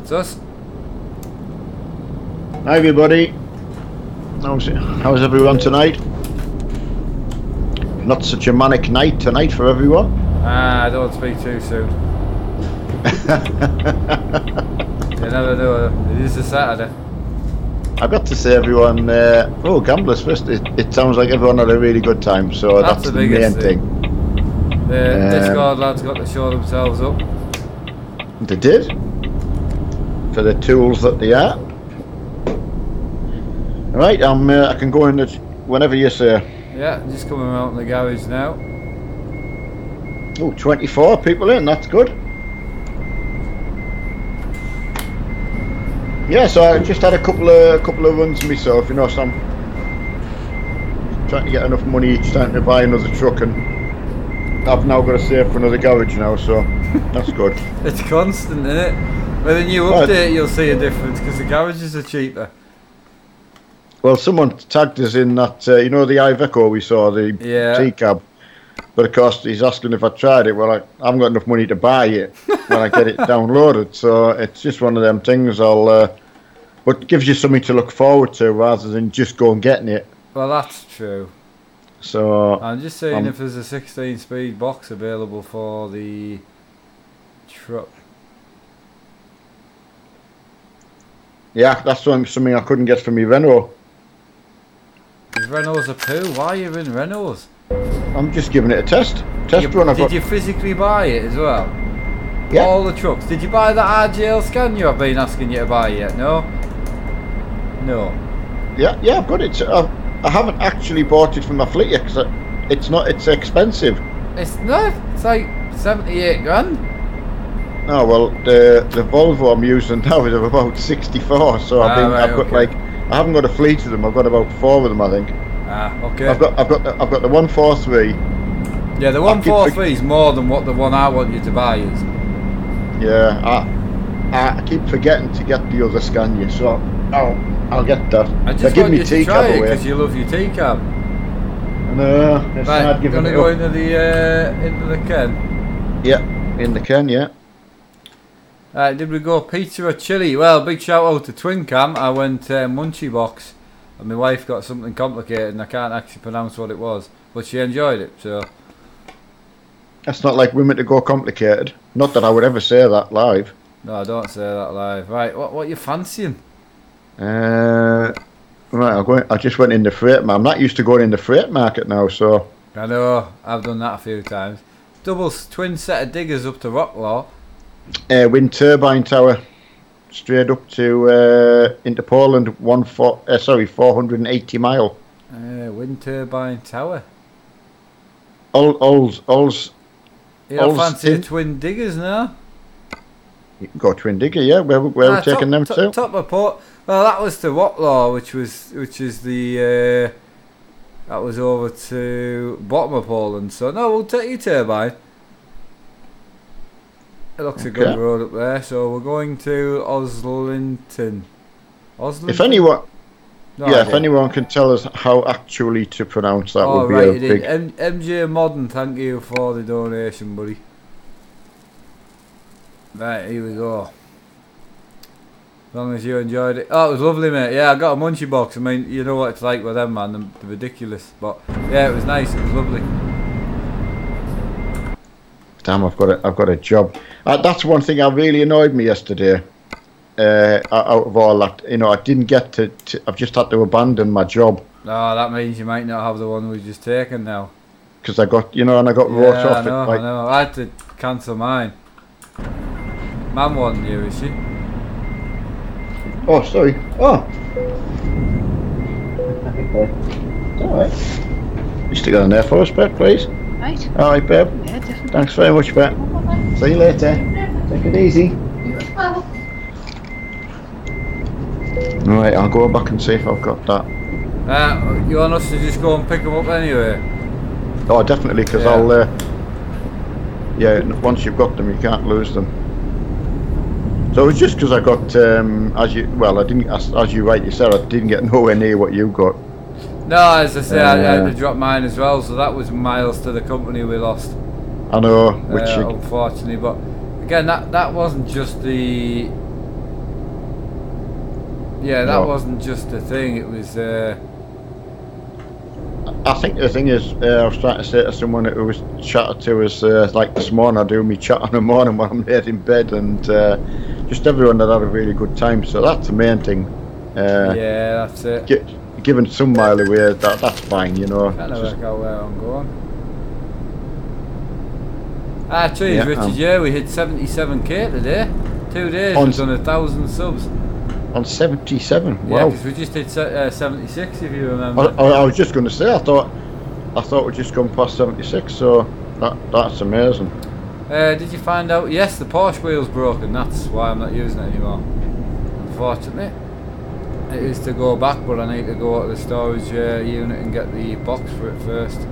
That's us. Hi everybody. How's everyone tonight? Not such a manic night tonight for everyone. Ah, don't speak too soon. You never know. It is a Saturday. I've got to say everyone, gamblers first, it sounds like everyone had a really good time, so that's the main thing. The Discord lads got to show themselves up. They did. For the tools that they are. Right, I can go in whenever you say. Yeah, just coming out in the garage now. Oh, 24 people in, that's good. Yeah, so I just had a couple of runs myself, you know, so I'm trying to get enough money each time to buy another truck, and I've now got to save for another garage now, so that's good. It's constant, isn't it? With a new update you'll see a difference, because the garages are cheaper. Well, someone tagged us in that, you know, the Iveco we saw, the T-cab. But of course, he's asking if I tried it. Well, I haven't got enough money to buy it when I get it downloaded. So it's just one of them things. But it gives you something to look forward to rather than just going getting it. Well, that's true. So I'm just saying if there's a 16-speed box available for the truck. Yeah, that's something I couldn't get for me Renault. Because Renault's a poo. Why are you in Renault's? I'm just giving it a test run. Did you physically buy it as well? Yeah. All the trucks. Did you buy that RGL Scania I've been asking you to buy yet? No? No. Yeah, I've got it. I haven't actually bought it from my fleet yet because it's expensive. It's not. It's like 78 grand. Oh well, the Volvo I'm using now is of about 64. So I haven't got a fleet of them. I've got about 4 of them, I think. Ah, okay. I've got the 143. Yeah, the 143 is more than what the one I want you to buy is. Yeah, I keep forgetting to get the other Scania, so I'll get that. I just want you to try it because you love your T-cab. No, right, you're gonna go into the Ken. Yeah, in the Ken, yeah. Did we go pizza or chili? Well, big shout out to Twin Cam. I went Munchie Box, and my wife got something complicated, and I can't actually pronounce what it was, but she enjoyed it. So that's not like women to go complicated. Not that I would ever say that live. No, don't say that live. Right, what are you fancying? Right, I just went in the freight market. I'm not used to going in the freight market now, so. I know, I've done that a few times. Double twin set of diggers up to Rocklaw. Wind turbine tower, straight up to into Poland. 480 mile. Wind turbine tower. All's. You don't fancy a twin diggers now? You can go twin digger, yeah. Where we're taking them to? Top of port. Well, that was to Rocklaw, which is the that was over to bottom of Poland. So no, we'll take your turbine. It looks a good road up there, so we're going to Oslington. If anyone can tell us how actually to pronounce that, would be right, a big. MJ Modern, thank you for the donation, buddy. Right, here we go. As long as you enjoyed it. Oh, it was lovely, mate. Yeah, I got a Munchie Box. I mean, you know what it's like with them, man. They're ridiculous. But yeah, it was nice. It was lovely. Damn, I've got a job. That's one thing that really annoyed me yesterday. Out of all that, you know, I didn't get to. I've just had to abandon my job. Oh, that means you might not have the one we've just taken now. Because I got, and I got wrote off. I know. I had to cancel mine. Mum wasn't here, is she? Oh, sorry. Oh. Alright. You stick it on there for us, Bet, please. Right. Alright, babe. Yeah, definitely. Thanks very much, Bet. See you later. Take it easy. Right, I'll go back and see if I've got that. You want us to just go and pick them up anyway? Oh, definitely, because I'll. Once you've got them, you can't lose them. So it's just because I got, as you rightly said, I didn't get nowhere near what you got. No, as I say, I had to drop mine as well, so that was miles to the company we lost. I know, which unfortunately, but again, that wasn't just the Yeah, that wasn't just a thing, it was... I think the thing is, I was trying to say to someone who was chatted to is like this morning I do me chat in the morning when I'm laid in bed, and just everyone that had a really good time, so that's the main thing. Yeah, that's it. Giving some mile away, that's fine, you know. Trying to work out where I'm going. Ah, geez, Richard, yeah, we hit 77k today. 2 days, we've done 1,000 subs. On 77, wow. Yeah, because we just hit 76, if you remember. I was just going to say, I thought we'd just gone past 76, so that's amazing. Did you find out? Yes, the Porsche wheel's broken, that's why I'm not using it anymore. Unfortunately. It is to go back, but I need to go to the storage unit and get the box for it first.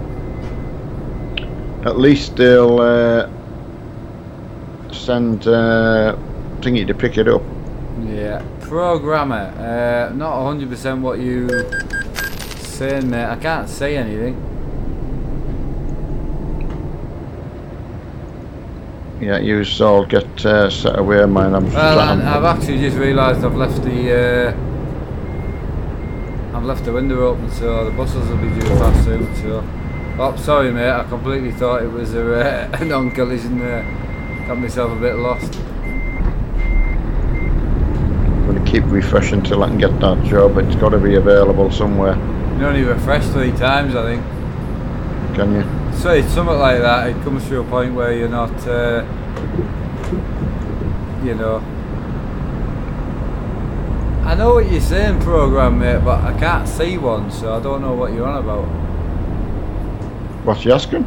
At least they'll send thingy to pick it up. Yeah, programmer. Not 100% what you saying there. I can't say anything. Yeah, you all get set away, mine. I've actually just realised I've left the window open, so the buses will be due fast soon. So, oh, sorry, mate. I completely thought it was a non-collision there. Got myself a bit lost. Keep refreshing till I can get that job. It's got to be available somewhere. You only refresh 3 times, I think. Can you? So it's something like that. It comes to a point where you're not, you know. I know what you're saying, program mate, but I can't see one, so I don't know what you're on about. What's you asking?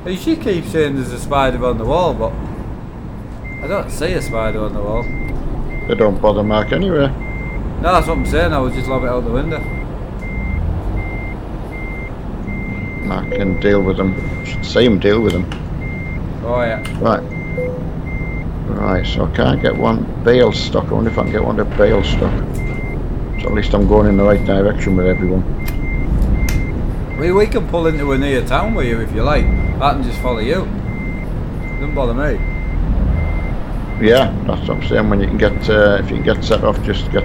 She keeps saying there's a spider on the wall, but I don't see a spider on the wall. They don't bother Mark anyway. No, that's what I'm saying. I would just lob it out the window. Mark can deal with them. Should see him deal with them. Oh yeah. Right, so I can't get one bale stock. I wonder if I can get one of the bale stock. So at least I'm going in the right direction with everyone. We can pull into a near town with you if you like. I can just follow you. Doesn't bother me. Yeah, that's what I'm saying. When you can get, if you can get set off, just get.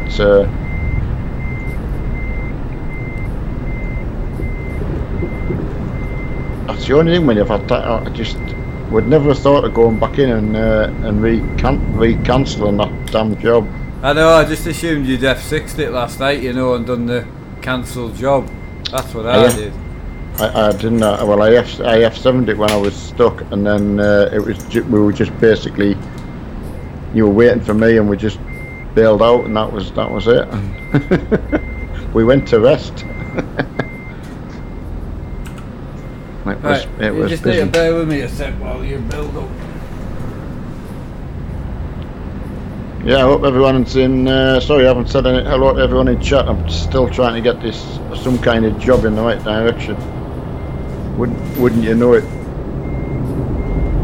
That's the only thing when you've had that. I just would never have thought of going back in and re-cancelling that damn job. I know. I just assumed you'd F6'd it last night, you know, and done the cancelled job. That's what I did. I didn't. Well, I F7'd it when I was stuck, and then we were just basically. You were waiting for me, and we just bailed out, and that was it. We went to rest. You just need to bear with me a sec while you build up. Yeah, I hope everyone's in. Sorry, I haven't said hello to everyone in chat. I'm still trying to get this some kind of job in the right direction. Wouldn't you know it?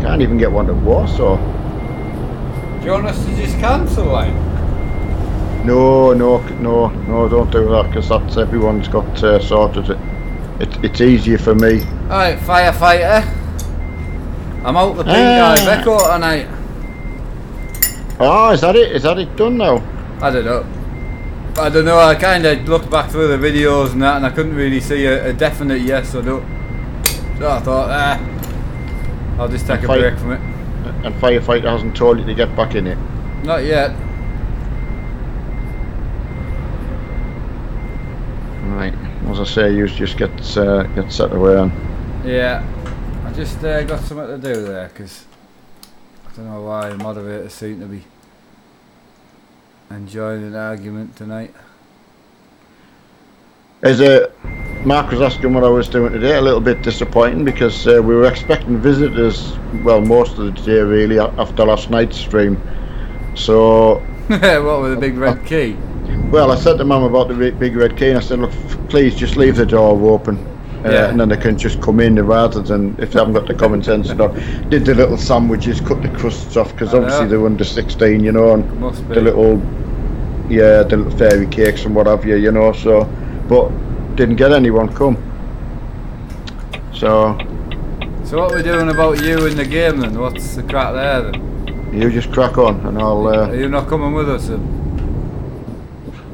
Can't even get one to Warsaw. Do you want us to just cancel, like? No, don't do that, because that's everyone's got sorted. It's easier for me. Alright, firefighter. I'm out the pink Iveco tonight. Oh, is that it? Is that it done now? I don't know. I kind of looked back through the videos and that, and I couldn't really see a definite yes or no. So I thought, I'll just take a break from it. And firefighter hasn't told you to get back in it? Not yet. Right, as I say, you just get set away on. Yeah, I just got something to do there, because I don't know why the moderators seem to be enjoying an argument tonight. Mark was asking what I was doing today. A little bit disappointing, because we were expecting visitors, well, most of the day really, after last night's stream. So what with the big red key? Well, I said to Mum about the big red key, and I said, look, please just leave the door open, and then they can just come in rather than, if they haven't got the common sense. Did the little sandwiches, cut the crusts off, because obviously they're under 16, you know, and the little fairy cakes and what have you, you know. So, but didn't get anyone come. So what are we doing about you in the game then? What's the crack there then? You just crack on, and I'll. Are you not coming with us then?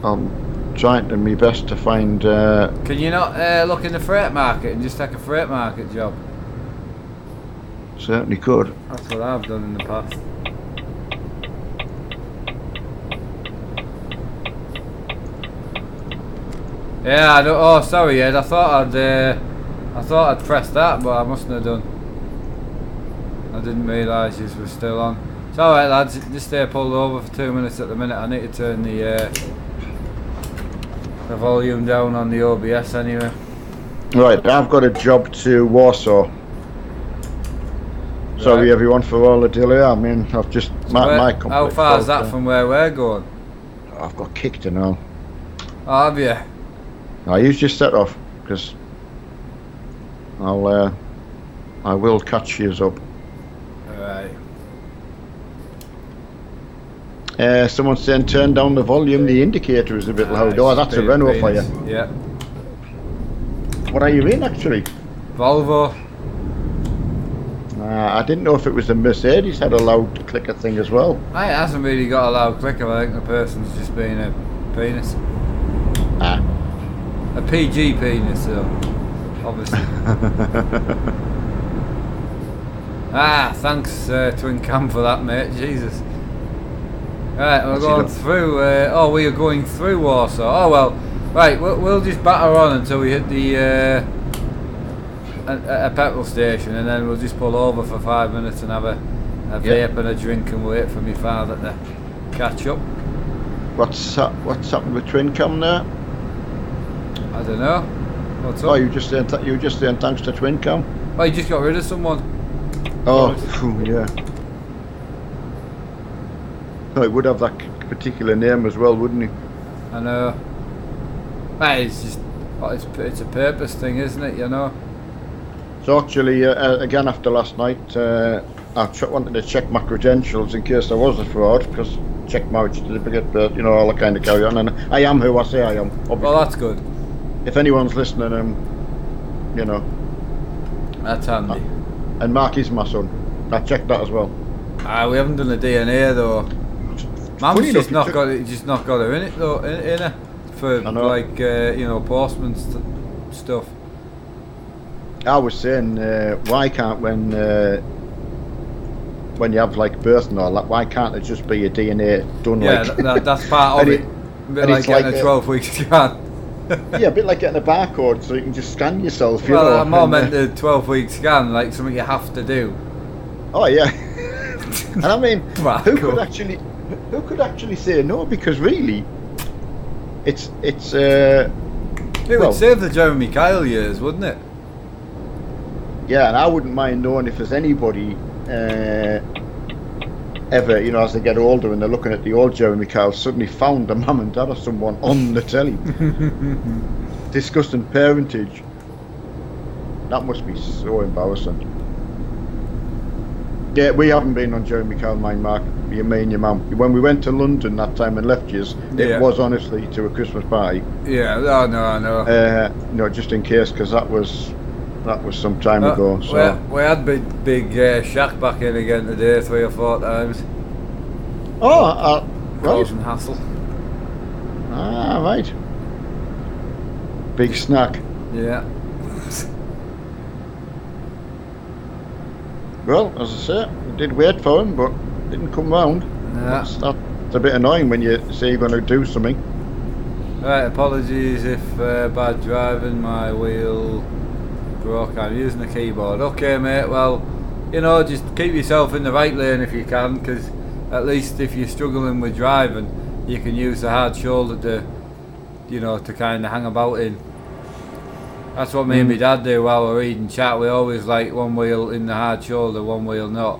I'm trying to my best to find. Can you not look in the freight market and just take a freight market job? Certainly could. That's what I've done in the past. Yeah, I don't. Oh, sorry, Ed. I thought I'd pressed that, but I mustn't have done. I didn't realise you were still on. It's all right, lads. Just stay pulled over for 2 minutes at the minute. I need to turn the volume down on the OBS anyway. Right, I've got a job to Warsaw. Sorry everyone for all the delay. I mean, I've just my how far is that from where we're going? I've got kicked and all. Oh, have you? I use your set off because I will catch yous up. Alright. Someone's saying turn down the volume. The indicator is a bit loud. Oh, that's a Renault for you. Yeah. What are you in actually? Volvo. I didn't know if it was the Mercedes had a loud clicker thing as well. It hasn't really got a loud clicker. I think the person's just being a penis. A PG penis, though. Obviously. Thanks, Twin Cam, for that, mate. Jesus. Right, we're going through. We are going through Warsaw. Oh well. Right, we'll just batter on until we hit the a petrol station, and then we'll just pull over for 5 minutes and have a vape and a drink and wait for my father to catch up. What's happened with Twin Cam there? I don't know. What's up? Oh, you were just saying thanks to Twin Cam. Oh, you just got rid of someone. Oh, yeah. Oh, it would have that particular name as well, wouldn't it? I know. It's just it's a purpose thing, isn't it? You know. So actually, again after last night, I wanted to check my credentials in case I was a fraud, because check marriage certificate, but you know, all that kind of carry on, and I am who I say I am. Obviously. Well, that's good. If anyone's listening, you know. That's handy. And Mark is my son. I checked that as well. We haven't done the DNA though. Mum's just not got it. Just not got her in it though. In her for like you know, postman stuff. I was saying, why can't when you have like birth and all that, why can't it just be a DNA done? Yeah, like that's part of it. A bit like getting a 12-week scan. Yeah, a bit like getting a barcode, so you can just scan yourself. You well, know, I'm more meant the 12-week scan, like something you have to do. Oh yeah, and I mean, who cool. could actually say no? Because really, it would save the Jeremy Kyle years, wouldn't it? Yeah, and I wouldn't mind knowing if there's anybody ever, you know, as they get older and they're looking at the old Jeremy Kyle, suddenly found a mum and dad or someone on the telly discussing parentage. That must be so embarrassing. Yeah, we haven't been on Jeremy Kyle, mine, Mark. Me and your mum. When we went to London that time and left yous, it was honestly to a Christmas party. Yeah, I know. You know, just in case, because that was some time ago. So we had big Shaq back in again today 3 or 4 times. Oh, causing right. hassle. Ah, right. Big snack. Yeah. Well, as I say, we did wait for him, but didn't come round. Yeah. It's a bit annoying when you say you're going to do something. Right, apologies if bad driving, my wheel broke. I'm using the keyboard. Okay, mate, well, you know, just keep yourself in the right lane if you can, because at least if you're struggling with driving, you can use the hard shoulder to, you know, to kind of hang about in. That's what me and my dad do while we're reading chat. We always like one wheel in the hard shoulder, one wheel not.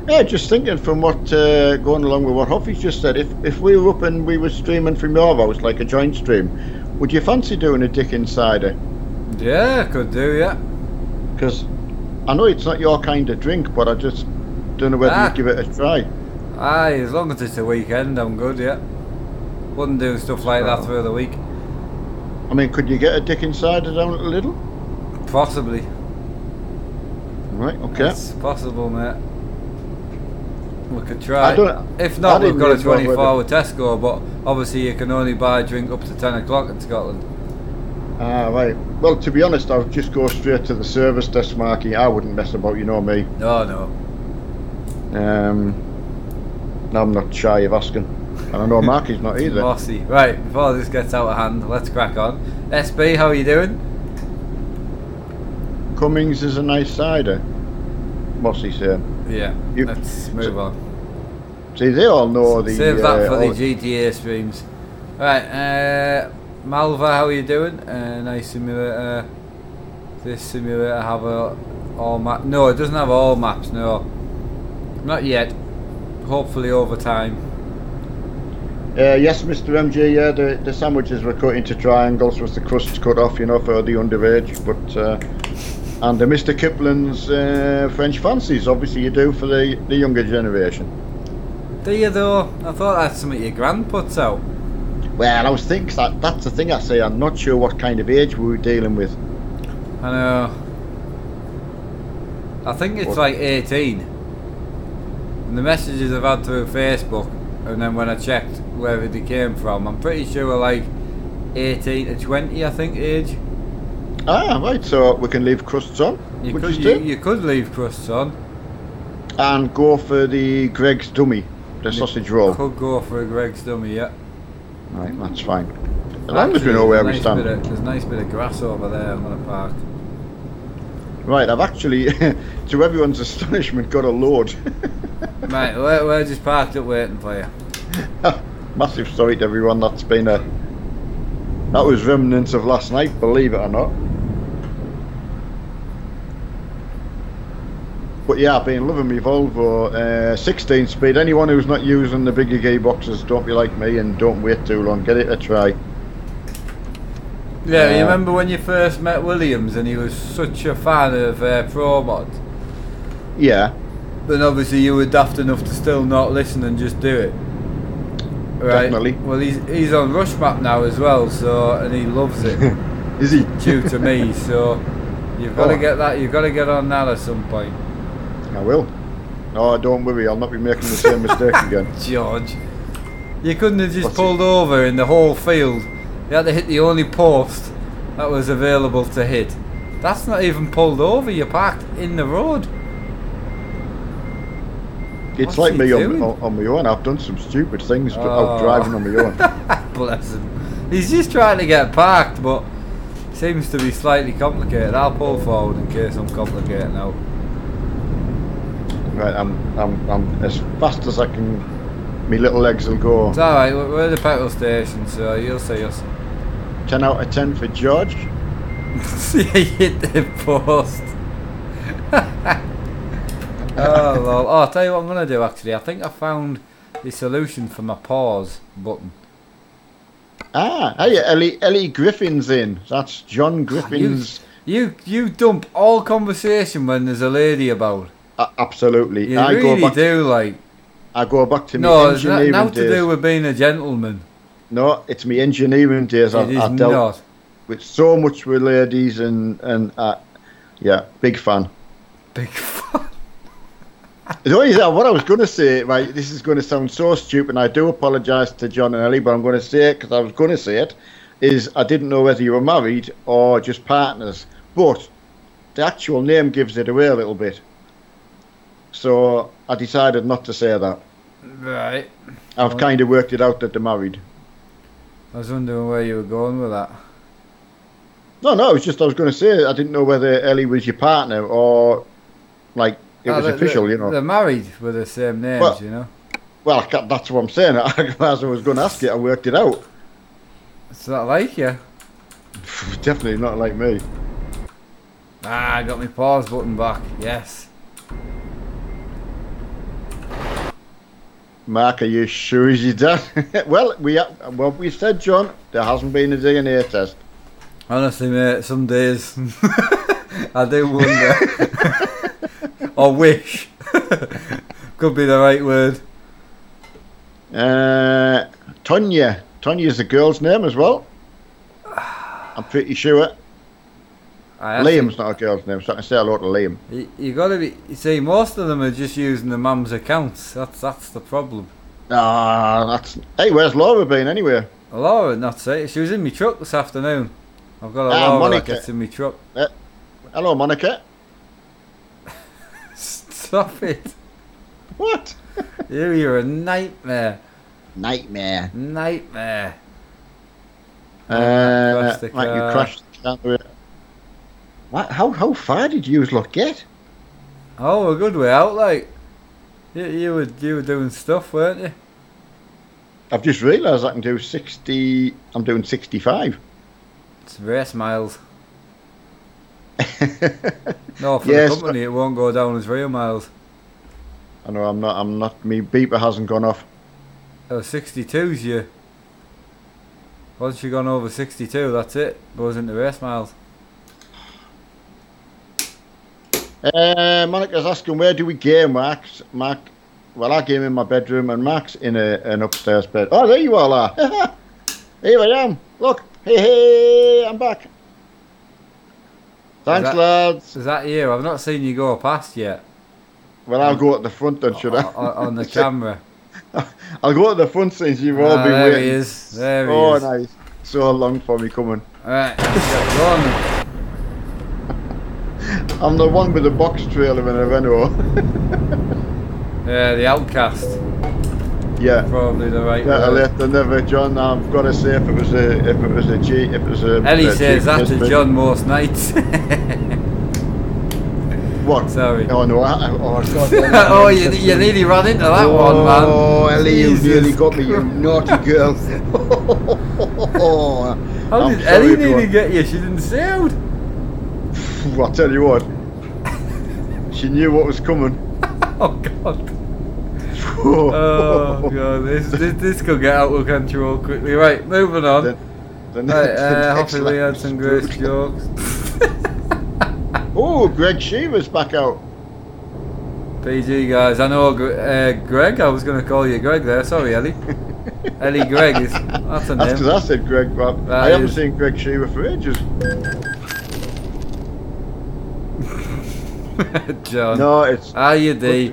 Yeah, just thinking from what, going along with what Huffy's just said, if we were up and we were streaming from your house, like a joint stream, would you fancy doing a Dick Insider? Yeah, could do, yeah. Because I know it's not your kind of drink, but I just don't know whether you'd give it a try. Aye, as long as it's a weekend, I'm good, yeah. Wouldn't do stuff like that through the week. I mean, could you get a Dick Insider down at Lidl? Possibly. Right, okay. It's possible, mate. We could try. If not, we've got a 24-hour Tesco, but obviously you can only buy a drink up to 10 o'clock in Scotland. Ah, right. Well, to be honest, I would just go straight to the service desk, Marky. I wouldn't mess about, you know me. No. I'm not shy of asking. And I know Marky's not either. Mossy. Right, before this gets out of hand, let's crack on. SB, how are you doing? Cummings is a nice cider. Mossy saying. Yeah, let's move on. See, they all know the... Save that for the GTA streams. Right, Malva, how are you doing? Nice simulator. This simulator have all map? No, it doesn't have all maps. No, not yet. Hopefully over time. Yes, Mr. MJ. Yeah, the sandwiches were cut into triangles with the crusts cut off, you know, for the underage. But and Mr. Kipling's French fancies, obviously you do for the younger generation. Do you though? I thought that's something your grand puts out. Well, I was thinking that's the thing I say. I'm not sure what kind of age we were dealing with. I know. I think it's like 18. And the messages I've had through Facebook, and then when I checked where they came from, I'm pretty sure we're like 18 to 20, I think, age. Ah, right. So we can leave crusts on. You could leave crusts on. And go for the Greg's dummy, the sausage roll. Could go for a Greg's dummy, yeah. Right, that's fine. As long as we know where we stand. There's a nice bit of grass over there. I'm going to park. Right, I've actually, to everyone's astonishment, got a load. Right, we're just parked up waiting for you. Massive sorry to everyone. That was remnants of last night, believe it or not. But yeah, I've been loving my Volvo 16 speed. Anyone who's not using the bigger gearboxes, don't be like me and don't wait too long. Get it a try. Yeah, you remember when you first met Williams and he was such a fan of Pro Mod? Yeah. But obviously you were daft enough to still not listen and just do it. Right? Definitely. Well, he's on Rush Map now as well, so, and he loves it. Is he? Due to me, so you've got to get that. You've got to get on that at some point. I will. No, don't worry. I'll not be making the same mistake again. George, you couldn't have just pulled over in the whole field. You had to hit the only post that was available to hit. That's not even pulled over. You parked in the road. It's like me on my own. I've done some stupid things out driving on my own. Bless him. He's just trying to get parked, but seems to be slightly complicated. I'll pull forward in case I'm complicating now. Right, I'm as fast as I can. My little legs will go. It's alright, we're at the petrol station, so you'll see us. 10 out of 10 for George. See, you hit the post. Oh, well. Oh, I'll tell you what I'm going to do, actually. I think I found the solution for my pause button. Ah, hey, Ellie Griffin's in. That's John Griffin's. You dump all conversation when there's a lady about. Absolutely. You really do, like. I go back to my engineering days. No, it's nothing to do with being a gentleman. No, it's my engineering days. I've dealt with so much with ladies and yeah, big fan. Big fan. The only thing, what I was going to say, right, this is going to sound so stupid, and I do apologise to John and Ellie, but I'm going to say it because I was going to say it, is I didn't know whether you were married or just partners, but the actual name gives it away a little bit. So I decided not to say that. Right. I've kind of worked it out that they're married. I was wondering where you were going with that. No, it was just I was going to say I didn't know whether Ellie was your partner or like it was official, you know. They're married with the same names, you know. Well, that's what I'm saying. As I was going to ask it, I worked it out. It's not like you. Definitely not like me. I got my pause button back. Yes. Mark, are you sure you done? Well, we said, John, there hasn't been a DNA test. Honestly, mate, some days I do wonder. Or wish. Could be the right word. Tonya. Tonya's the girl's name as well. I'm pretty sure. Liam's not a girl's name, so I can say hello to Liam. You gotta be. You see, most of them are just using the mum's accounts. That's the problem. Hey, where's Laura been anyway? Laura, not it. She was in my truck this afternoon. I've got a Laura Monica. that gets in my truck. Hello, Monica. Stop it. What? You're a nightmare. Nightmare. Nightmare. Mike, you crashed the car. What? How far did you lot get? Oh, a good way out, like. You were doing stuff, weren't you? I've just realised I can do 60. I'm doing 65. It's race miles. No, for the company, it won't go down as real miles. I know. I'm not. My beeper hasn't gone off. Oh, 62's you. Once you've gone over 62, that's it. Goes into race miles. Monica's asking, where do we game, Mark? Well, I game in my bedroom, and Mark's in an upstairs bed. Oh, there you all are. Here I am. Look. Hey, I'm back. Thanks, lads. Is that you? I've not seen you go past yet. Well, I'll go at the front then, should I? On the camera. I'll go at the front since you've all been there waiting. He is. There he is. Oh, nice. So long for me coming. Alright, go on. I'm the one with the box trailer in a Renault. Yeah, the outcast. Yeah. Probably the right Better word. late than never, John. I've got to say, if it was a Ellie says that to John most nights. What? Sorry. Oh no! Oh God! Oh, you nearly ran into that one, man. Oh, Ellie, you nearly got me, you naughty girl. How did Ellie nearly get you? She didn't sound. I'll tell you what. She knew what was coming. Oh God. Oh God, this could get out of control quickly. Right, moving on. Hopefully we had some great jokes. Oh, Greg Sheaver's back out. PG guys, I know Greg. I was going to call you Greg there. Sorry, Ellie. Ellie Greg that's a name. That's because I said Greg, but I haven't seen Greg Sheaver for ages. John. No, it's. How you do?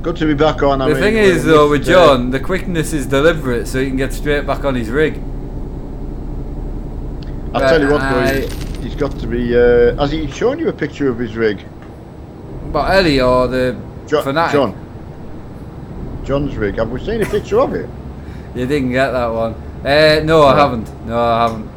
Good to be back on. The thing is, though, with John, the quickness is deliberate, so he can get straight back on his rig. I'll tell you what, though, he's got to be. Has he shown you a picture of his rig? But Ellie or the Fanatic? John's rig. Have we seen a picture of it? You didn't get that one. No, I haven't. No, I haven't.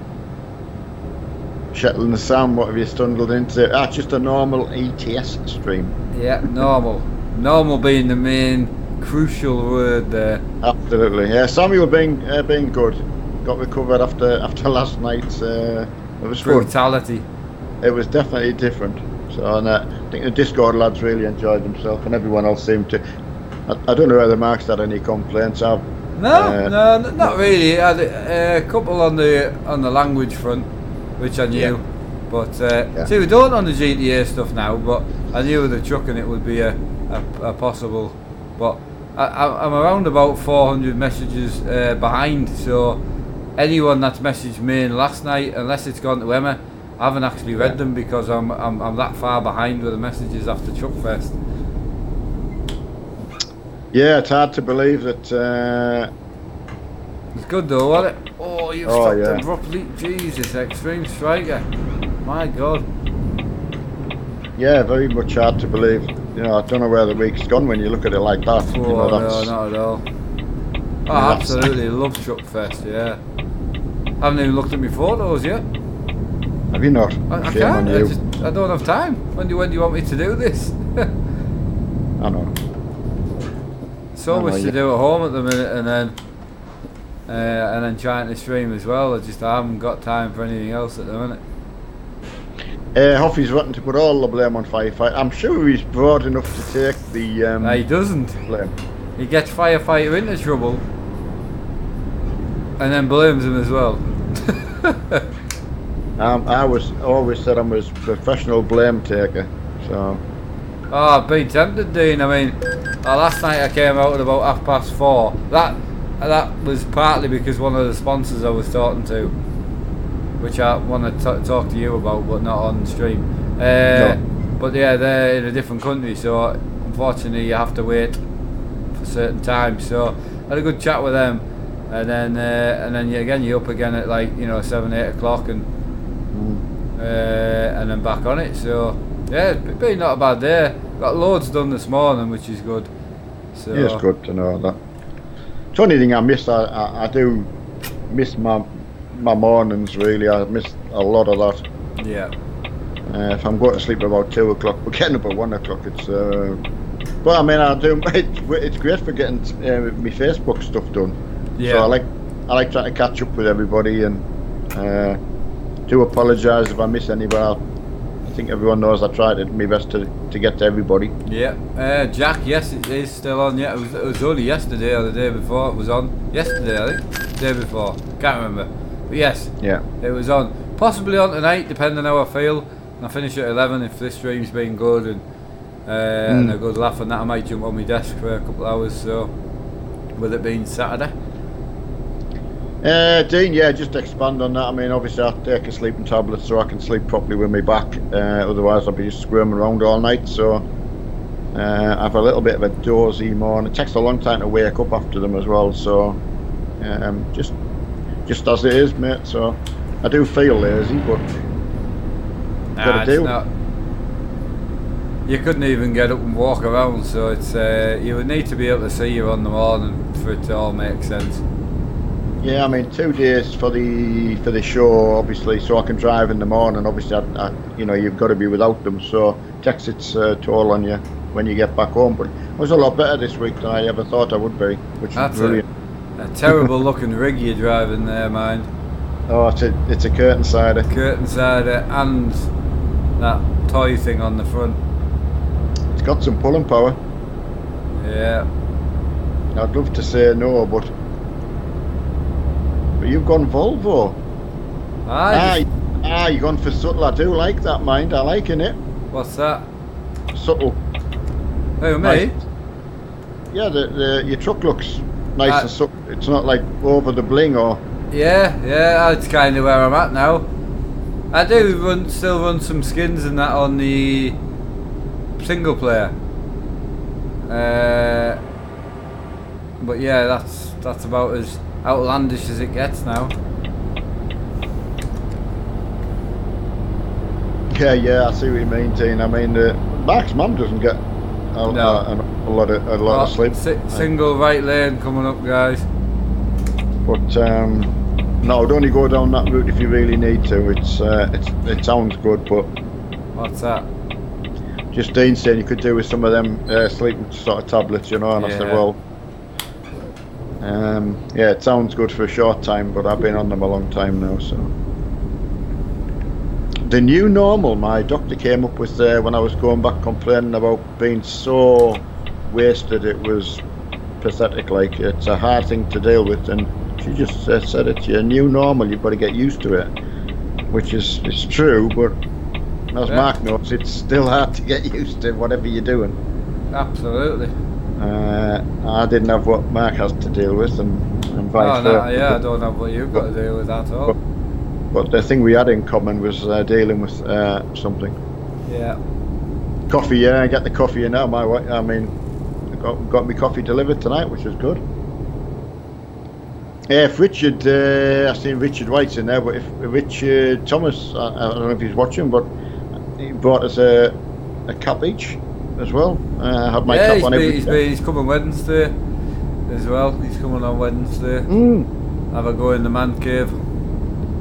Shetland the Sam, what have you stumbled into? Just a normal ETS stream. Yeah, normal. Normal being the main crucial word there. Absolutely. Yeah, Samuel being good. Got recovered after last night's it was brutality. Fun. It was definitely different. So and, I think the Discord lads really enjoyed themselves, and everyone else seemed to. I don't know whether Mark's had any complaints. No, not really. I had a couple on the language front, which I knew. Yeah. But see, we don't on the GTA stuff now, but I knew with the trucking it would be a possible. But I'm around about 400 messages behind, so anyone that's messaged me last night, unless it's gone to Emma, I haven't actually read them because I'm that far behind with the messages after Truckfest. Yeah, it's hard to believe that. It's good though, wasn't it? Oh, you've stopped abruptly. Jesus, Extreme Striker. My God. Yeah, very much hard to believe. You know, I don't know where the week's gone when you look at it like that. Oh, you know, no, not at all. Oh, I absolutely love Truckfest, yeah. I haven't even looked at my photos yet. Have you not? I can't, I don't have time. When do you want me to do this? I know. So much to do at home at the minute, and then trying to stream as well. I haven't got time for anything else at the minute. Hoffy's wanting to put all the blame on Firefighter. I'm sure he's broad enough to take the he doesn't. Blame. He gets Firefighter into trouble and then blames him as well. I was always said I was professional blame taker, so. Oh, I've been tempted, Dean. I mean, last night I came out at about 4:30. That was partly because one of the sponsors I was talking to which I want to talk to you about, but not on stream. No. But yeah, they're in a different country, so unfortunately you have to wait for certain times. So I had a good chat with them, and then you're up again at like 7-8 o'clock, and then back on it. So yeah, it's been not a bad day. Got loads done this morning, which is good. So yeah, it's good to know that. The only thing I miss, I do miss my mornings really. I miss a lot of that. Yeah. If I'm going to sleep about 2 o'clock, we're getting up at 1 o'clock. It's but I mean, I do. It's great for getting my Facebook stuff done. Yeah. So I like trying to catch up with everybody, and do apologise if I miss anybody. I think everyone knows I tried my best to get to everybody. Yeah. Jack, yes, it is still on. Yeah, it was only yesterday or the day before it was on. Yesterday, I think. Day before. Can't remember. But yes. Yeah. It was on. Possibly on tonight, depending how I feel. I finish at 11 if this stream's been good and a good laugh, and that I might jump on my desk for a couple of hours. So, with it being Saturday. Dean, yeah, just expand on that. I mean, obviously I take a sleeping tablet so I can sleep properly with my back. Otherwise I'll be just squirming around all night. So I have a little bit of a dozy morning. It takes a long time to wake up after them as well. So just as it is, mate. So I do feel lazy, but it's not. You couldn't even get up and walk around, so it's you would need to be able to see you on the morning for it to all make sense. Yeah, I mean 2 days for the show, obviously, so I can drive in the morning. Obviously, you've got to be without them, so it takes its toll on you when you get back home. But it was a lot better this week than I ever thought I would be, which is brilliant. A terrible looking rig you're driving there, mind. Oh, it's a curtain sider. Curtain sider and that toy thing on the front. It's got some pulling power. Yeah. I'd love to say no, but you've gone Volvo. You've gone for subtle. I do like that, mind. I liking it. What's that? Subtle. Who, me? Nice. Yeah, your truck looks nice and subtle. It's not like over the bling or. Yeah, that's kind of where I'm at now. I do still run some skins and that on the single player. But yeah, that's about as outlandish as it gets now. Yeah, I see what you mean, Dean. I mean, Mark's mum doesn't get a lot of sleep. Single right lane coming up, guys. But no, don't go down that route if you really need to. It sounds good, but what's that? Just Dean saying you could do with some of them sleeping sort of tablets, and I said, well, yeah, it sounds good for a short time, but I've been on them a long time now. So the new normal, my doctor came up with when I was going back complaining about being so wasted, it was pathetic. Like, it's a hard thing to deal with, and she just said it's your new normal. You've got to get used to it, which is true, but as Mark knows, it's still hard to get used to whatever you're doing. Absolutely. I didn't have what Mark has to deal with, and vice versa. Yeah, I don't have what you've got to deal with at all. But the thing we had in common was dealing with something. Yeah. Coffee, yeah, I get the coffee in now. I mean, got me coffee delivered tonight, which was good. If Richard, I've seen Richard White's in there, but if Richard Thomas, I don't know if he's watching, but he brought us a cup each as well. I had my cup on every day. He's coming Wednesday as well. He's coming on Wednesday. Have a go in the man cave.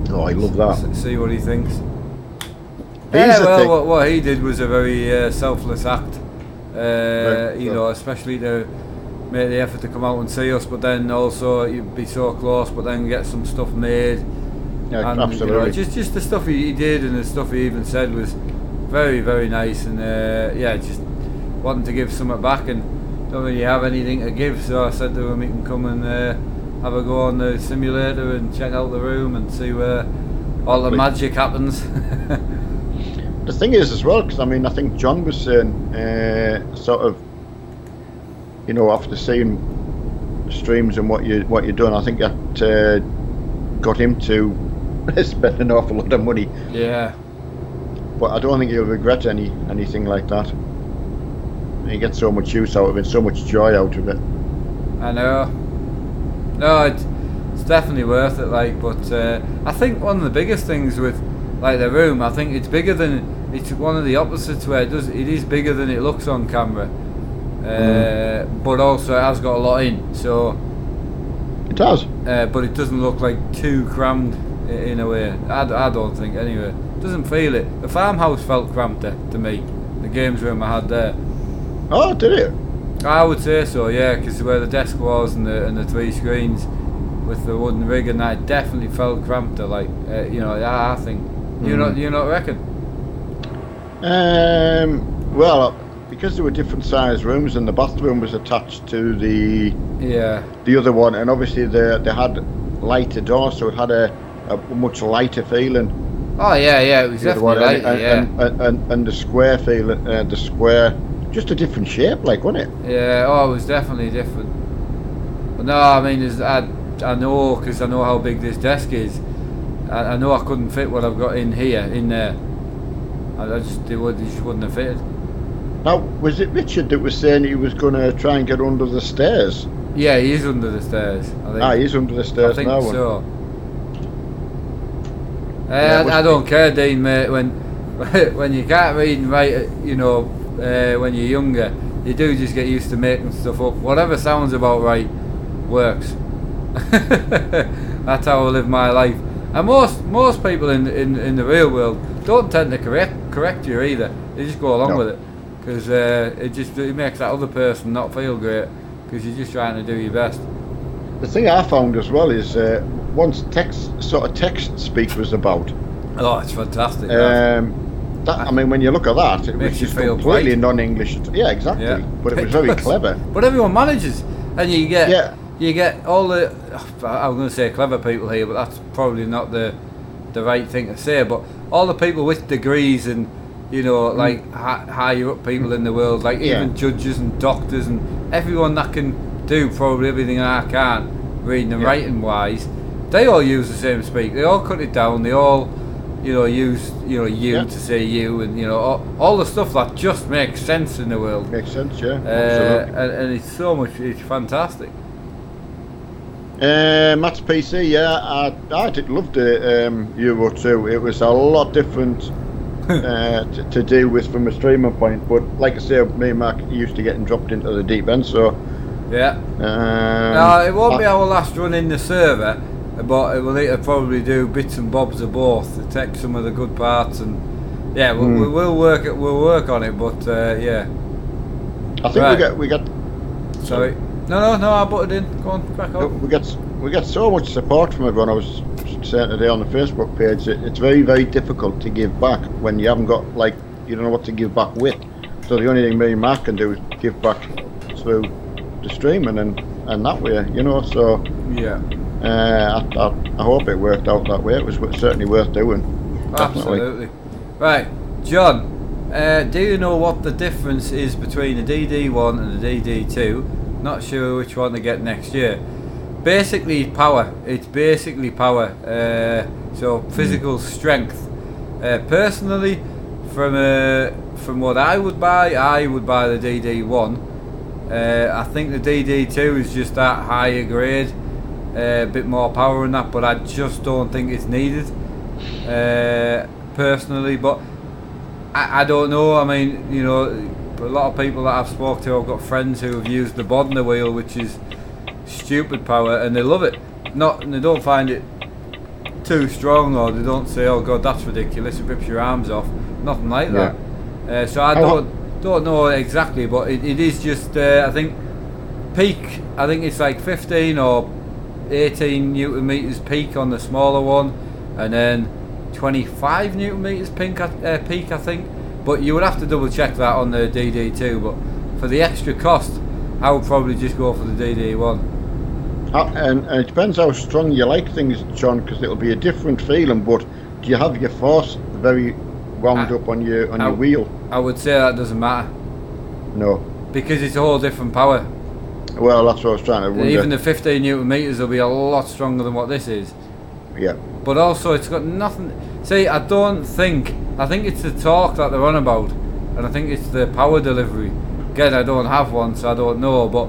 Oh, I love that. See what he thinks. Well, what he did was a very selfless act. Especially to make the effort to come out and see us, but then also you'd be so close, but then get some stuff made. Yeah, and, absolutely. Just the stuff he did and the stuff he even said was very, very nice, and just wanting to give something back, and don't really have anything to give, so I said to him he can come and have a go on the simulator and check out the room and see where all the magic happens. The thing is as well, because I mean, I think John was saying sort of, after seeing streams and what you're doing, I think that got him to spent an awful lot of money. Yeah. But I don't think he'll regret anything like that. He gets so much use out of it, so much joy out of it. I know. No, it's definitely worth it. Like, but I think one of the biggest things with like the room, I think it's bigger than. It's one of the opposites where it is bigger than it looks on camera. But also it has got a lot in, so it does. But it doesn't look like too crammed in a way. I don't think anyway. It doesn't feel it. The farmhouse felt cramped to me. The games room I had there. Oh, did it? I would say so, yeah, because where the desk was and the 3 screens with the wooden rig and that, it definitely felt cramped. Like I think you not reckon? Well, because there were different sized rooms and the bathroom was attached to the other one, and obviously they had lighter doors, so it had a much lighter feeling. Oh yeah, it was definitely lighter, and the square feeling, the square, just a different shape, like, wasn't it? Yeah, it was definitely different. But no, I mean, I know, because I know how big this desk is. I know I couldn't fit what I've got in there. It just wouldn't have fitted. Now, was it Richard that was saying he was going to try and get under the stairs? Yeah, he is under the stairs, I think. He's under the stairs now. I think so. I don't care, Dean, mate. When you can't read and write, when you're younger, you do just get used to making stuff up. Whatever sounds about right works. That's how I live my life. And most people in the real world don't tend to correct you either. They just go along with it, because it makes that other person not feel great, because you're just trying to do your best. The thing I found as well is once text speak was about. Oh, it's fantastic. I mean, when you look at that, it was just completely non-English. Yeah, exactly. Yeah. But it was very clever. But everyone manages, and you get all the. I'm going to say clever people here, but that's probably not the right thing to say. But all the people with degrees and like higher up people in the world, like even judges and doctors and everyone that can do probably everything I can't, reading and writing wise, they all use the same speak. They all cut it down. They all, use you to say you, and all the stuff that just makes sense in the world. Makes sense, yeah. And it's it's fantastic. Matt's PC, I loved it. Euro 2. It was a lot different to deal with from a streamer point, but like I say, me and Mark used to getting dropped into the deep end, so. Yeah. No, it won't be our last run in the server, but we'll need to probably do bits and bobs of both to take some of the good parts, and we'll work on it. But I think we got. Sorry. No, I butted in. Go on, crack on. We get so much support from everyone. I was saying today on the Facebook page, it's very, very difficult to give back when you haven't got, like, you don't know what to give back with. So the only thing me and Mark can do is give back through the streaming and that way, so yeah. I hope it worked out that way. It was certainly worth doing. Definitely. Absolutely. Right, John, do you know what the difference is between the DD1 and the DD2? Not sure which one to get next year. Basically power. It's basically power. So physical strength. Personally, from what I would buy the DD1. I think the DD2 is just that higher grade, a bit more power in that, but I just don't think it's needed, personally. But I don't know. I mean, a lot of people that I've spoke to, I've got friends who have used the Bodner wheel, which is stupid power, and they love it. They don't find it too strong, or they don't say, "Oh God, that's ridiculous! It rips your arms off." Nothing like that. So I don't know exactly, but it is just I think peak. I think it's like 15 or 18 newton meters peak on the smaller one, and then 25 newton meters peak I think. But you would have to double check that on the DD2. But for the extra cost, I would probably just go for the DD1. And it depends how strong you like things, John, because it'll be a different feeling. But do you have your force very wound up on your wheel? I would say that doesn't matter. No. Because it's a whole different power. Well, that's what I was trying to wonder. Even the 15 newton meters will be a lot stronger than what this is. Yeah. but also it's got nothing. See, I think it's the torque that they're on about, and I think it's the power delivery. Again, I don't have one, so I don't know, but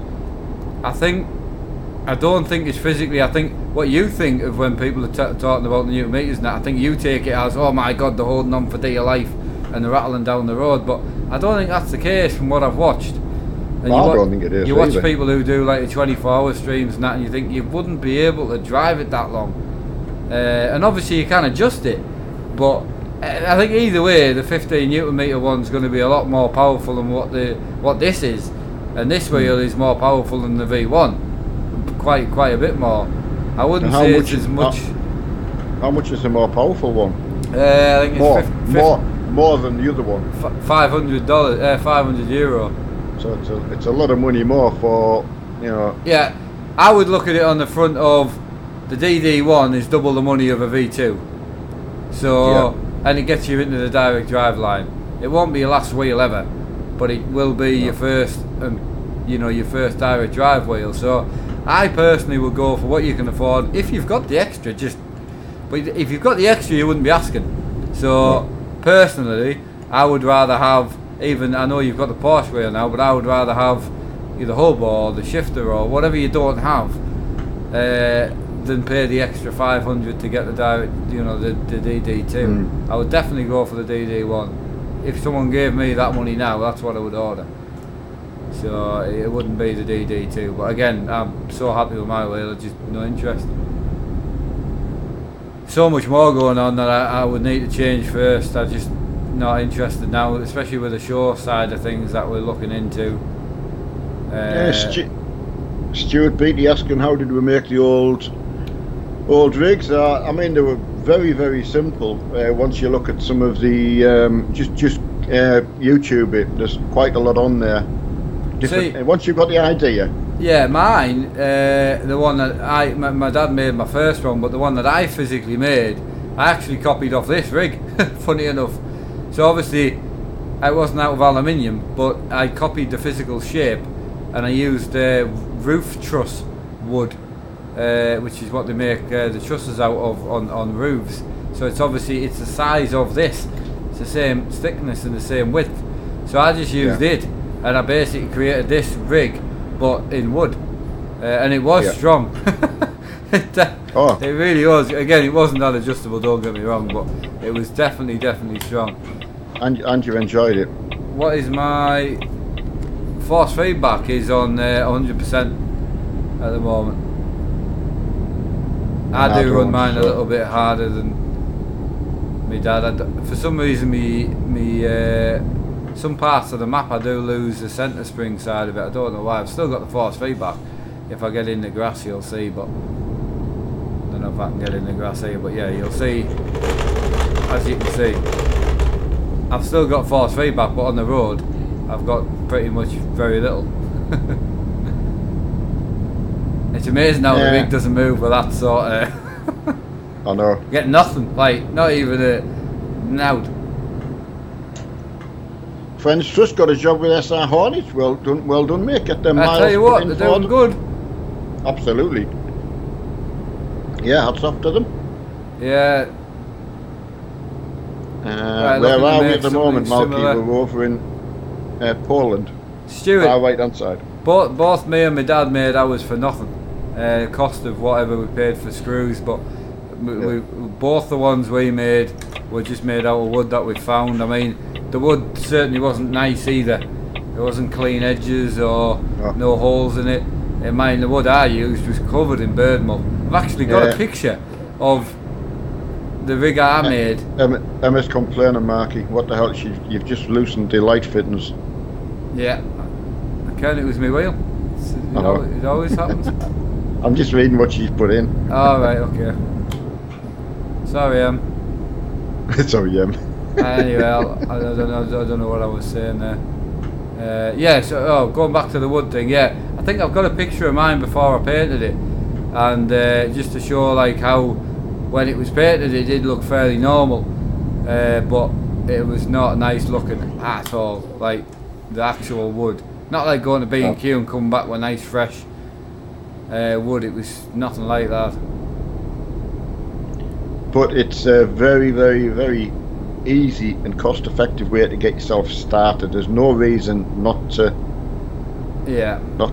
I don't think it's physically. I think what you think of when people are talking about the Newton meters and that, I think you take it as, oh my god, they're holding on for dear life and they're rattling down the road, but I don't think that's the case from what I've watched. And I don't think it is. You watch people who do like the 24-hour streams and that, and you think you wouldn't be able to drive it that long. And obviously you can adjust it, but I think either way, the 15 Newton meter one's going to be a lot more powerful than what this is, and this wheel is more powerful than the V1, quite a bit more. I wouldn't say it's as much. How much is the more powerful one? I think it's more than the other one. $500, €500. So it's a lot of money more for, you know. Yeah, I would look at it on the front of the DD1 is double the money of a V2. So, and it gets you into the direct drive line. It won't be your last wheel ever, but it will be your first, your first direct drive wheel. So, I personally would go for what you can afford. If you've got the extra, but if you've got the extra, you wouldn't be asking. So, personally, I would rather have, I know you've got the Porsche wheel now, but I would rather have the hub or the shifter or whatever you don't have, than pay the extra 500 to get the direct, the DD2. I would definitely go for the DD1. If someone gave me that money now, that's what I would order. So it wouldn't be the DD2. But again, I'm so happy with my wheel, just no interest. So much more going on that I would need to change first. I'm just not interested now, especially with the show side of things that we're looking into. Stuart Beatty asking how did we make the old rigs. I mean, they were very, very simple. Once you look at some of the just YouTube it, there's quite a lot on there. Once you've got the idea. Yeah, mine, the one that my dad made my first one, but the one that I physically made, I actually copied off this rig. Funny enough. So obviously, it wasn't out of aluminium, but I copied the physical shape, and I used roof truss wood. Which is what they make the trusses out of on roofs. So it's the size of this. It's the same thickness and the same width. So I just used it, and I basically created this rig, but in wood, and it was strong. It really was. Again, it wasn't that adjustable. Don't get me wrong, but it was definitely strong. And you enjoyed it. What is my force feedback? Is on 100% at the moment. I do run mine a little bit harder than my dad. For some reason, some parts of the map I do lose the centre spring side of it. I don't know why. I've still got the force feedback. If I get in the grass, you'll see. But I don't know if I can get in the grass here. But yeah, you'll see. As you can see, I've still got force feedback, but on the road, I've got pretty much very little. It's amazing how the rig doesn't move with that sort of. I know. Get nothing, like not even a nout. Friends just got a job with SR Hornets. Well done, mate. Get them miles. I tell you what, they're doing good. Absolutely. Yeah, hats off to them. Yeah. Right, where are we at the moment, Malky? We're over in Poland. Stuart. Our right hand side. Both me and my dad made ours for nothing. Cost of whatever we paid for screws, but we both the ones we made were just made out of wood that we found. I mean, the wood certainly wasn't nice either. There wasn't clean edges or no holes in it. And mine, the wood I used was covered in bird mold. I've actually got a picture of the rig I made. Emma's complaining, Marky. What the hell? You've just loosened the light fittings. Yeah. It was my wheel. It always happens. I'm just reading what she's put in. Oh, right, okay. Sorry, It's sorry, Anyway, I don't know what I was saying there. Yeah, so going back to the wood thing, I think I've got a picture of mine before I painted it, and just to show like how when it was painted it did look fairly normal, but it was not nice looking at all, like the actual wood. Not like going to B&Q and coming back with nice fresh wood. It was nothing like that. but it's a very, very, very easy and cost-effective way to get yourself started. There's no reason not to. Yeah. Not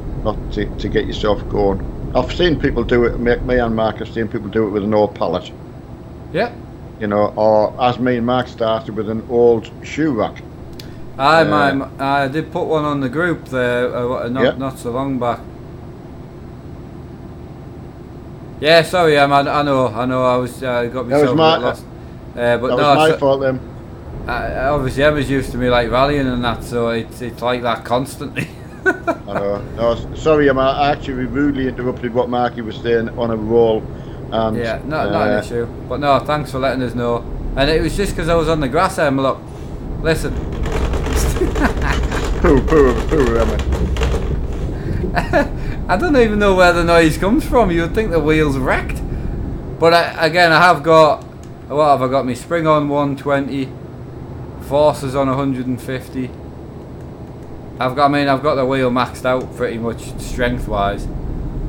to get yourself going. I've seen people do it. Me and Mark have seen people do it with an old pallet. Yeah. You know, or as me and Mark started with an old shoe rack. I did put one on the group there not so long back. Yeah, sorry, I know. I was got myself a bit lost. But that was my fault then. Obviously, Emma's used to me like rallying and that, so it's like that constantly. I know. No, sorry, Emma. I actually rudely interrupted what Marky was saying on a roll. And, yeah, not an issue. But no, thanks for letting us know. And it was just because I was on the grass, Emma. Look, listen. Poo, Emma. I don't even know where the noise comes from. You would think the wheel's wrecked. But I have got, what have I got? My spring on 120, forces on 150. I've got the wheel maxed out pretty much strength wise.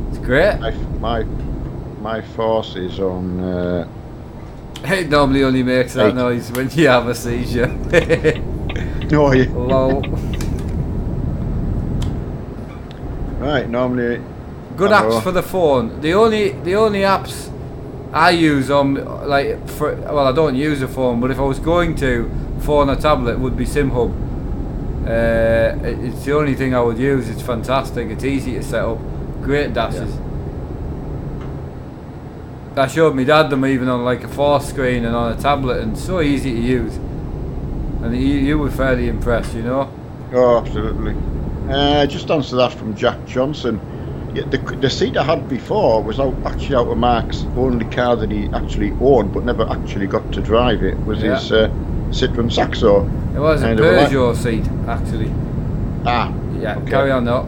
It's great. My force is on. It normally only makes that noise when you have a seizure. Oh yeah. Lol. Right, normally. Good apps for the phone. The only apps I use on I don't use a phone, but if I was going to phone or tablet, would be SimHub. It's the only thing I would use. It's fantastic. It's easy to set up. Great dashes. Yeah. I showed my dad them even on like a 4 screen and on a tablet, and so easy to use. And you were fairly impressed, you know. Oh, absolutely. Just answer that from Jack Johnson. Yeah, the seat I had before was actually out of Mark's only car that he actually owned, but never actually got to drive it. Was his Citroen Saxo. It was a Peugeot seat, actually. Ah. Yeah. Okay. Carry on, though.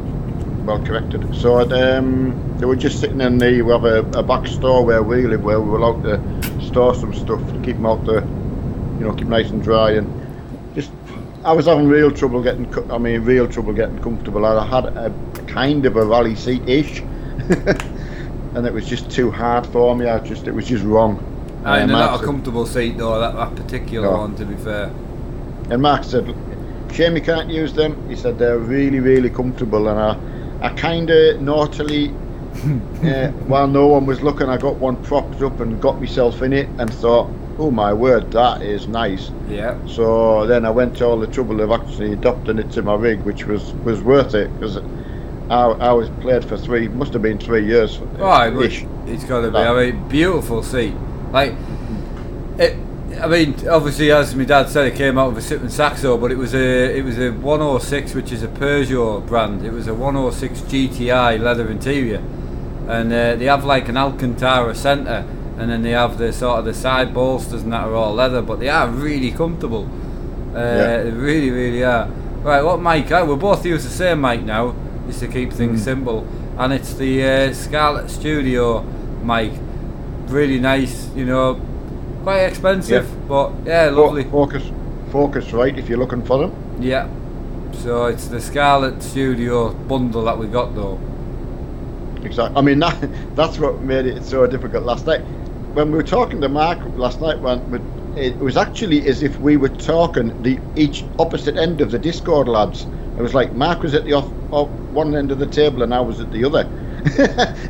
Well corrected. So they were just sitting in we have a back store where we live, where we were allowed to store some stuff to keep them out there, keep nice and dry. And just, I was having real trouble getting comfortable. I had a kind of a rally seat-ish, and it was just too hard for me. It was just wrong. And not a comfortable seat though, that particular one, to be fair. And Mark said, shame you can't use them. He said they're really, really comfortable, and I kind of naughtily, while no one was looking, I got one propped up and got myself in it and thought, oh my word, that is nice. Yeah. So then I went to all the trouble of actually adopting it to my rig, which was worth it, because I was played for must have been 3 years. Oh, it's got to be. I mean, beautiful seat. Like, obviously, as my dad said, it came out of a Citroen Saxo, but it was a 106, which is a Peugeot brand. It was a 106 GTI leather interior, and they have like an Alcantara centre, and then they have the sort of the side bolsters and that are all leather, but they are really comfortable. They really, really are. Right, what mic? We both use the same mic now, just to keep things simple, and it's the Scarlett Studio mic. Really nice, quite expensive, but yeah, lovely. Focus right if you're looking for them. Yeah, so it's the Scarlett Studio bundle that we got though. Exactly. I mean, that's what made it so difficult last night. When we were talking to Mark last night, it was actually as if we were talking each opposite end of the Discord lads. It was like Mark was at the off one end of the table and I was at the other.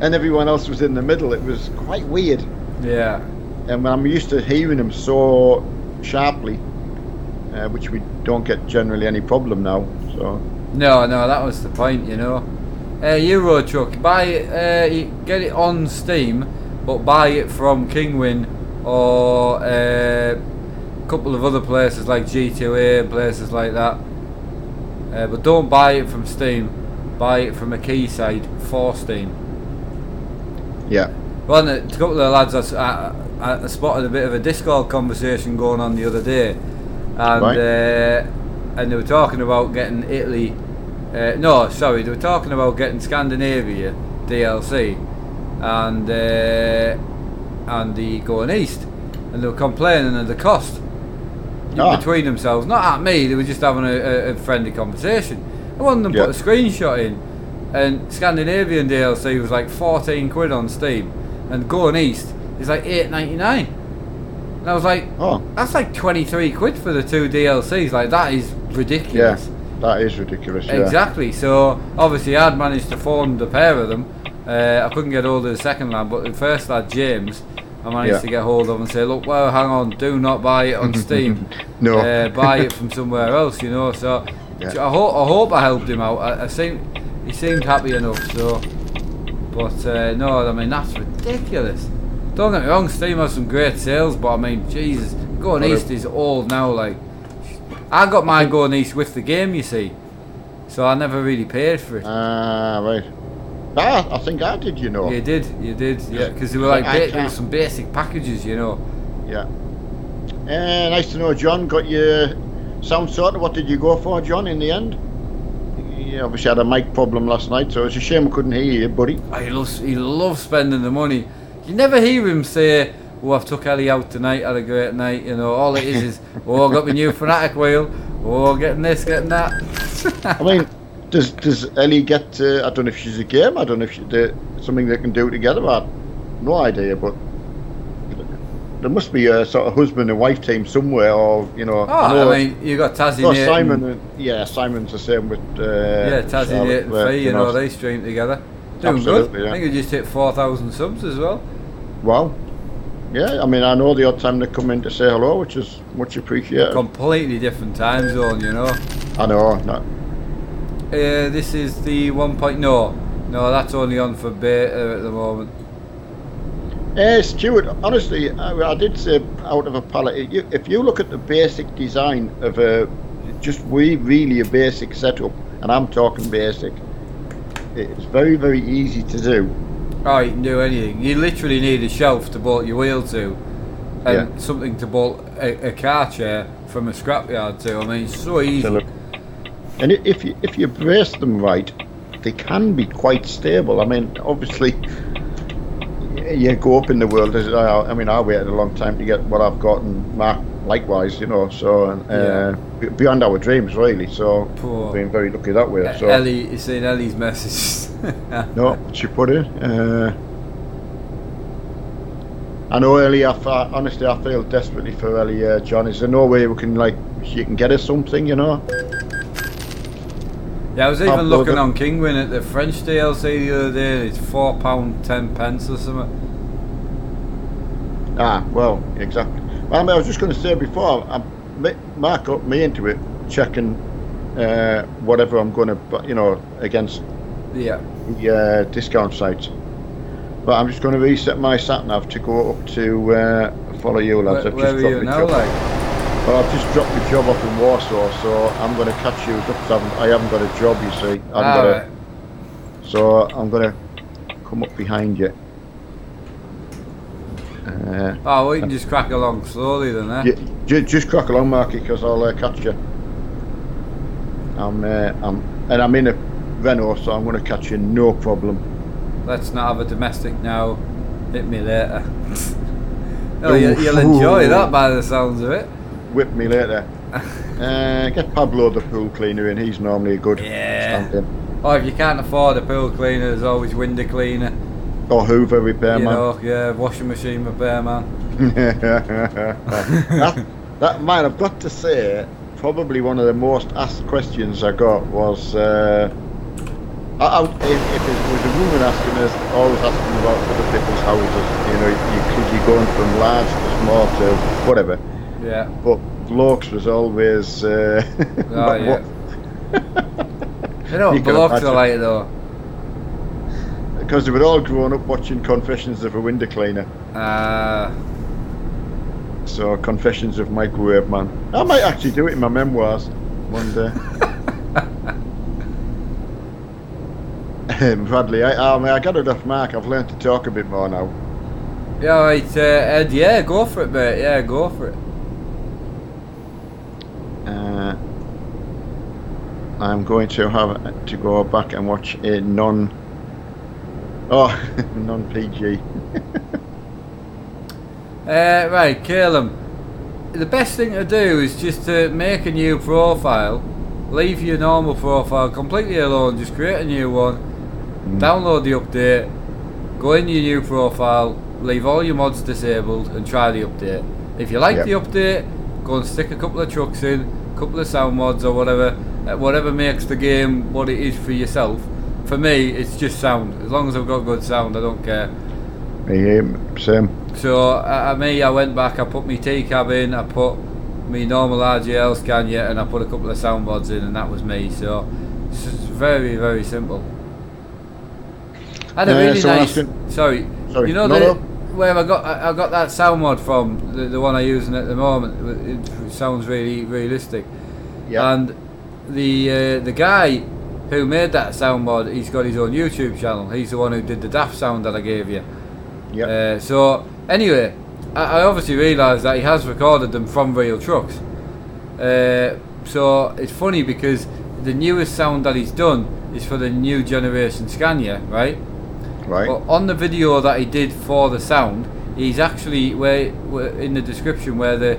And everyone else was in the middle. It was quite weird. Yeah. And I'm used to hearing him so sharply, which we don't get generally any problem now. So. No, that was the point, Euro truck, buy it, get it on Steam, but buy it from Kingwin or a couple of other places like G2A and places like that. But don't buy it from Steam. Buy it from a Quayside for Steam. Yeah. Well, a couple of lads I spotted a bit of a Discord conversation going on the other day, and and they were talking about getting Italy. They were talking about getting Scandinavia DLC, and the going east, and they were complaining of the cost between themselves. Not at me. They were just having a friendly conversation. And one of them put a screenshot in, and Scandinavian DLC was like 14 quid on Steam, and going east is like £8.99. And I was like, oh, that's like 23 quid for the 2 DLCs. Like, that is ridiculous. Yeah, that is ridiculous. Yeah. Exactly. So obviously I'd managed to fund a pair of them. I couldn't get hold of the second lad, but the first lad, James, I managed to get hold of and say, look, well, hang on, do not buy it on Steam. No. Buy it from somewhere else, you know. So I hope I helped him out. He seemed happy enough. So, but no, I mean, that's ridiculous. Don't get me wrong, Steam has some great sales, but I mean, Jesus, Going East is old now. Like, I got mine Going East with the game, you see, so I never really paid for it. Right. I think I did, you know. You did, yeah, because they were like there were some basic packages, you know. Yeah. Nice to know, John. Got your sound sorted. What did you go for, John, in the end? You obviously had a mic problem last night, so it's a shame we couldn't hear you, buddy. Oh, he loves spending the money. You never hear him say, "Oh, I've took Ellie out tonight, had a great night." You know, all it is, "Oh, I got my new Fanatic wheel. Oh, getting this, getting that." I mean, does Ellie get? I don't know if she's a game. I don't know if something they can do together. I have no idea, but there must be a sort of husband and wife team somewhere, or you know. Oh, I mean, you got Tazzy. Oh, Simon. Simon's the same with. Tazzy and Faye, you know, they stream together. Doing good. Yeah. I think you just hit 4,000 subs as well. Wow. Yeah, I mean, I know the odd time they come in to say hello, which is much appreciated. Completely different time zone, you know. I know. No. This is the 1. No, that's only on for beta at the moment. Stuart, honestly, I did say out of a pallet, if you look at the basic design of really a basic setup, and I'm talking basic, it's very, very easy to do. Oh, you can do anything. You literally need a shelf to bolt your wheel to, and something to bolt a car chair from a scrapyard to. I mean, it's so easy. And if you brace them right, they can be quite stable. I mean, obviously, you go up in the world. I mean, I waited a long time to get what I've got, and Mark likewise, you know. So beyond our dreams, really. So being very lucky that way. So Ellie, you seen Ellie's messages? No, she put it. I know Ellie. Honestly, I feel desperately for Ellie. John, is there no way we can she can get us something, you know? Yeah, I was even looking on Kingwin at the French DLC the other day. It's £4.10 or something. Ah, well, exactly. I mean, I was just going to say before, Mark got me into it, checking whatever I'm going to, you know, against the discount sites. But I'm just going to reset my sat nav to go up to follow you, lads. Where are you now, Well, I've just dropped a job off in Warsaw, so I'm going to catch you up because I haven't got a job, you see. Right. So I'm going to come up behind you. We can just crack along slowly then, eh? Just crack along, Marky, because I'll catch you. I'm in a Renault, so I'm going to catch you, no problem. Let's not have a domestic now. Hit me later. You'll enjoy that by the sounds of it. Whip me later. Get Pablo the pool cleaner in. He's normally a good stand-in. Or if you can't afford a pool cleaner, there's always window cleaner. Or Hoover repairman. You know, washing machine repairman. that man, I've got to say, probably one of the most asked questions I got was, if it was a woman asking us, always asking about other people's houses, you know, you're going from large to small to whatever. Yeah. But blokes was always. You know what blokes are like though? Because they were all grown up watching Confessions of a Window Cleaner. So Confessions of Microwave Man. I might actually do it in my memoirs one day. Bradley, I got it off Mark. I've learned to talk a bit more now. Yeah, right, Ed. Yeah, go for it, mate. Yeah, go for it. I'm going to have to go back and watch a non-PG. Right, Caleb. The best thing to do is just to make a new profile, leave your normal profile completely alone, just create a new one, download the update, go in your new profile, leave all your mods disabled and try the update. If you like the update, go and stick a couple of trucks in, a couple of sound mods or whatever, whatever makes the game what it is for yourself. For me, it's just sound. As long as I've got good sound, I don't care. Yeah, same. So I went back, I put my T-cab in, I put my normal RGL Scania, and I put a couple of sound mods in, and that was me. So it's just very, very simple. I had a really nice. Sorry. You know where I got that sound mod from, the one I'm using at the moment. It sounds really realistic. Yeah. And the guy who made that sound mod, he's got his own YouTube channel. He's the one who did the daft sound that I gave you. Yeah. So anyway, I obviously realised that he has recorded them from real trucks. So it's funny because the newest sound that he's done is for the new generation Scania, right? Right. But on the video that he did for the sound, he's actually where in the description where the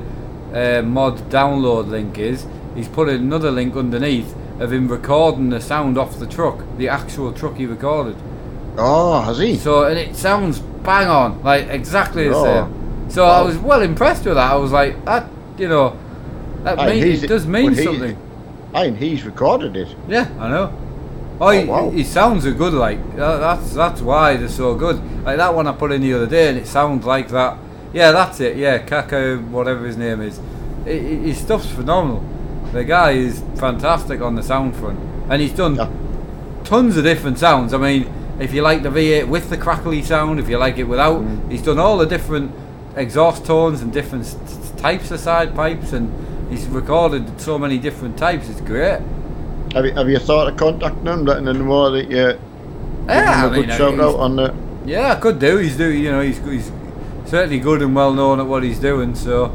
mod download link is, he's put another link underneath of him recording the sound off the truck, the actual truck he recorded. Oh, has he? So, and it sounds bang on, like exactly the same. So I was well impressed with that. I was like, that, it does mean something. And he's recorded it. Yeah, I know. Oh, his sounds are good. Like that's why they're so good. Like that one I put in the other day, and it sounds like that. Yeah, that's it. Yeah, Kaka, whatever his name is. His stuff's phenomenal. The guy is fantastic on the sound front, and he's done tons of different sounds. I mean, if you like the V8 with the crackly sound, if you like it without, he's done all the different exhaust tones and different types of side pipes, and he's recorded so many different types. It's great. Have you thought of contacting him, letting him know that you're a good shout out on the? Yeah, I could do. He's certainly good and well known at what he's doing. So.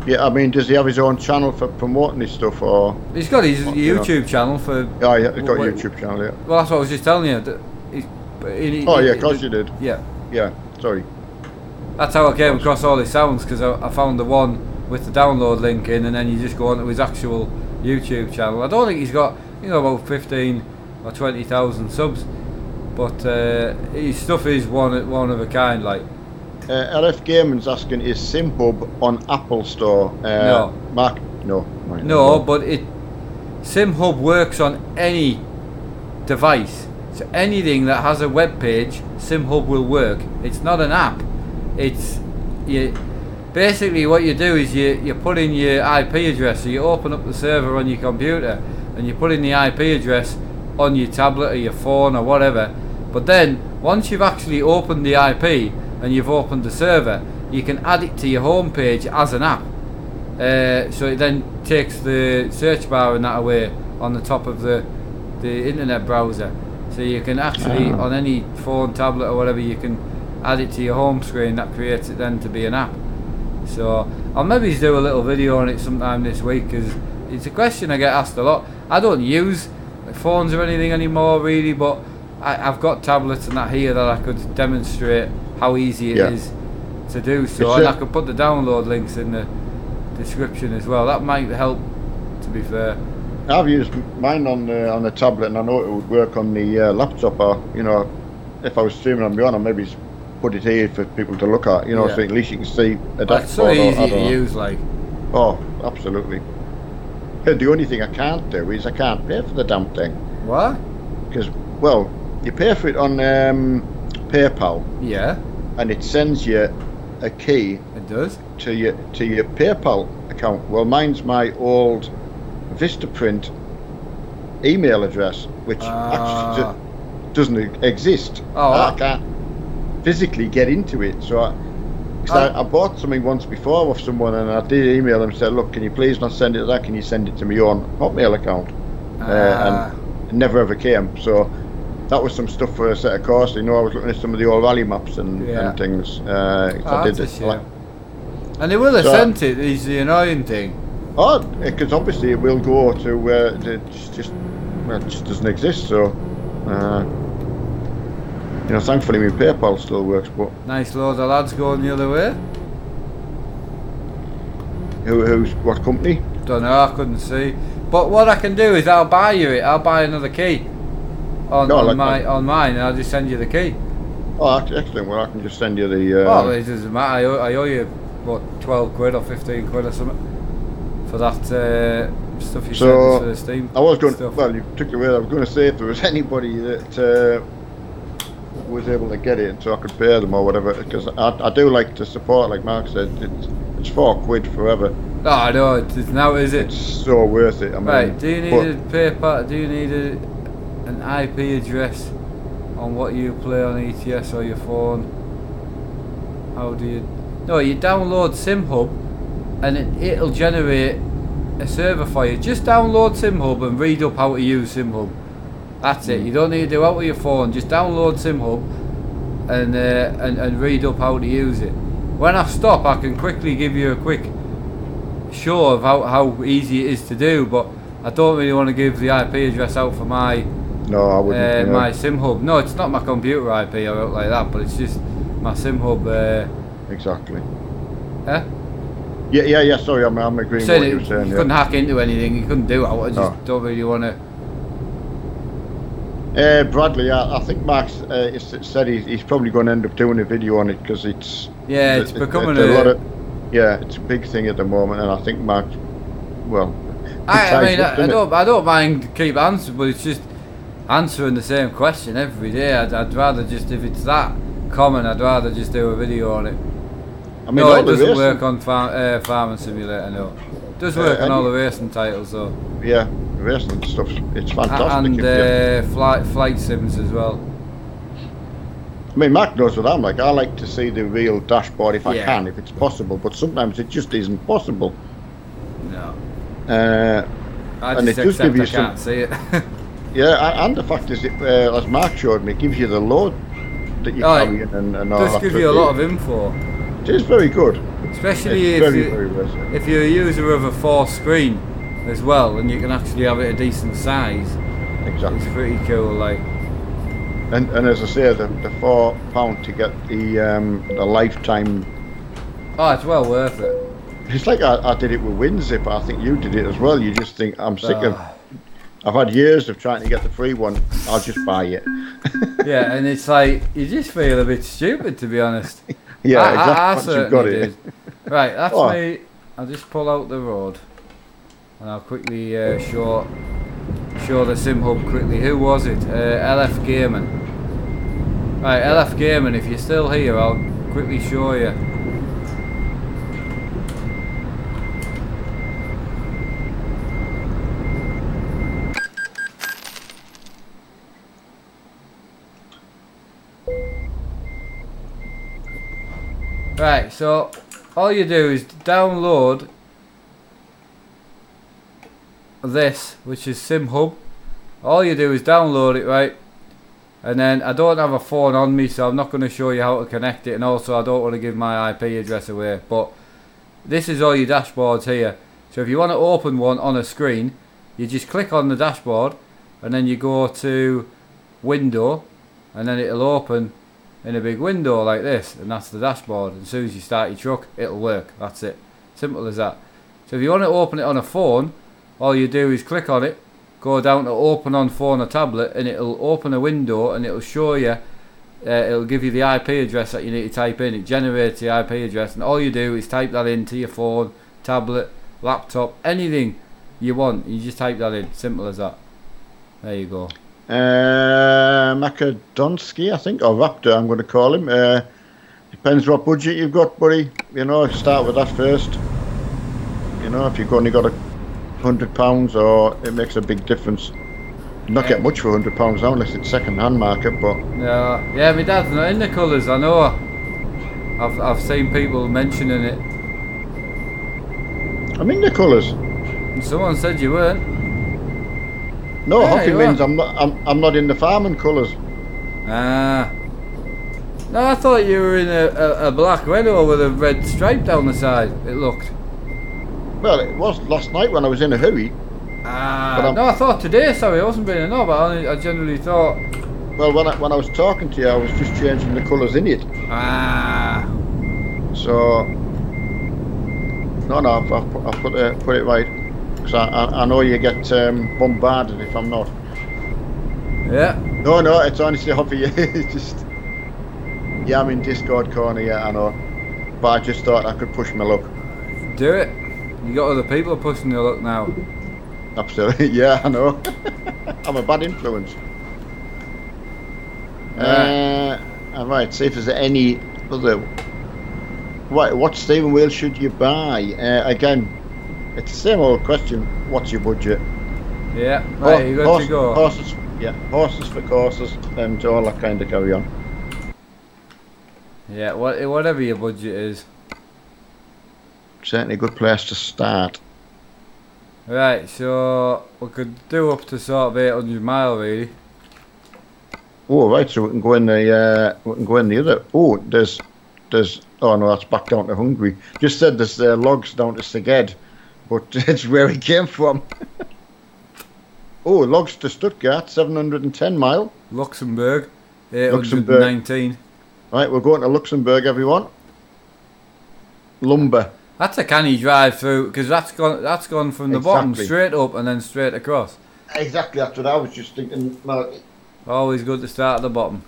Yeah, I mean, does he have his own channel for promoting his stuff, or? He's got his YouTube channel for. Oh, yeah, he's got a YouTube channel, yeah. Well, that's what I was just telling you. Of course you did. Yeah. Yeah, sorry. That's how I came across all his sounds, because I found the one with the download link in, and then you just go onto his actual YouTube channel. I don't think he's got, about 15 or 20,000 subs, but his stuff is one of a kind, like. LF Gaming's asking, is SimHub on Apple Store? No. Mark? No. No, but SimHub works on any device. So anything that has a web page, SimHub will work. It's not an app. It's basically what you do is you put in your IP address. So you open up the server on your computer and you put in the IP address on your tablet or your phone or whatever. But then once you've actually opened the IP and you've opened the server, you can add it to your home page as an app. So it then takes the search bar and that away on the top of the internet browser. So you can actually, on any phone, tablet or whatever, you can add it to your home screen. That creates it then to be an app. So I'll maybe do a little video on it sometime this week, because it's a question I get asked a lot. I don't use phones or anything anymore really, but I've got tablets and that here that I could demonstrate how easy it is to do so, and I could put the download links in the description as well. That might help, to be fair. I've used mine on the tablet, and I know it would work on the laptop. Or if I was streaming on my own, I'd maybe put it here for people to look at. So at least you can see a dashboard. It's so easy to use, like. Oh, absolutely. The only thing I can't do is I can't pay for the damn thing. What? Because you pay for it on PayPal. Yeah. And it sends you a key. It does. To your PayPal account. Well, mine's my old Vistaprint email address, which actually doesn't exist. I can't physically get into it. So I bought something once before with someone, and I did email them and said, look, can you please not send it to that? Can you send it to my own Hotmail account? And it never ever came. So that was some stuff for a set of course. I was looking at some of the old rally maps and things. I did it. And they will have sent it. Is the annoying thing. Oh, because obviously it will go to where it just doesn't exist. So, thankfully my PayPal still works. But nice load of lads going the other way. Who's what company? Don't know. I couldn't see. But what I can do is I'll buy you it. I'll buy another key on mine, and I'll just send you the key. Oh, excellent. Well, I can just send you the. Well, it doesn't matter. I owe you what, 12 quid or 15 quid or something for that stuff you sent us for the Steam. I was going. Stuff. Well, you took the word. I was going to say if there was anybody that was able to get it, so I could pay them or whatever, because I do like to support. Like Mark said, it's £4 forever. Oh, I know. It's now, is it? It's so worth it. I mean, right. Do you need a paper? Do you need an IP address on what you play on ETS or your phone? How do you? No, you download SimHub, and it'll generate a server for you. Just download SimHub and read up how to use SimHub. That's it. You don't need to do it with your phone. Just download SimHub and read up how to use it. When I stop, I can quickly give you a quick show of how easy it is to do. But I don't really want to give the IP address out for my I wouldn't. My SimHub. No, it's not my computer IP or out like that, but it's just my SimHub. Exactly. Huh? Yeah. Sorry, I'm agreeing with what you're saying. You couldn't hack into anything. You couldn't do it. I just don't really want to. Bradley, I think Mark said he's probably going to end up doing a video on it because it's becoming a lot of it's a big thing at the moment, and I think Mark, well, I don't mind keep answering, but it's just answering the same question every day. I'd rather just, if it's that common, I'd rather just do a video on it. I mean, no, it doesn't work on Farming Simulator. No, it does work on all the racing titles though. Yeah. Racing stuff, it's fantastic. And flight sims as well. I mean, Mark knows what I'm like. I like to see the real dashboard if I can, if it's possible, but sometimes it just isn't possible. No. And it does give you can't see it. Yeah, and the fact is, as Mark showed me, it gives you the load that you carry in and all that. It does give you a lot of info. It is very good. Especially if you're a user of a 4-screen as well, and you can actually have it a decent size. Exactly. It's pretty cool, like. And as I say, the £4 to get the lifetime. Oh, it's well worth it. It's like I did it with WinZip. I think you did it as well. You just think, I'm sick of. I've had years of trying to get the free one. I'll just buy it. Yeah, and it's like you just feel a bit stupid, to be honest. Yeah, exactly. I Once you've got it. Right, that's me. I'll just pull out the road. And I'll quickly show the SimHub quickly. Who was it? LF Gaming. Right, LF Gaming, if you're still here, I'll quickly show you. Right, so all you do is download this, which is SimHub. All you do is download it, right? And then I don't have a phone on me, so I'm not going to show you how to connect it, and also I don't want to give my IP address away, but this is all your dashboards here. So if you want to open one on a screen, you just click on the dashboard and then you go to window, and then it'll open in a big window like this, and that's the dashboard. And as soon as you start your truck, it'll work. That's it. Simple as that. So if you want to open it on a phone, all you do is click on it, go down to open on phone or tablet, and it'll open a window and it'll show you, it'll give you the IP address that you need to type in. It generates the IP address, and all you do is type that into your phone, tablet, laptop, anything you want. You just type that in. Simple as that. There you go. Macedonsky, I think, or Raptor, I'm going to call him. Depends what budget you've got, buddy. You know, start with that first. You know, if you've only got £100, or it makes a big difference. You not get much for £100 now unless it's second-hand market, but yeah, my dad's not in the colours. I know. I've seen people mentioning it. I'm in the colours. Someone said you weren't. No, hockey means I'm not in the farming colours. Ah. No, I thought you were in a black Renault with a red stripe down the side. It looked. Well, it was last night when I was in a hurry. Ah, no, I thought today. Sorry, I wasn't being a knob. I generally thought. Well, when I was talking to you, I was just changing the colours in it. Ah. So. No, I've put it right, because I know you get bombarded if I'm not. Yeah. No, it's honestly hobby. It's just. Yeah, I'm in Discord corner. Yeah, I know. but I just thought I could push my luck. Do it. You got other people pushing your luck now. Absolutely, yeah, I know. I'm a bad influence. Alright, see if there's any other. What steering wheel should you buy? Again, it's the same old question. What's your budget? Yeah, right, you got to go. Horses for courses and all that kind of carry on. Yeah, whatever your budget is. Certainly a good place to start. Right, so we could do up to sort of 800 mile really. Oh, right, so we can go in the other. Oh, there's. Oh no, that's back down to Hungary. Just said there's logs down to Szeged, but it's where he came from. Oh, logs to Stuttgart, 710 mile. Luxembourg, 819. Right, we're going to Luxembourg, everyone. Lumber. That's a canny drive through, because that's gone from the bottom straight up and then straight across. Exactly, that's what I was just thinking. Always good to start at the bottom.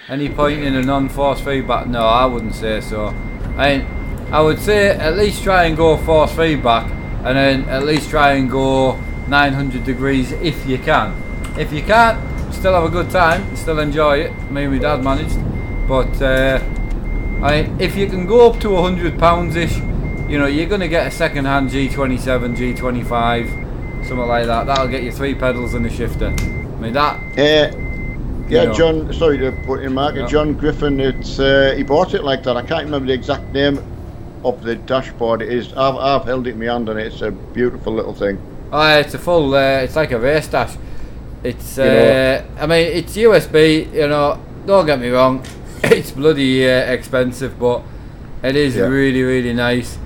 Any point in a non-force feedback? No, I wouldn't say so. I would say at least try and go force feedback, and then at least try and go 900 degrees if you can. If you can't, still have a good time, still enjoy it. Me and my dad managed, but if you can go up to £100-ish, you know, you're going to get a second-hand G27, G25, something like that. That'll get you 3 pedals and a shifter. I mean that. Yeah, know. John. Sorry to put in market. John Griffin. It's he bought it like that. I can't remember the exact name of the dashboard. It is. I've held it in my hand and it's a beautiful little thing. Oh, it's a full. It's like a race dash. It's. I mean, it's USB. You know, don't get me wrong. It's bloody expensive, but it is really, really nice.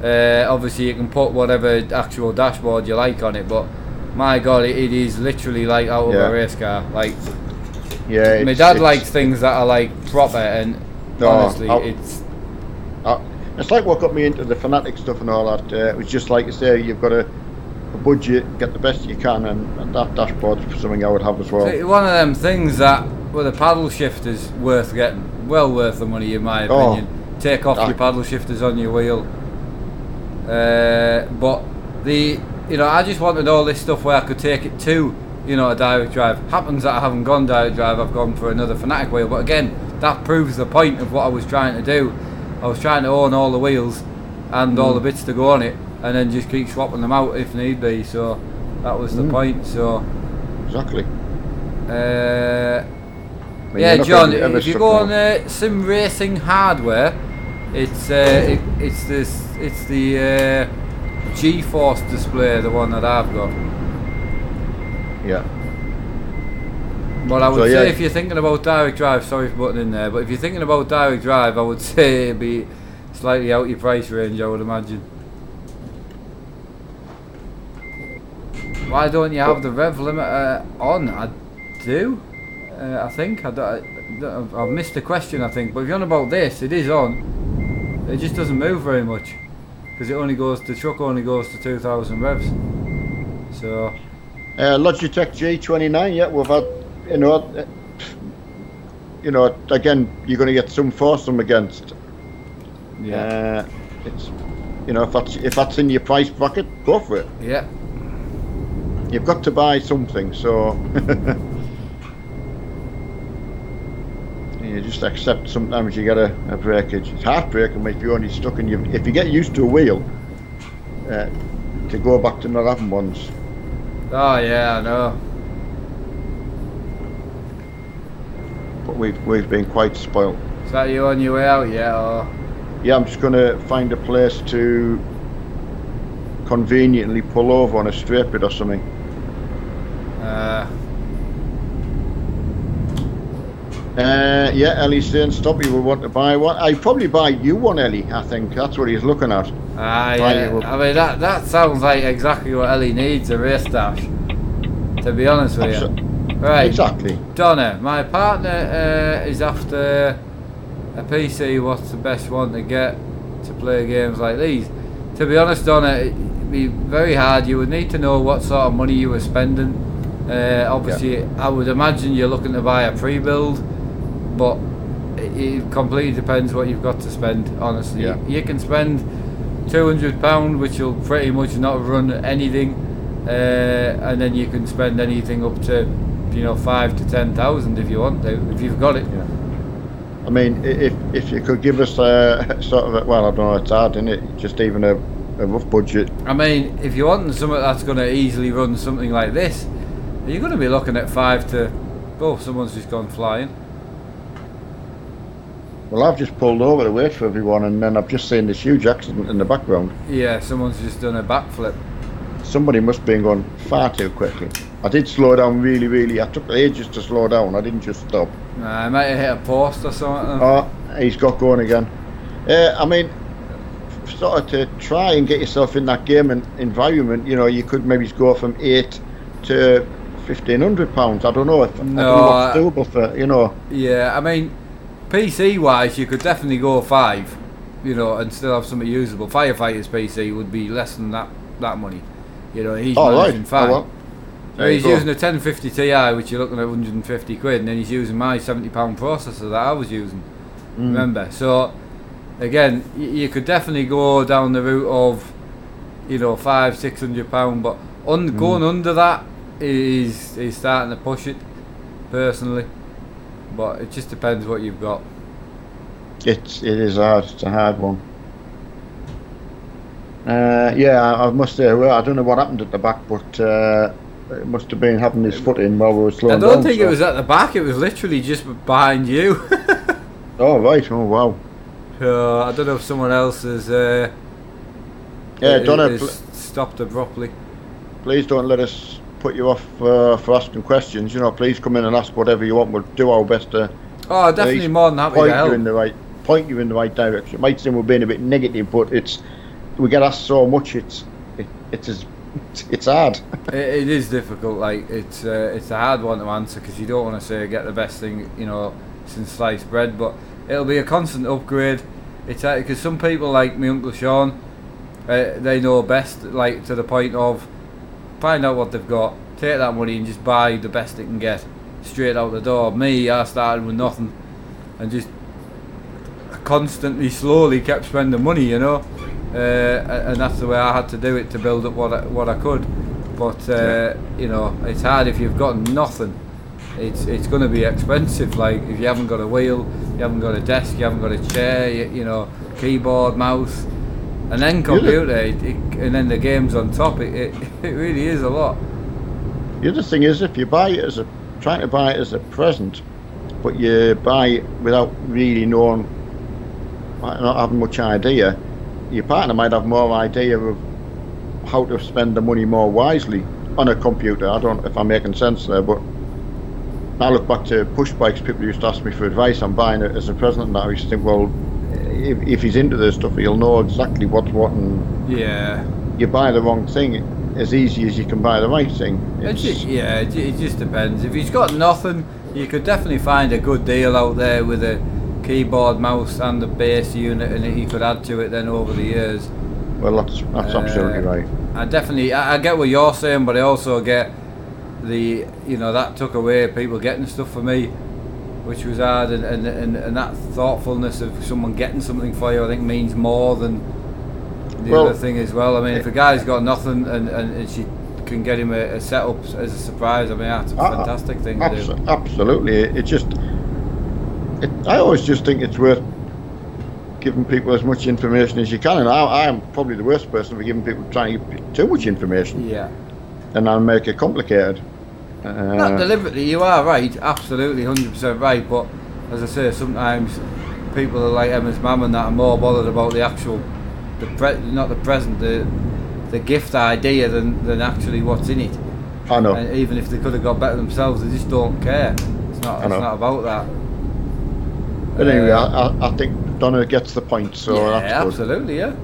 Obviously, you can put whatever actual dashboard you like on it, but my God, it is literally like out of a race car. Like. Yeah, my dad likes things that are like proper, and honestly, it's like what got me into the Fanatic stuff and all that. It was just like you say, you've got a budget, get the best you can, and that dashboard's something I would have as well. So one of them things that with a paddle shifter's worth getting, well worth the money in my opinion. Take off your paddle shifters on your wheel. But I just wanted all this stuff where I could take it to. You know, a direct drive. Happens that I haven't gone direct drive, I've gone for another Fanatic wheel, but again, that proves the point of what I was trying to do. I was trying to own all the wheels and all the bits to go on it, and then just keep swapping them out if need be, so that was the point, so... Exactly. Yeah, John, if you go on Sim Racing Hardware, it's the G-Force display, the one that I've got. Yeah. Well, I would say if you're thinking about direct drive, sorry for putting in there, but if you're thinking about direct drive, I would say it'd be slightly out your price range, I would imagine. Why don't you have the rev limiter on? I do. I think. I've missed the question, I think. But if you're on about this, it is on. It just doesn't move very much. Because the truck only goes to 2,000 revs. So... Logitech G29, yeah, we've had, again, you're going to get some for, some against. Yeah. It's, if that's in your price bracket, go for it. Yeah. You've got to buy something, so you just accept sometimes you get a breakage. It's heartbreaking if you're only stuck in if you get used to a wheel, to go back to not having ones. Oh yeah, I know. But we've been quite spoilt. Is that you on your way out yet, or? Yeah, I'm just going to find a place to conveniently pull over on a straight bit or something. Yeah, Ellie's saying stop. You will want to buy one. I'd probably buy you one, Ellie. I think that's what he's looking at. Yeah. I mean that sounds like exactly what Ellie needs, a race dash. To be honest with you. Right. Exactly. Donna, my partner is after a PC. What's the best one to get to play games like these? To be honest, Donna, it'd be very hard. You would need to know what sort of money you were spending. Obviously, I would imagine you're looking to buy a pre-build. But it completely depends what you've got to spend. Honestly, Yeah. you can spend £200, which will pretty much not run anything, and then you can spend anything up to 5 to 10,000 if you want to, if you've got it. Yeah. I mean, if you could give us a sort of well, I don't know, it's hard, isn't it? Just even a rough budget. I mean, if you're wanting something that's going to easily run something like this, you're going to be looking at 5 to. Oh, someone's just gone flying. Well, I've just pulled over to wait for everyone, and then I've just seen this huge accident in the background. Yeah, someone's just done a backflip. Somebody must have been going far too quickly. I did slow down really. I took ages to slow down. I didn't just stop. I might have hit a post or something. Oh, he's got going again. I mean, sort of to try and get yourself in that game and environment, you could maybe go from £8 to £1,500. I don't know if I don't know what's doable for. Yeah, I mean, PC wise, you could definitely go 5, and still have something usable. Firefighter's PC would be less than that money. He's managing 5. Oh, well. So he's using a 1050 Ti, which you're looking at 150 quid, and then he's using my £70 processor that I was using. Remember? So again, you could definitely go down the route of £500-600, but going under that is starting to push it personally. But it just depends what you've got. It is hard. It's a hard one. Yeah, I must say, well, I don't know what happened at the back, but it must have been having his foot in while we were slowing down. I don't think it was at the back. It was literally just behind you. Oh right. Oh wow. So I don't know if someone else has. Has stopped abruptly. Please don't let us put you off for asking questions. Please come in and ask whatever you want. We'll do our best to. Oh, definitely more than happy to help. Point you in the right direction. It might seem we're being a bit negative, but we get asked so much. It's hard. It is difficult. Like it's a hard one to answer because you don't want to say get the best thing since sliced bread, but it'll be a constant upgrade. It's because some people like my Uncle Sean, they know best. Like to the point of find out what they've got, take that money and just buy the best they can get straight out the door. Me, I started with nothing and just constantly, slowly kept spending money, and that's the way I had to do it to build up what I could. But it's hard if you've got nothing. It's going to be expensive. Like if you haven't got a wheel, you haven't got a desk, you haven't got a chair, keyboard, mouse, and then computer, and then the games on top. It really is a lot. The other thing is, if you buy it trying to buy it as a present, but you buy it without really knowing, not having much idea, your partner might have more idea of how to spend the money more wisely on a computer. I don't know if I'm making sense there, but I look back to push bikes. People used to ask me for advice on buying it as a present, and I used to think, well, if he's into this stuff, he'll know exactly what's what, and you buy the wrong thing as easy as you can buy the right thing. It just depends. If he's got nothing, you could definitely find a good deal out there with a keyboard, mouse and the base unit, and you could add to it then over the years. Well, that's absolutely right. I get what you're saying, but I also get that took away people getting stuff for me, which was hard, and that thoughtfulness of someone getting something for you, I think, means more than the other thing as well. I mean, if a guy's got nothing and she can get him a setup as a surprise, I mean, that's a fantastic thing to do. Absolutely. I always just think it's worth giving people as much information as you can, and I am probably the worst person for giving people trying to give too much information. Yeah. And I'll make it complicated. Not deliberately, you are right, absolutely 100% right, but as I say, sometimes people are like Emma's mum and that are more bothered about the actual, not the present, the gift idea than actually what's in it. I know. And even if they could have got better themselves, they just don't care. It's not about that. But anyway, I think Donna gets the point, so yeah, that's good. Absolutely, yeah.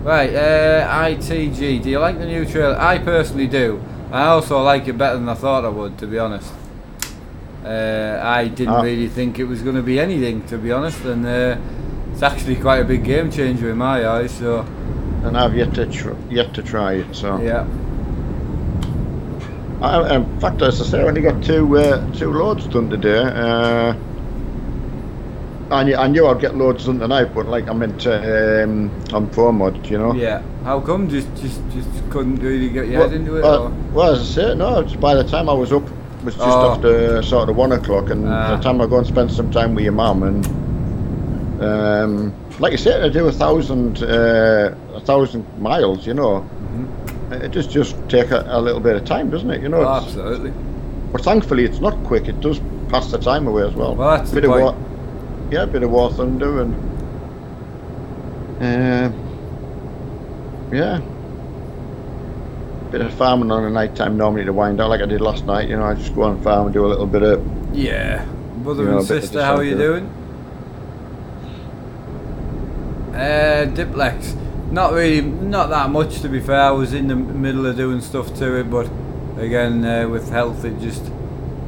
Right, ITG, do you like the new trailer? I personally do. I also like it better than I thought I would, to be honest. I didn't really think it was going to be anything, to be honest, and it's actually quite a big game changer in my eyes. So, and I've yet to try it. So yeah. In fact, as I say, I only got two loads done today. I knew I'd get loads done tonight, but like I meant on Pro Mod, you know. Yeah. How come? Just couldn't really get your head into it? Well, as I say, no. Just by the time I was up, it was just after sort of 1 o'clock, and by the time I go and spend some time with your mum, and like you said, to do 1,000 miles, you know, it just take a little bit of time, doesn't it? You know. Absolutely. But thankfully, it's not quick. It does pass the time away as well. Well, that's the point. A bit of War Thunder and bit of farming on a night time normally to wind out, like I did last night. You know, I just go on farm and do a little bit of Brother and sister, how are you doing? Diplex, not that much to be fair. I was in the middle of doing stuff to it, but again with health it just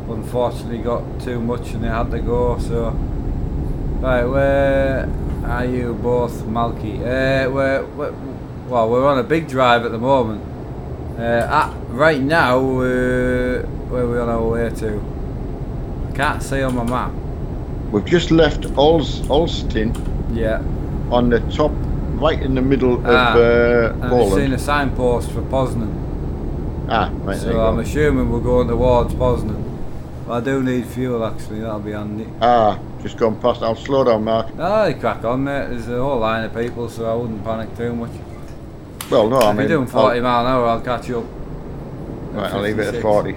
unfortunately got too much and it had to go. So right, where are you both, Malky? We're on a big drive at the moment. Right now where are we on our way to? I can't see on my map. We've just left Ulston. Yeah. On the top, right in the middle of Poland. I've seen a signpost for Poznan. Right. So I'm assuming we're going towards Poznan. I do need fuel actually, that'll be handy. Just gone past. I'll slow down, Mark. You crack on, mate. There's a whole line of people, so I wouldn't panic too much. Well, no, if you're doing 40 mile an hour, I'll catch you up. Right, I'll leave it at 40.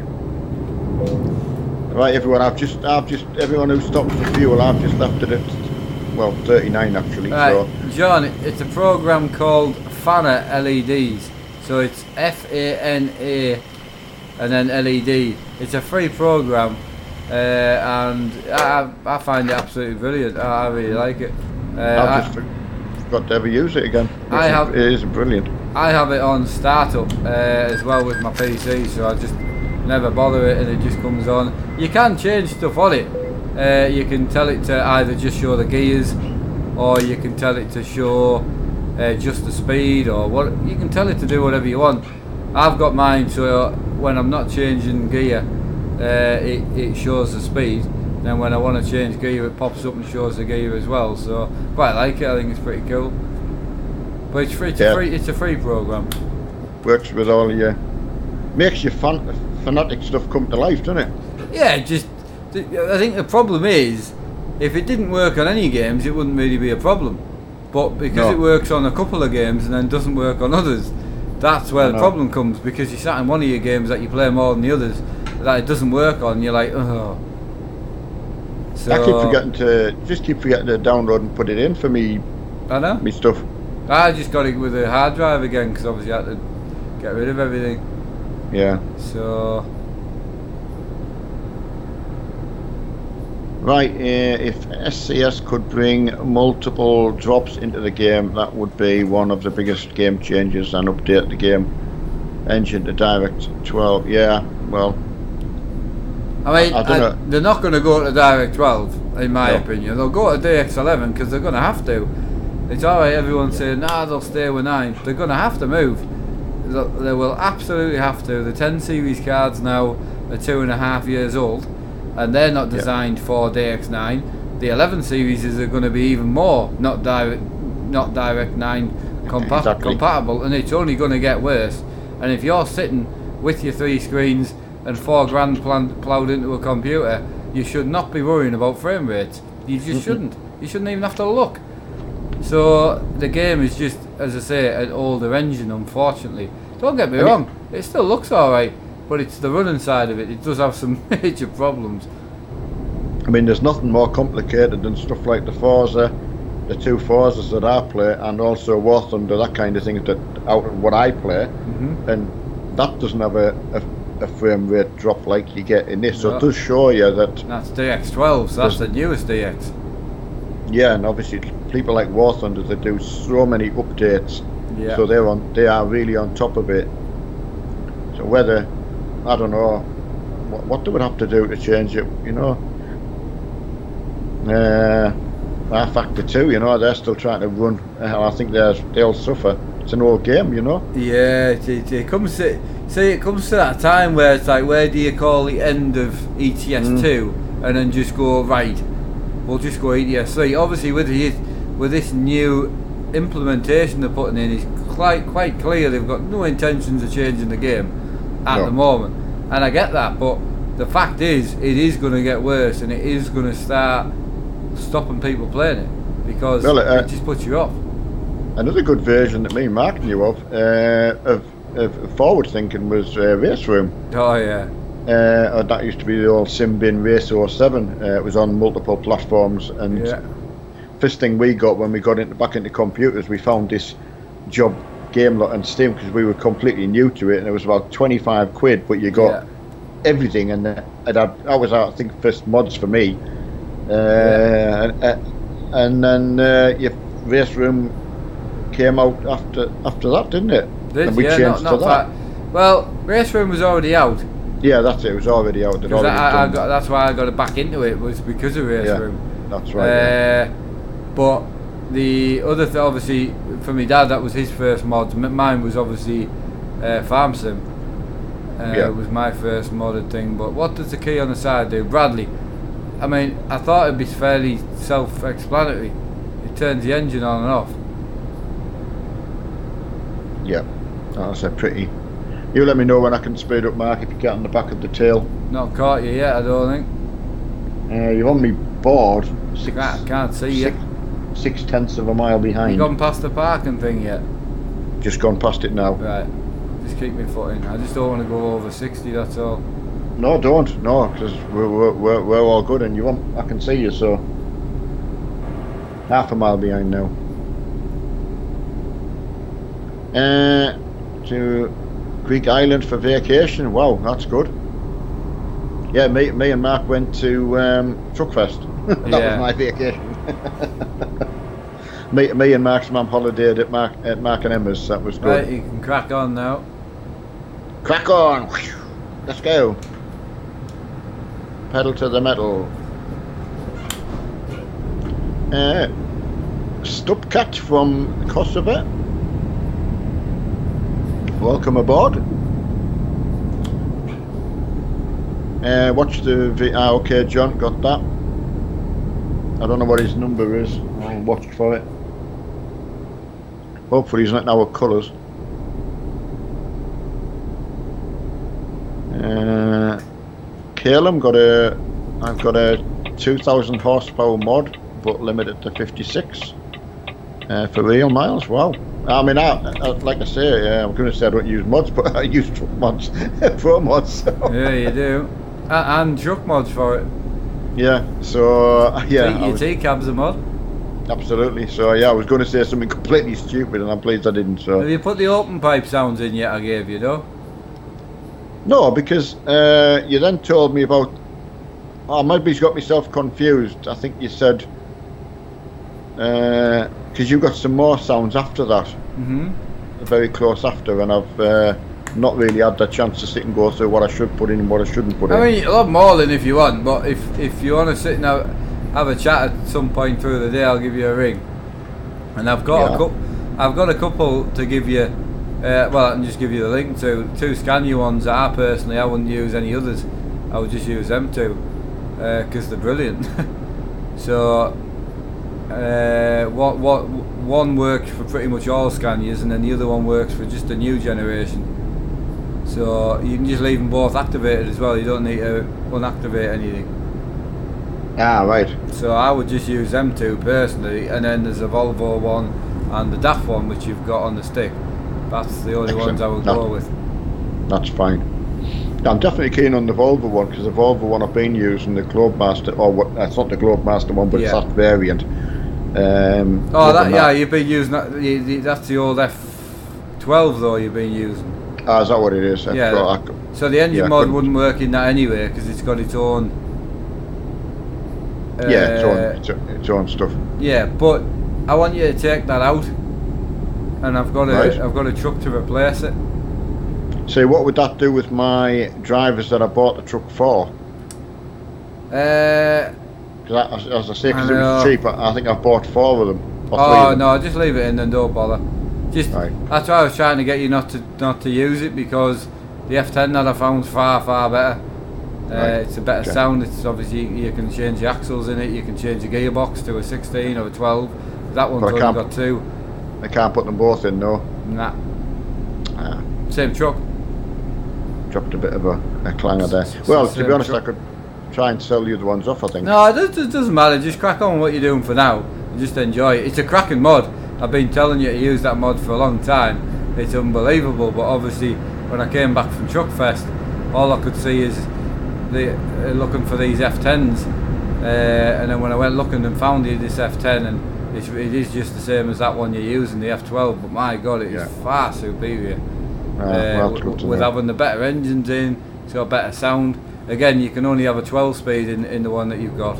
Right, everyone. Everyone who stops for fuel, I've just left it at 39 actually. Right, so. John, it's a program called Fana LEDs. So it's FANA and then LED. It's a free program, and I find it absolutely brilliant. I really like it. I've just forgot to ever use it again. It is brilliant. I have it on startup as well with my PC, so I just never bother it, and it just comes on. You can change stuff on it. You can tell it to either just show the gears, or you can tell it to show just the speed, or what. You can tell it to do whatever you want. I've got mine so when I'm not changing gear, it shows the speed. Then when I want to change gear, it pops up and shows the gear as well. So quite like it. I think it's pretty cool. But it's free. It's a free program. Works with all your. Makes your fanatic stuff come to life, doesn't it? Yeah, I think the problem is, if it didn't work on any games, it wouldn't really be a problem. But because it works on a couple of games and then doesn't work on others, that's where the problem comes. Because you sat in one of your games that you play more than the others, that it doesn't work on, you're like, oh. So, I keep forgetting to download and put it in for me. I know. Me stuff. I just got it with a hard drive again because obviously I had to get rid of everything. Yeah. So. Right, if SCS could bring multiple drops into the game, that would be one of the biggest game changes and update the game engine to Direct 12. Yeah, well, I mean, they're not going to go to Direct 12, in my opinion. They'll go to DX11 because they're going to have to. It's alright, everyone's saying, they'll stay with 9. They're going to have to move. They will absolutely have to. The 10 series cards now are 2.5 years old. And they're not designed for DX9. The 11 series are going to be even more not direct 9 compatible, and it's only going to get worse. And if you're sitting with your 3 screens and $4,000 ploughed into a computer, you should not be worrying about frame rates. You just shouldn't. You shouldn't even have to look. So the game is just, as I say, an older engine, unfortunately. Don't get me wrong, it still looks alright. But it's the running side of it. It does have some major problems. I mean, there's nothing more complicated than stuff like the Forza, the 2 Forzas that I play, and also War Thunder, that kind of thing, that out of what I play, and that doesn't have a frame rate drop like you get in this. So it does show you that. That's DX12, so that's the newest DX. Yeah, and obviously people like War Thunder that do so many updates, so they are really on top of it. So whether, I don't know what they would have to do to change it, you know. Factor 2, you know, they're still trying to run, and I think they'll suffer. It's an old game, you know. Yeah, it comes to that time where it's like, where do you call the end of ETS2 and then just go, right, we'll just go ETS3. Obviously, with this new implementation they're putting in, it's quite clear they've got no intentions of changing the game at the moment, and I get that, but the fact is, it is going to get worse, and it is going to start stopping people playing it because it just puts you off. Another good version that me and Mark knew of forward thinking was Race Room. Oh yeah. That used to be the old Simbin Race 07. It was on multiple platforms, and first thing we got when we got back into computers, we found this job game lot on Steam because we were completely new to it, and it was about 25 quid, but you got everything, and that was I think first mods for me. And then your Race Room came out after that, didn't it? And we changed to that. Well, Race Room was already out. Yeah, that's it. It was already out. That's why I got it back into it, was because of Race Room. That's right. But the other thing, obviously, for my dad, that was his first mod. Mine was obviously Farm Sim. It was my first modded thing. But what does the key on the side do? Bradley. I mean, I thought it'd be fairly self-explanatory. It turns the engine on and off. Yeah, that's a pretty. You let me know when I can speed up, Mark, if you get on the back of the tail. Not caught you yet, I don't think. You're on me board. I can't see you. 6/10 of a mile behind. You gone past the parking thing yet? Just gone past it now. Right. Just keep my foot in. I just don't want to go over 60. That's all. No, don't. No, because we're all good, and I can see you. So half a mile behind now. To Greek Island for vacation. Wow, that's good. Yeah, me and Mark went to Truckfest. That was my vacation. me and Mark's mum holidayed at Mark and Emma's. That was good. Right, you can crack on now. Crack on! Let's go. Pedal to the metal. Stupcat from Kosovo. Welcome aboard. Watch the okay, John, got that. I don't know what his number is. I'll watch for it. Hopefully he's not in our colours. Calum I've got a 2000 horsepower mod, but limited to 56 for real miles. Wow. I mean, like I say, I'm going to say I don't use mods, but I use truck mods, pro mods. So. Yeah, you do, and truck mods for it. Yeah. So your T-cab's a mod. Absolutely. So yeah, I was going to say something completely stupid, and I'm pleased I didn't. So. Have you put the open pipe sounds in yet? I gave you, though. No, because you then told me about. Oh, maybe he's got myself confused. I think you said. Because you got some more sounds after that, very close after, and I've not really had the chance to sit and go through what I should put in and what I shouldn't put in. I mean, you'll have more than if you want, but if you want to sit and have a chat at some point through the day, I'll give you a ring. And I've got a couple to give you. Well, I can just give you the link to 2 Scania ones that I wouldn't use any others. I would just use them 2 because they're brilliant. So. One works for pretty much all Scanias, and then the other one works for just the new generation. So you can just leave them both activated as well. You don't need to unactivate anything. Ah, right. So I would just use them 2 personally, and then there's a Volvo one and the DAF one which you've got on the stick. That's the only ones I would go with. That's fine. I'm definitely keen on the Volvo one, because the Volvo one I've been using, the Globemaster, that's not the Globemaster one, but it's that variant. You've been using that. That's the old F12 though. You've been using. Is that what it is? Yeah. So the engine mod wouldn't work in that anyway, because it's got its own. Its own stuff. Yeah, but I want you to take that out, and I've got a truck to replace it. So what would that do with my drivers that I bought the truck for? Because as I say, because it was cheap, I think I bought 4 of them. Oh no, just leave it in and don't bother. That's why I was trying to get you not to use it, because the F10 that I found is far better. It's a better sound. It's obviously you can change the axles in it. You can change the gearbox to a 16 or a 12. That one's only got 2. I can't put them both in, no. Nah. Same truck. Dropped a bit of a clanger there. Well, to be honest, I could try and sell you the ones off, I think. No, it doesn't matter. Just crack on with what you're doing for now and just enjoy it. It's a cracking mod. I've been telling you to use that mod for a long time. It's unbelievable. But obviously, when I came back from Truckfest, all I could see is looking for these F10s. And then when I went looking and found this F10, and it is just the same as that one you're using, the F12. But my God, it is far superior. With having the better engines in, it's got better sound. Again, you can only have a 12-speed in the one that you've got.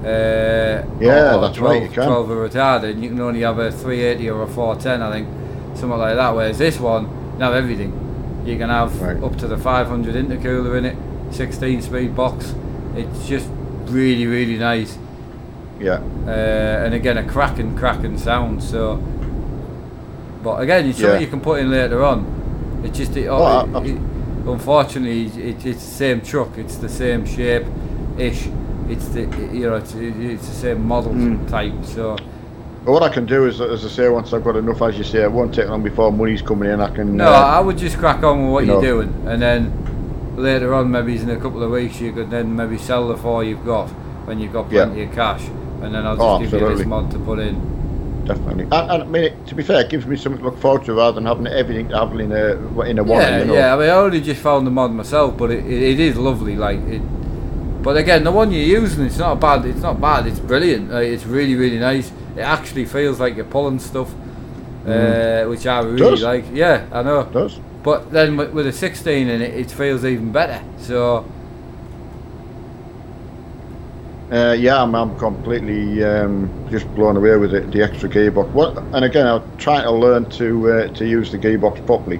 That's right, you can. 12 are retarded. You can only have a 380 or a 410, I think, something like that. Whereas this one, you can have everything. You can have up to the 500 intercooler in it, 16-speed box. It's just really, really nice. Yeah. And again, a cracking sound. So, but again, it's something you can put in later on. It's just unfortunately, it's the same truck. It's the same shape-ish. It's the it's the same model type. So, what I can do is, as I say, once I've got enough, as you say, it won't take long before money's coming in. I can. No, I would just crack on with what you're doing, and then later on, maybe in a couple of weeks, you could then maybe sell the 4 you've got when you've got plenty of cash, and then I'll just give you this mod to put in. Definitely, and I mean, to be fair, it gives me something to look forward to rather than having everything to have in a one. Yeah, I mean, I only just found the mod myself, but it is lovely. Like it, but again, the one you're using, it's not bad. It's not bad. It's brilliant. It's really, really nice. It actually feels like you're pulling stuff, which I really like. Yeah, I know. It does. But then with a 16 in it, it feels even better. So. I'm completely just blown away with it. The extra gearbox. And again, I'm trying to learn to use the gearbox properly.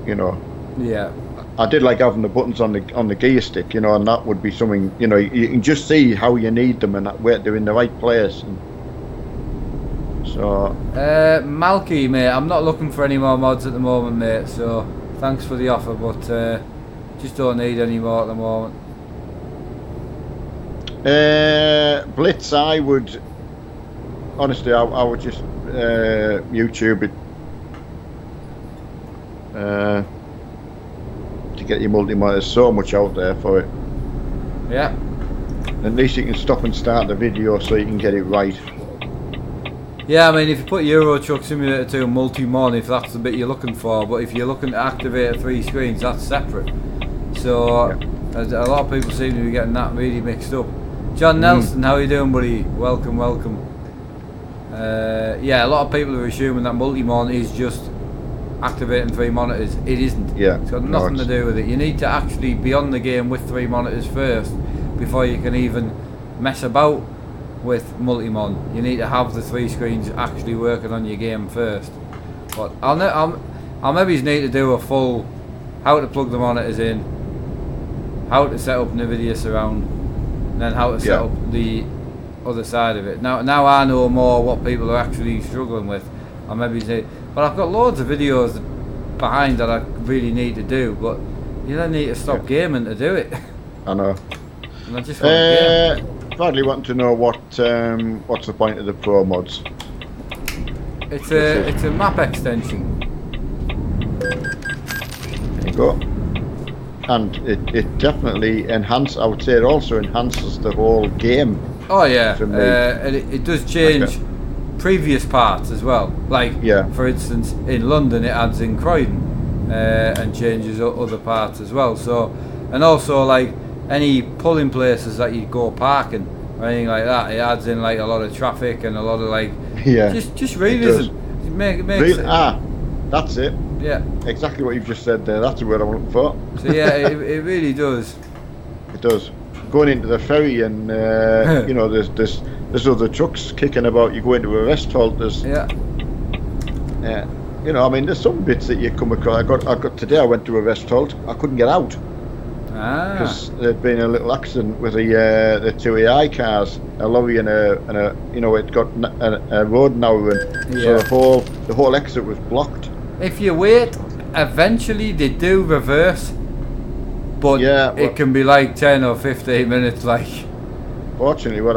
You know. Yeah. I did like having the buttons on the gear stick, and that would be something. You can just see how you need them and where they're in the right place. And so. Malky, mate, I'm not looking for any more mods at the moment, mate. So thanks for the offer, but just don't need any more at the moment. Blitz, I would honestly, I would just YouTube it to get your multi-mod. There's so much out there for it. Yeah. At least you can stop and start the video so you can get it right. Yeah, I mean, if you put Euro Truck Simulator 2 multi-mod, if that's the bit you're looking for, but if you're looking to activate 3 screens, that's separate. So a lot of people seem to be getting that really mixed up. John Nelson, how you doing, buddy? Welcome. Yeah, a lot of people are assuming that multi-mon is just activating 3 monitors. It isn't. Yeah. It's got nothing to do with it. You need to actually be on the game with 3 monitors first before you can even mess about with multi-mon. You need to have the 3 screens actually working on your game first. But I'll maybe need to do a full how to plug the monitors in, how to set up NVIDIA Surround, and then how to set up the other side of it. Now I know more what people are actually struggling with. I maybe say, but I've got loads of videos behind that I really need to do. But you don't need to stop gaming to do it. I know. And I just want to game. Badly want to know what's the point of the Pro mods. It's a map extension. There you go. And it definitely I would say it also enhances the whole game. Oh yeah, and it does change previous parts as well. Like, for instance, in London it adds in Croydon and changes other parts as well. So, and also like any pulling places that you go parking or anything like that, it adds in like a lot of traffic and a lot of like just realism. It makes it. That's it. Yeah. Exactly what you've just said there. That's the word I'm looking for. So yeah, it really does. It does. Going into the ferry and there's other trucks kicking about. You go into a rest halt. There's I mean, there's some bits that you come across. I got today. I went to a rest halt. I couldn't get out because there'd been a little accident with the 2 AI cars, a lorry and it got a road narrowing, so the whole exit was blocked. If you wait, eventually they do reverse. but yeah, it can be like 10 or 15 minutes. Like, fortunately, what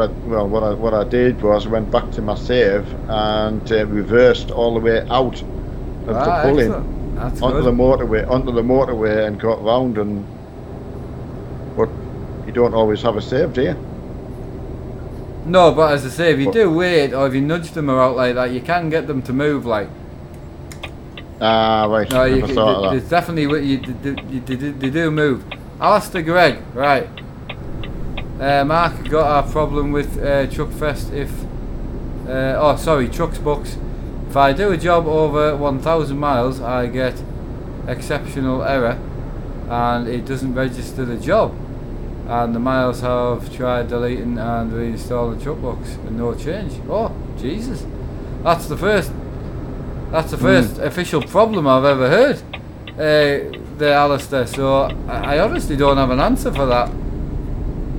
I did was I went back to my save and reversed all the way out of the pull-in onto the motorway and got round. But you don't always have a save, do you? No, but as I say, if you do wait or if you nudge them out like that, you can get them to move. Like, right. No, it's definitely they do move. Alistair Gregg, right? Mark got a problem with Truckfest if Trucks Books. If I do a job over 1,000 miles, I get exceptional error, and it doesn't register the job. And the miles have tried deleting and reinstalling Truckbox and no change. Oh, Jesus! That's the first official problem I've ever heard. There, Alistair. So I honestly don't have an answer for that.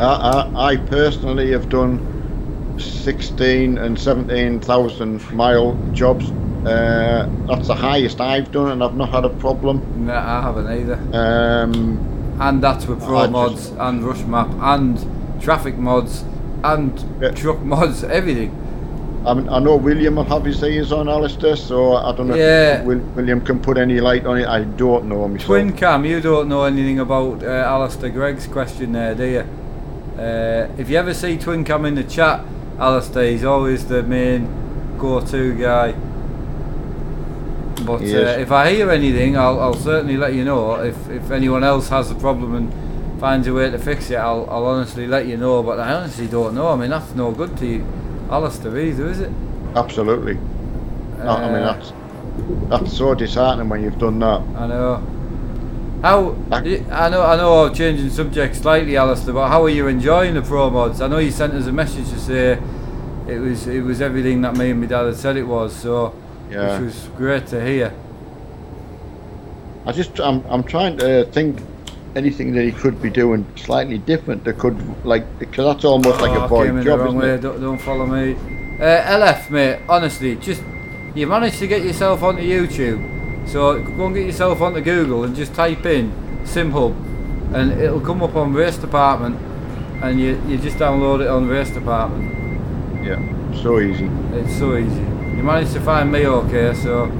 I personally have done 16 and 17,000 mile jobs. That's the highest I've done, and I've not had a problem. No, I haven't either. And that's with Pro Mods and Rush Map and Traffic Mods and Truck Mods, everything. I know William will have his ears on, Alistair, so I don't know if William can put any light on it. I don't know myself. Twin Cam, you don't know anything about Alistair Gregg's question there, do you? If you ever see Twin Cam in the chat, Alistair, he's always the main go-to guy. But if I hear anything, I'll certainly let you know. If anyone else has a problem and finds a way to fix it, I'll honestly let you know. But I honestly don't know. I mean, that's no good to you, Alistair, either, is it? Absolutely. I mean, that's so disheartening when you've done that. I know. I know. Changing subject slightly, Alistair. But how are you enjoying the Pro Mods? I know you sent us a message to say it was everything that me and my dad had said it was. So. Yeah. Which was great to hear. I'm trying to think anything that he could be doing slightly different that could, because that's almost like a void job, isn't it? Don't follow me. LF, mate, honestly, just, you managed to get yourself onto YouTube, so go and get yourself onto Google and just type in SimHub and it'll come up on Race Department and you just download it on Race Department. Yeah, so easy. It's so easy. You managed to find me okay, so...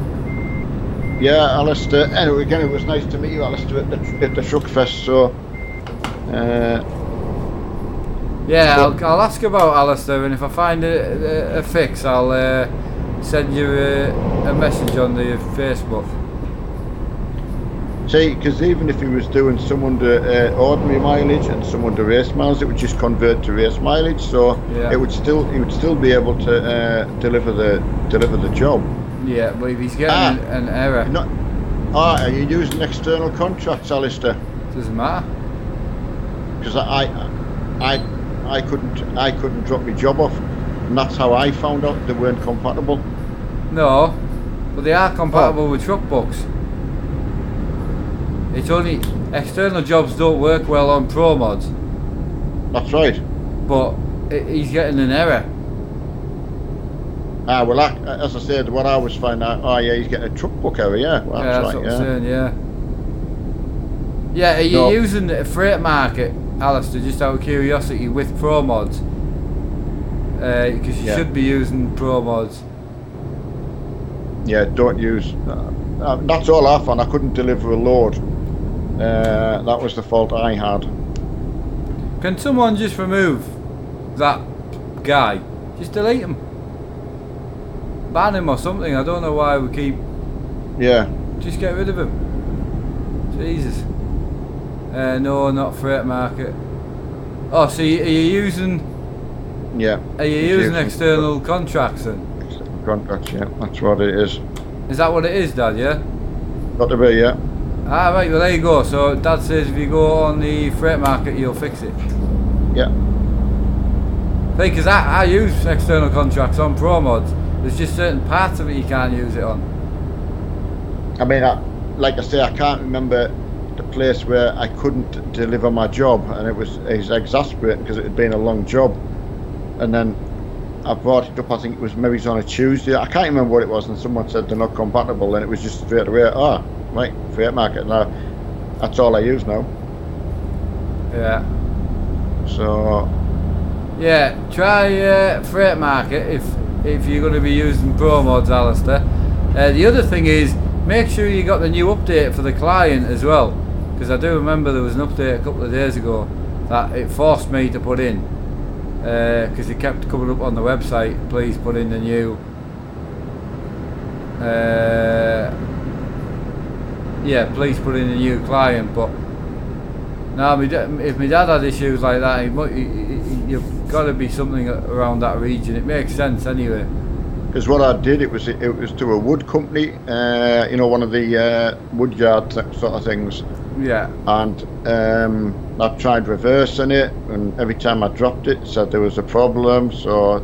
Yeah, Alistair. Anyway, again, it was nice to meet you, Alistair, at the Truckfest, so... I'll ask about Alistair, and if I find a fix, I'll send you a message on the Facebook. See, because even if he was doing some under ordinary mileage and some under race miles, it would just convert to race mileage. So he would still be able to deliver the job. Yeah, but if he's getting an error. Are you using external contracts, Alistair? Doesn't matter. Because I couldn't drop my job off, and that's how I found out they weren't compatible. No, but they are compatible with truck books. It's only external jobs don't work well on Pro Mods. That's right. But he's getting an error. Well, as I said, what I was finding out, he's getting a truck book error, yeah. Well, that's what I'm saying, yeah. Yeah, are you using a freight market, Alistair, just out of curiosity, with Pro Mods? Because you should be using Pro Mods. Yeah, don't use... that's all I found. I couldn't deliver a load. That was the fault I had. Can someone just remove that guy? Just delete him. Ban him or something. I don't know why we keep... Yeah. Just get rid of him. Jesus. No, not freight market. Oh, so are you using... Yeah. Are you using external contracts then? External contracts, yeah. That's what it is. Is that what it is, Dad, yeah? Got to be, yeah. Ah, right, well there you go. So Dad says if you go on the freight market, you'll fix it. Yeah. Because I use external contracts on Pro Mods. There's just certain parts of it you can't use it on. I mean, like I say, I can't remember the place where I couldn't deliver my job, and it was exasperating because it had been a long job. And then I brought it up, I think it was maybe on a Tuesday, I can't remember what it was, and someone said they're not compatible, and it was just straight away, right, freight market. Now, that's all I use now. Yeah. So. Yeah, try Freight Market if you're going to be using Pro Mods, Alistair. The other thing is, make sure you got the new update for the client as well, because I do remember there was an update a couple of days ago that it forced me to put in, because it kept coming up on the website, please put in the new please put in a new client. But now, if my dad had issues like that, you've got to be something around that region. It makes sense anyway. Because what I did, it was to a wood company, one of the wood yard sort of things. Yeah. And I tried reversing it, and every time I dropped it, said there was a problem. So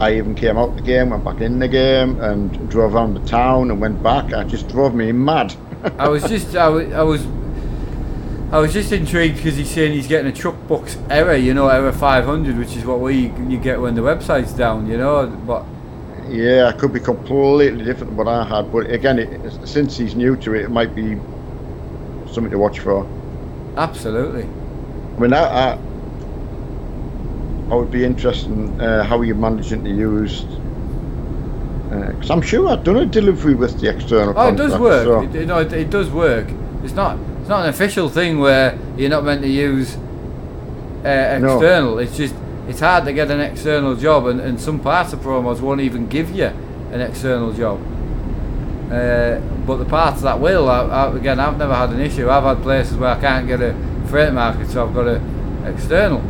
I even came out the game, went back in the game, and drove around the town and went back. It just drove me mad. I was just intrigued because he's saying he's getting a truck box error, error 500, which is what you get when the website's down, but. Yeah, it could be completely different than what I had, but again, since he's new to it, it might be something to watch for. Absolutely. I mean, I would be interested in how you're managing to use, because I'm sure I've done a delivery with the external contract. It does work. So. It does work. It's not an official thing where you're not meant to use external. No. It's just. It's hard to get an external job, and some parts of Pro Mods won't even give you an external job. But the parts that will, again, I've never had an issue. I've had places where I can't get a Freight Market, so I've got an external,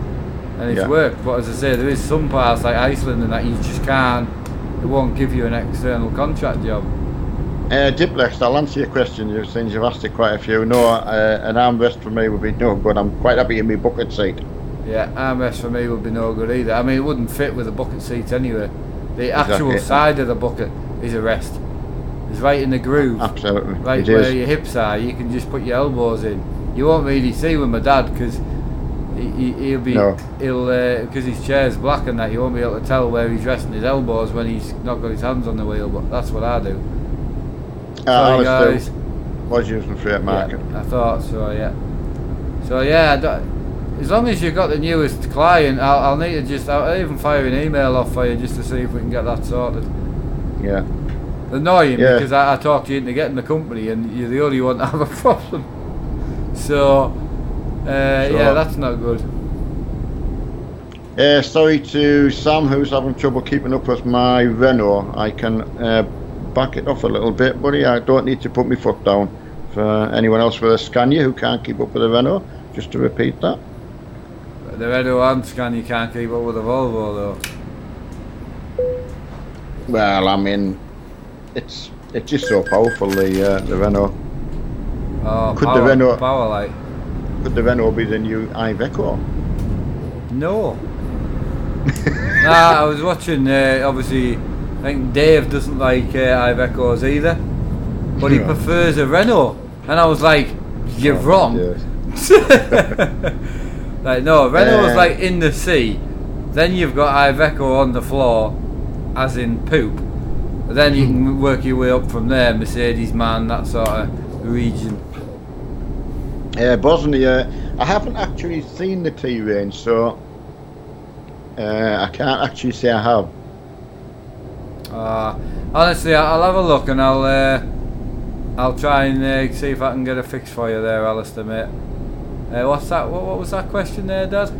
and it's worked. But as I say, there is some parts like Iceland and that you just can't. It won't give you an external contract job. Diplex, I'll answer your question. Since you've asked it quite a few. No, an armrest for me would be no good. I'm quite happy in my bucket seat. Yeah, armrest for me would be no good either. I mean, it wouldn't fit with a bucket seat anyway. The actual side of the bucket is a rest. It's right in the groove. Absolutely. Right where your hips are. You can just put your elbows in. You won't really see with my dad because because his chair's black and that, you won't be able to tell where he's resting his elbows when he's not got his hands on the wheel. But that's what I do. Sorry, guys. Was using Freight Market. Yeah, I thought so. Yeah. So yeah. As long as you've got the newest client, I'll need to I'll even fire an email off for you just to see if we can get that sorted. Yeah. Annoying because I talked you into getting the company and you're the only one to have a problem. So, yeah, that's not good. Sorry to Sam who's having trouble keeping up with my Renault. I can back it off a little bit, buddy. I don't need to put my foot down. For anyone else with a Scania who can't keep up with a Renault, just to repeat that. The Renault and Scania can't keep up with the Volvo though. Well, I mean, it's just so powerful, the Renault. Oh, could the Renault be the new Iveco? No. Nah, I was watching. Obviously, I think Dave doesn't like Ivecos either, but he prefers a Renault, and I was like, "You're wrong." Like no, Renault's like in the sea, then you've got Iveco on the floor, as in poop. Then you can work your way up from there, Mercedes man, that sort of region. Bosnia, I haven't actually seen the T range, so I can't actually say I have. Honestly, I'll have a look and I'll try and see if I can get a fix for you there, Alistair, mate. What's that? What was that question there, Dad?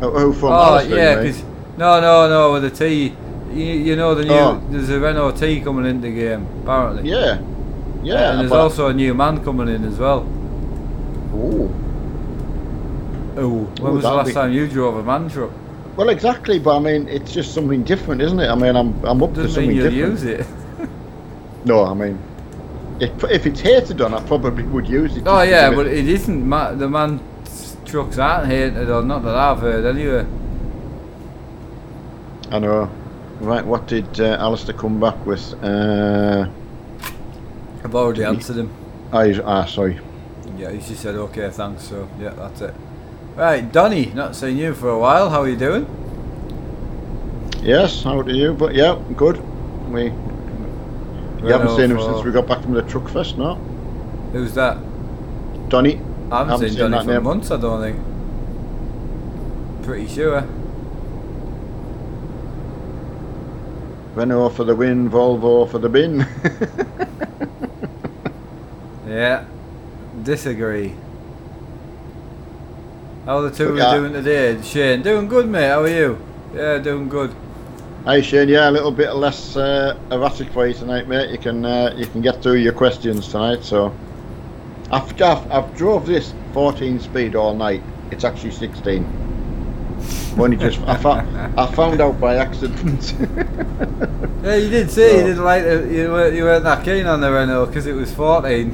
Who from Alistair, yeah, because no, with the T, you know the new. There's a Renault T coming into the game, apparently. Yeah. And there's also a new man coming in as well. Ooh. When was the last time you drove a man truck? Well, exactly, but I mean, it's just something different, isn't it? I mean, I'm up to something different. Use it. No, I mean, if it's hated on, I probably would use it. Oh yeah, but it isn't. The man trucks aren't hated on, not that I've heard anyway. I know. Right, what did Alistair come back with? I've already answered him. Sorry. Yeah, he just said okay, thanks. So yeah, that's it. Right, Donny, not seen you for a while. How are you doing? Yes, how do you? But yeah, good. We haven't seen him since we got back from the truck fest, no? Who's that? Donny. I haven't seen Donny for months, I don't think. Pretty sure. Renault for the win, Volvo for the bin. Yeah, disagree. How are the two doing today? Shane, doing good, mate. How are you? Yeah, doing good. Hi Shane, yeah, a little bit less erratic for you tonight, mate. You can get through your questions tonight. So, I've drove this 14 speed all night. It's actually 16. Only just I found out by accident. Yeah, you did say you didn't like it. You weren't that keen on the Renault because it was 14.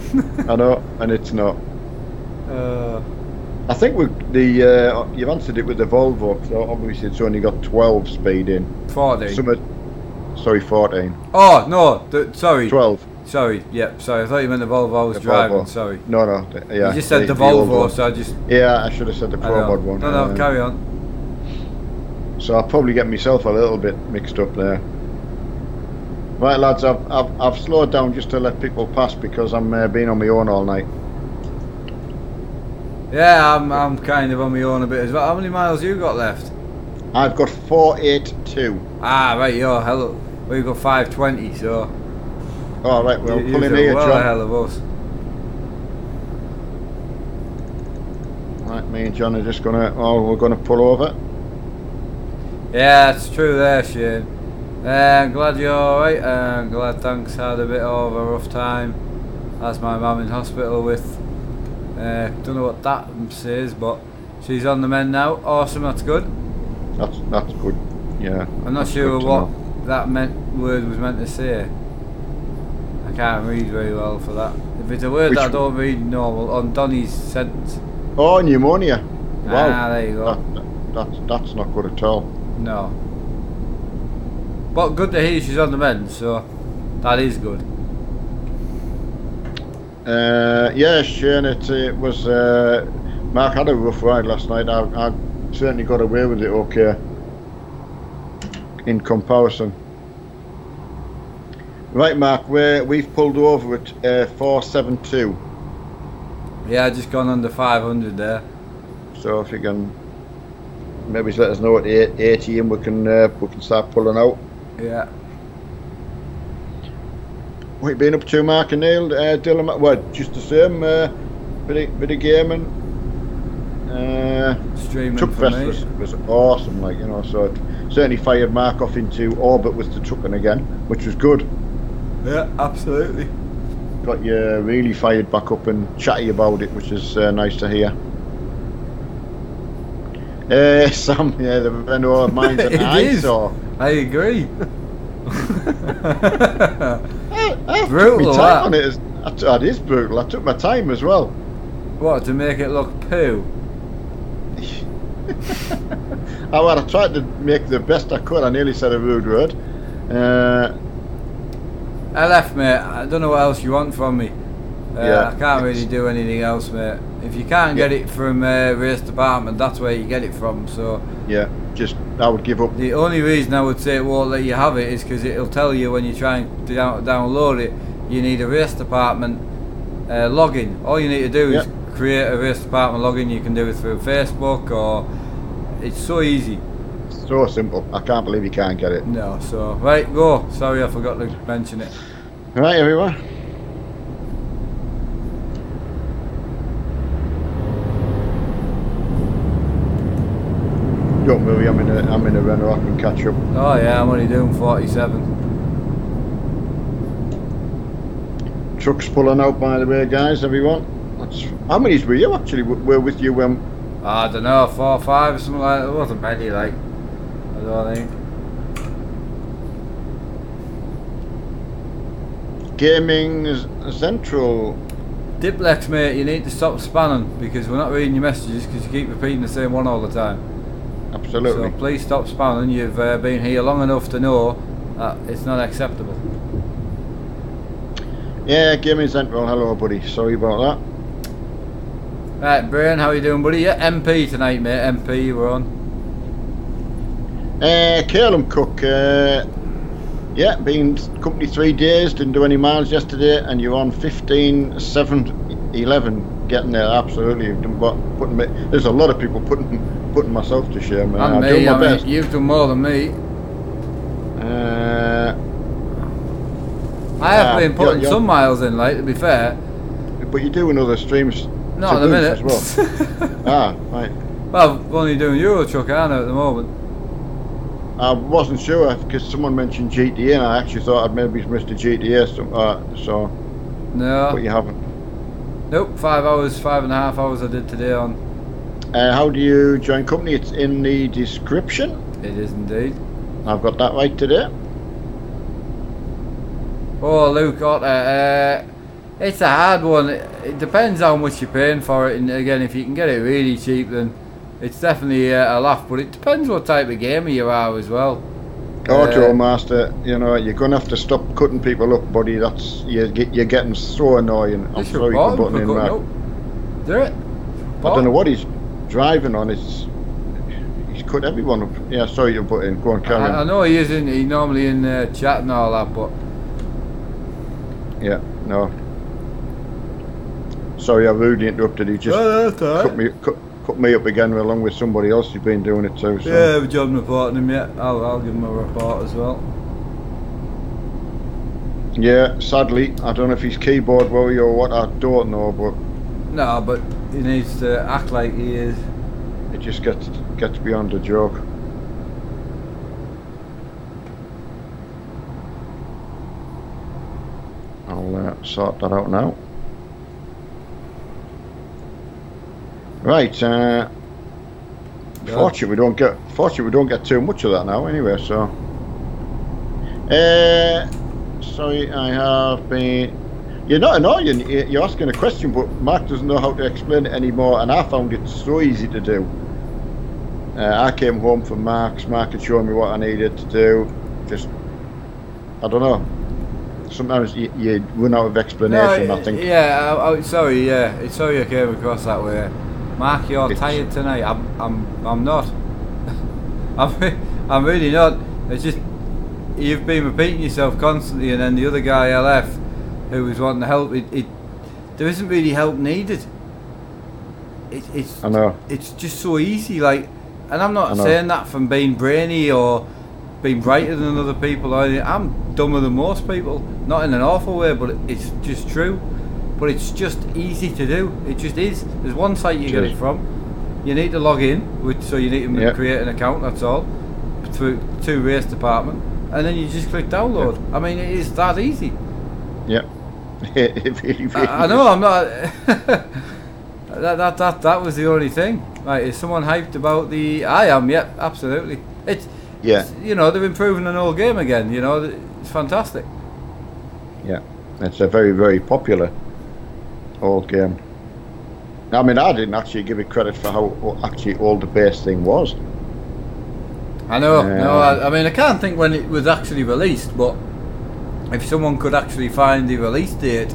I know, and it's not. I think you've answered it with the Volvo, so obviously it's only got 12 speed in. 14. Sorry, 14. Oh no, sorry. 12. Sorry, yeah, sorry. I thought you meant the Volvo I was driving. Volvo. Sorry. No, yeah. You just said the Volvo, so I just. Yeah, I should have said the Pro Mod one. No, carry on. So I'll probably get myself a little bit mixed up there. Right, lads, I've slowed down just to let people pass because I'm being on my own all night. Yeah, I'm kind of on my own a bit as well. How many miles you got left? I've got 482. Ah, right, hello. We've got 520, so. All right, well, pull in here, well John. Ahead of us. Right, me and John are just we're gonna pull over. Yeah, it's true there, Shane. I'm glad you're alright. Glad thanks had a bit of a rough time. That's my mum in hospital with. Don't know what that says, but she's on the mend now. Awesome, that's good. That's good. Yeah. I'm not sure what that word was meant to say. I can't read very well for that. If it's a word that I don't read normal on Donny's sentence. Oh, pneumonia. Wow. Ah, there you go. That's not good at all. No. But good to hear she's on the mend, so that is good. Yeah, Shane, it was. Mark had a rough ride last night. I certainly got away with it okay in comparison. Right, Mark, we've pulled over at 472. Yeah, just gone under 500 there. So if you can maybe let us know at 80 and we can start pulling out. Yeah. What you been up to, Mark and Neil? Dylan, well, just the same. Bit of gaming. Streaming Truck for Fest was awesome, like, you know. So it certainly fired Mark off into orbit with the trucking again, which was good. Yeah, absolutely. Got you really fired back up and chatty about it, which is nice to hear. Sam, yeah, the Renault of mine's an eyesore. I agree. I Brutal, time on it. That is brutal. I took my time as well. What, to make it look poo? I tried to make the best I could. I nearly said a rude word. LF, mate, I don't know what else you want from me. Yeah, I can't really do anything else, mate. If you can't get it from race department, that's where you get it from. So yeah, just I would give up. The only reason I would say it won't let you have it is because it'll tell you when you try and download it, you need a race department login. All you need to do is create a race department login. You can do it through Facebook, or it's so easy. So simple. I can't believe you can't get it. No, so right, go. Sorry, I forgot to mention it. Right, everyone. Don't worry, I'm in a Renault. I can catch up. Oh yeah, I'm only doing 47. Truck's pulling out, by the way, guys. Everyone. How many were you actually? Were with you when? I don't know, 4 or 5 or something like that. It wasn't many, like. I don't think. Gaming Central. Diplex, mate, you need to stop spamming because we're not reading your messages because you keep repeating the same one all the time. Absolutely. So please stop spamming. You've been here long enough to know that it's not acceptable. Yeah, Gaming Central. Hello, buddy. Sorry about that. Right, Brian, how you doing, buddy? Yeah, MP tonight, mate. MP, you were on. Calum Cook. Yeah, been company 3 days. Didn't do any miles yesterday, and you're on 15, 7, 11 getting there. Absolutely, you've done putting me. There's a lot of people putting myself to shame. And me, I mean, you've done more than me. I have been putting some miles in, like, to be fair. But you're doing other streams. Not at the minute. As well. Right. Well, I'm only doing Euro Truck, aren't I, at the moment? I wasn't sure because someone mentioned GTA, and I actually thought I'd maybe missed a GTA. So. No. But you haven't. Nope. 5 hours, 5.5 hours I did today on. How do you join company? It's in the description. It is indeed. I've got that right today. Oh, Luke Otter, it's a hard one. It depends how much you're paying for it, and again, if you can get it really cheap, then it's definitely a laugh. But it depends what type of gamer you are as well. Auto Master, you know, you're gonna have to stop cutting people up, buddy. That's you're getting so annoying. I'm sorry for putting in that. Do it. I don't know what he's driving on. He's cut everyone up. Yeah, sorry to put in. Go on, carry on. I know he is in. He's normally in chat and all that, but yeah, no. Sorry, I rudely interrupted. He just cut me up again along with somebody else who's been doing it too. So. Yeah, we haven't reported him yet. I'll give him a report as well. Yeah, sadly, I don't know if he's keyboard warrior or what. I don't know, but no, but he needs to act like he is. It just gets beyond a joke. I'll sort that out now. Right. Fortunately, we don't get too much of that now. Anyway, so. Sorry, I have been. You're not annoying. You're asking a question, but Mark doesn't know how to explain it anymore, and I found it so easy to do. I came home from Mark's. Mark had shown me what I needed to do. Just, I don't know. Sometimes you run out of explanation. No, I think. Yeah, sorry. Yeah, sorry I came across that way. Mark, you're tired tonight. I'm not. I'm really not. It's just you've been repeating yourself constantly, and then the other guy I left, who was wanting to help, there isn't really help needed. I know. It's just so easy, like, and I'm not saying that from being brainy or being brighter than other people. I'm dumber than most people, not in an awful way, but it's just true. But it's just easy to do. It just is. There's one site you get it from. You need to log in, so you need to create an account. That's all. Through to race department, and then you just click download. I mean, it is that easy. Yeah. It really I know. I'm not. that was the only thing. Right? Is someone hyped about the? I am. Yeah, absolutely. It's you know, they're improving an old game again. You know, it's fantastic. Yeah, it's a very, very popular old game. I mean, I didn't actually give it credit for how actually old the base thing was. I know. I mean, I can't think when it was actually released, but if someone could actually find the release date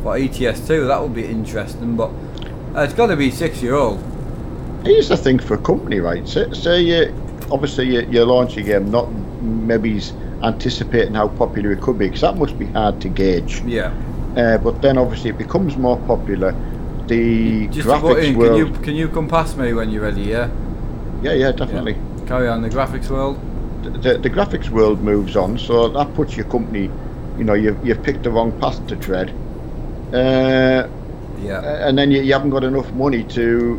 for ETS2, that would be interesting. But it's got to be 6-year-old. Here's the thing for a company, right? Say you launch a game, not maybe anticipating how popular it could be, because that must be hard to gauge. Yeah. But then obviously it becomes more popular. The just graphics world. Can you come past me when you're ready? Yeah. Yeah, definitely. Yeah. Carry on. The graphics world. The graphics world moves on, so that puts your company. You know, you've picked the wrong path to tread. And then you haven't got enough money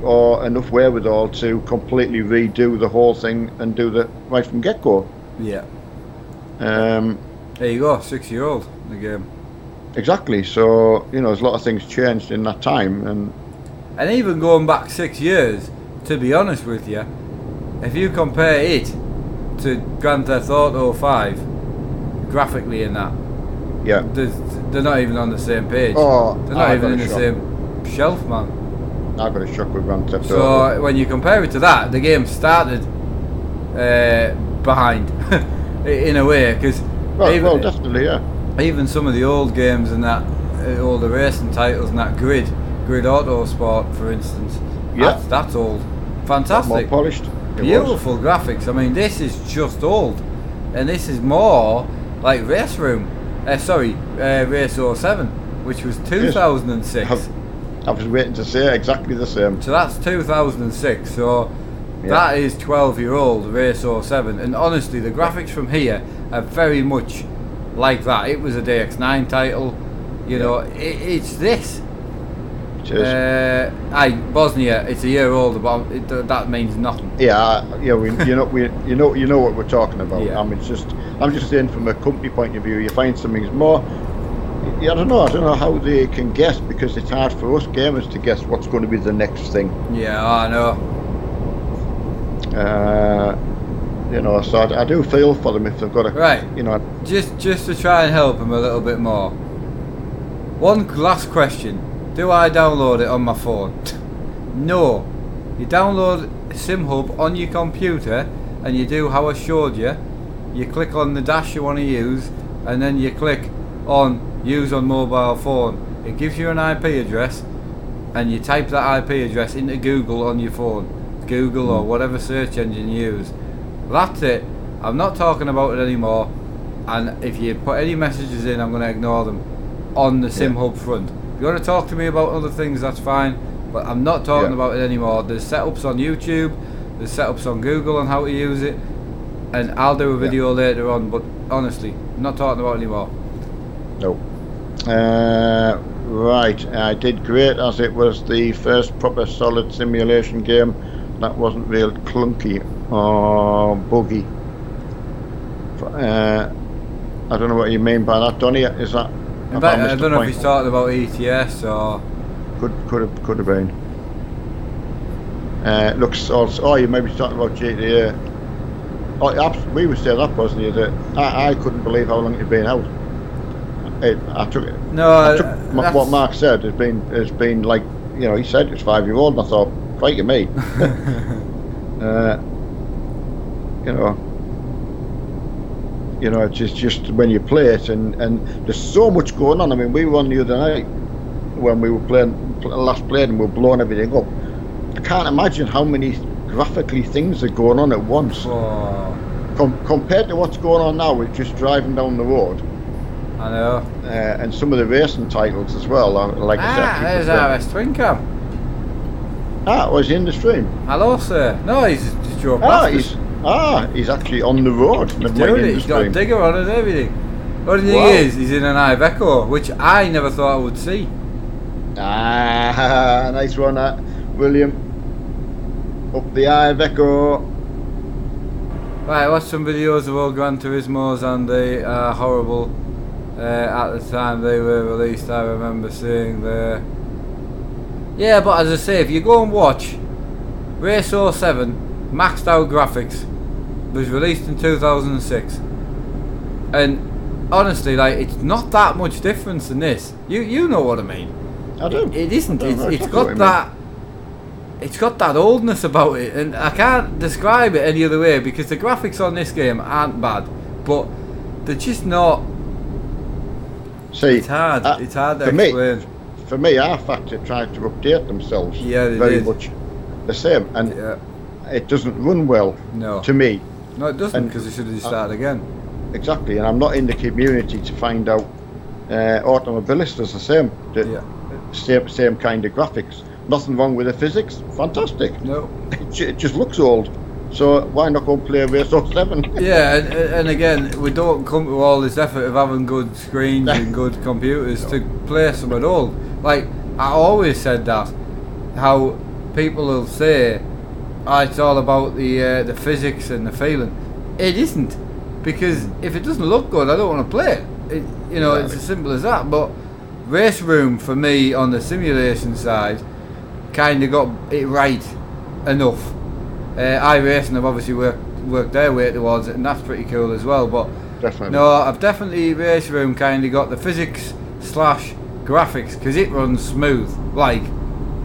or enough wherewithal to completely redo the whole thing and do the right from get-go. Yeah. There you go, 6-year-old in the game. Exactly. So you know, there's a lot of things changed in that time, and even going back 6 years, to be honest with you, if you compare it to Grand Theft Auto 5, graphically in that, they're not even on the same page. Oh, they're not even in the same shelf, man. I got a shock with Grand Theft Auto. So when you compare it to that, the game started behind in a way, because well, definitely, yeah. Even some of the old games and that, all the racing titles and that Grid Auto Sport, for instance, that's old, fantastic, more polished, beautiful graphics. I mean, this is just old, and this is more like Race Room. Race 07, which was 2006. I was waiting to say exactly the same. So that's 2006. So Yeah. that is 12-year-old Race 07. And honestly, the graphics from here are very much like that. It was a DX9 title. You know, it's this. Bosnia. It's a year older, but that means nothing. Yeah, you know what we're talking about. Yeah. I'm just saying from a company point of view, you find something's more. I don't know how they can guess, because it's hard for us gamers to guess what's going to be the next thing. Yeah, I know. So I do feel for them if they've got a right. Just to try and help them a little bit more. One last question. Do I download it on my phone? No. You download SimHub on your computer and you do how I showed you. You click on the dash you want to use and then you click on use on mobile phone. It gives you an IP address and you type that IP address into Google on your phone. Google or whatever search engine you use. That's it. I'm not talking about it anymore, and if you put any messages in, I'm going to ignore them on the SimHub front. If you want to talk to me about other things, that's fine, but I'm not talking about it anymore. There's setups on YouTube, there's setups on Google on how to use it, and I'll do a video later on, but honestly, I'm not talking about it anymore. No. Right, I did great, as it was the first proper solid simulation game that wasn't real clunky or buggy. I don't know what you mean by that, Donny. Is that? I don't know if he's talking about ETS or. Could have been. Looks also. Oh, you may be talking about GTA. Oh, we would say that, wasn't it? That I couldn't believe how long it had been out. I took it. No, what Mark said has been like, he said it's 5-year-old, and I thought, crikey me. It's just when you play it, and there's so much going on. I mean, we were on the other night when we were last played, and we were blowing everything up. I can't imagine how many graphically things are going on at once. Compared to what's going on now with just driving down the road. I know. And some of the racing titles as well. Like I said, there's RS Twin Cam. Was he in the stream? Hello, sir. No, he's just drove past us. He's actually on the road. He's doing it. He's got a digger on and everything. But the thing is, he's in an Iveco, which I never thought I would see. Nice one, William. Up the Iveco. Right, I watched some videos of old Gran Turismos, and they are horrible. At the time they were released, I remember seeing the. Yeah, but as I say, if you go and watch Race 07 maxed out graphics, was released in 2006, and honestly, like, it's not that much difference in this. You know what I mean? I do. It isn't. It's got that. It's got that oldness about it, and I can't describe it any other way, because the graphics on this game aren't bad, but they're just not. See, it's hard to explain. For me, our factory tried to update themselves. Yeah, they very did. much the same, and it doesn't run well. No. To me. No, it doesn't, because it should have started again. Exactly, and I'm not in the community to find out. Automobilists is the same. Same kind of graphics. Nothing wrong with the physics. Fantastic. No. It just looks old. So why not go and play Race 07? Yeah, and again, we don't come to all this effort of having good screens and good computers to play some at all. Like, I always said that, how people will say, it's all about the physics and the feeling. It isn't, because if it doesn't look good, I don't want to play it. It's as simple as that. But Race Room, for me, on the simulation side, kind of got it right enough. iRacing have obviously worked their way towards it, and that's pretty cool as well. But definitely. No, I've definitely Race Room kind of got the physics / graphics, because it runs smooth like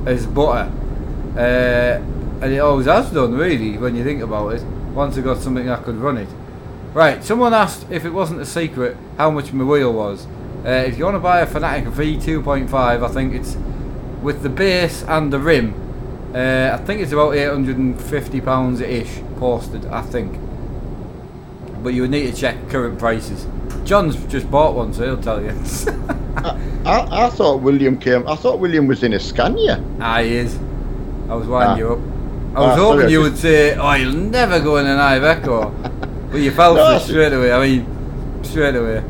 as butter, and it always has done, really, when you think about it. Once I got something that could run it. Right, someone asked if it wasn't a secret how much my wheel was. If you want to buy a Fanatic V2.5, I think it's with the base and the rim. I think it's about £850-ish posted, I think. But you would need to check current prices. John's just bought one, so he'll tell you. I thought William came. I thought William was in a Scania. He is. I was winding you up. I was sorry, hoping you would say, "Oh, you'll never go in an Iveco," but you fell for it straight away. I mean, straight away.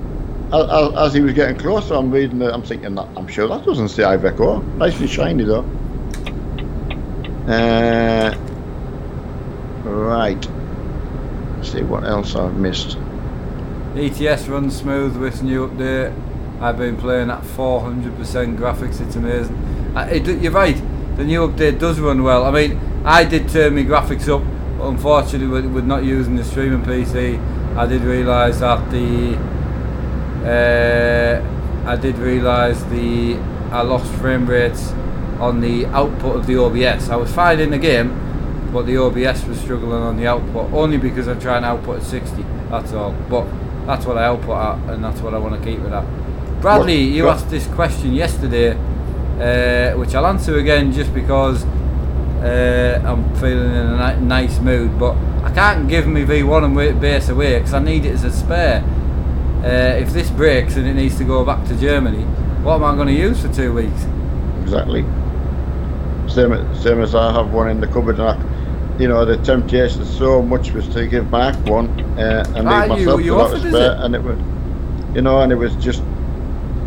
As he was getting closer, I'm reading it. I'm thinking, I'm sure that doesn't say Iveco. Nice and shiny though. Right. Let's see what else I've missed. ETS runs smooth with new update. I've been playing at 400% graphics. It's amazing. You're right. The new update does run well. I mean, I did turn my graphics up. Unfortunately, with not using the streaming PC, I did realise that I lost frame rates on the output of the OBS. I was fine in the game, but the OBS was struggling on the output, only because I try and output at 60, that's all. But that's what I output at, and that's what I want to keep it at. Bradley, you asked this question yesterday, which I'll answer again just because I'm feeling in a nice mood, but I can't give me V1 and base away because I need it as a spare. If this breaks and it needs to go back to Germany, what am I going to use for 2 weeks? Exactly. Same as I have one in the cupboard, and the temptation so much was to give Mark one and leave myself without a spare, and it was, and it was just.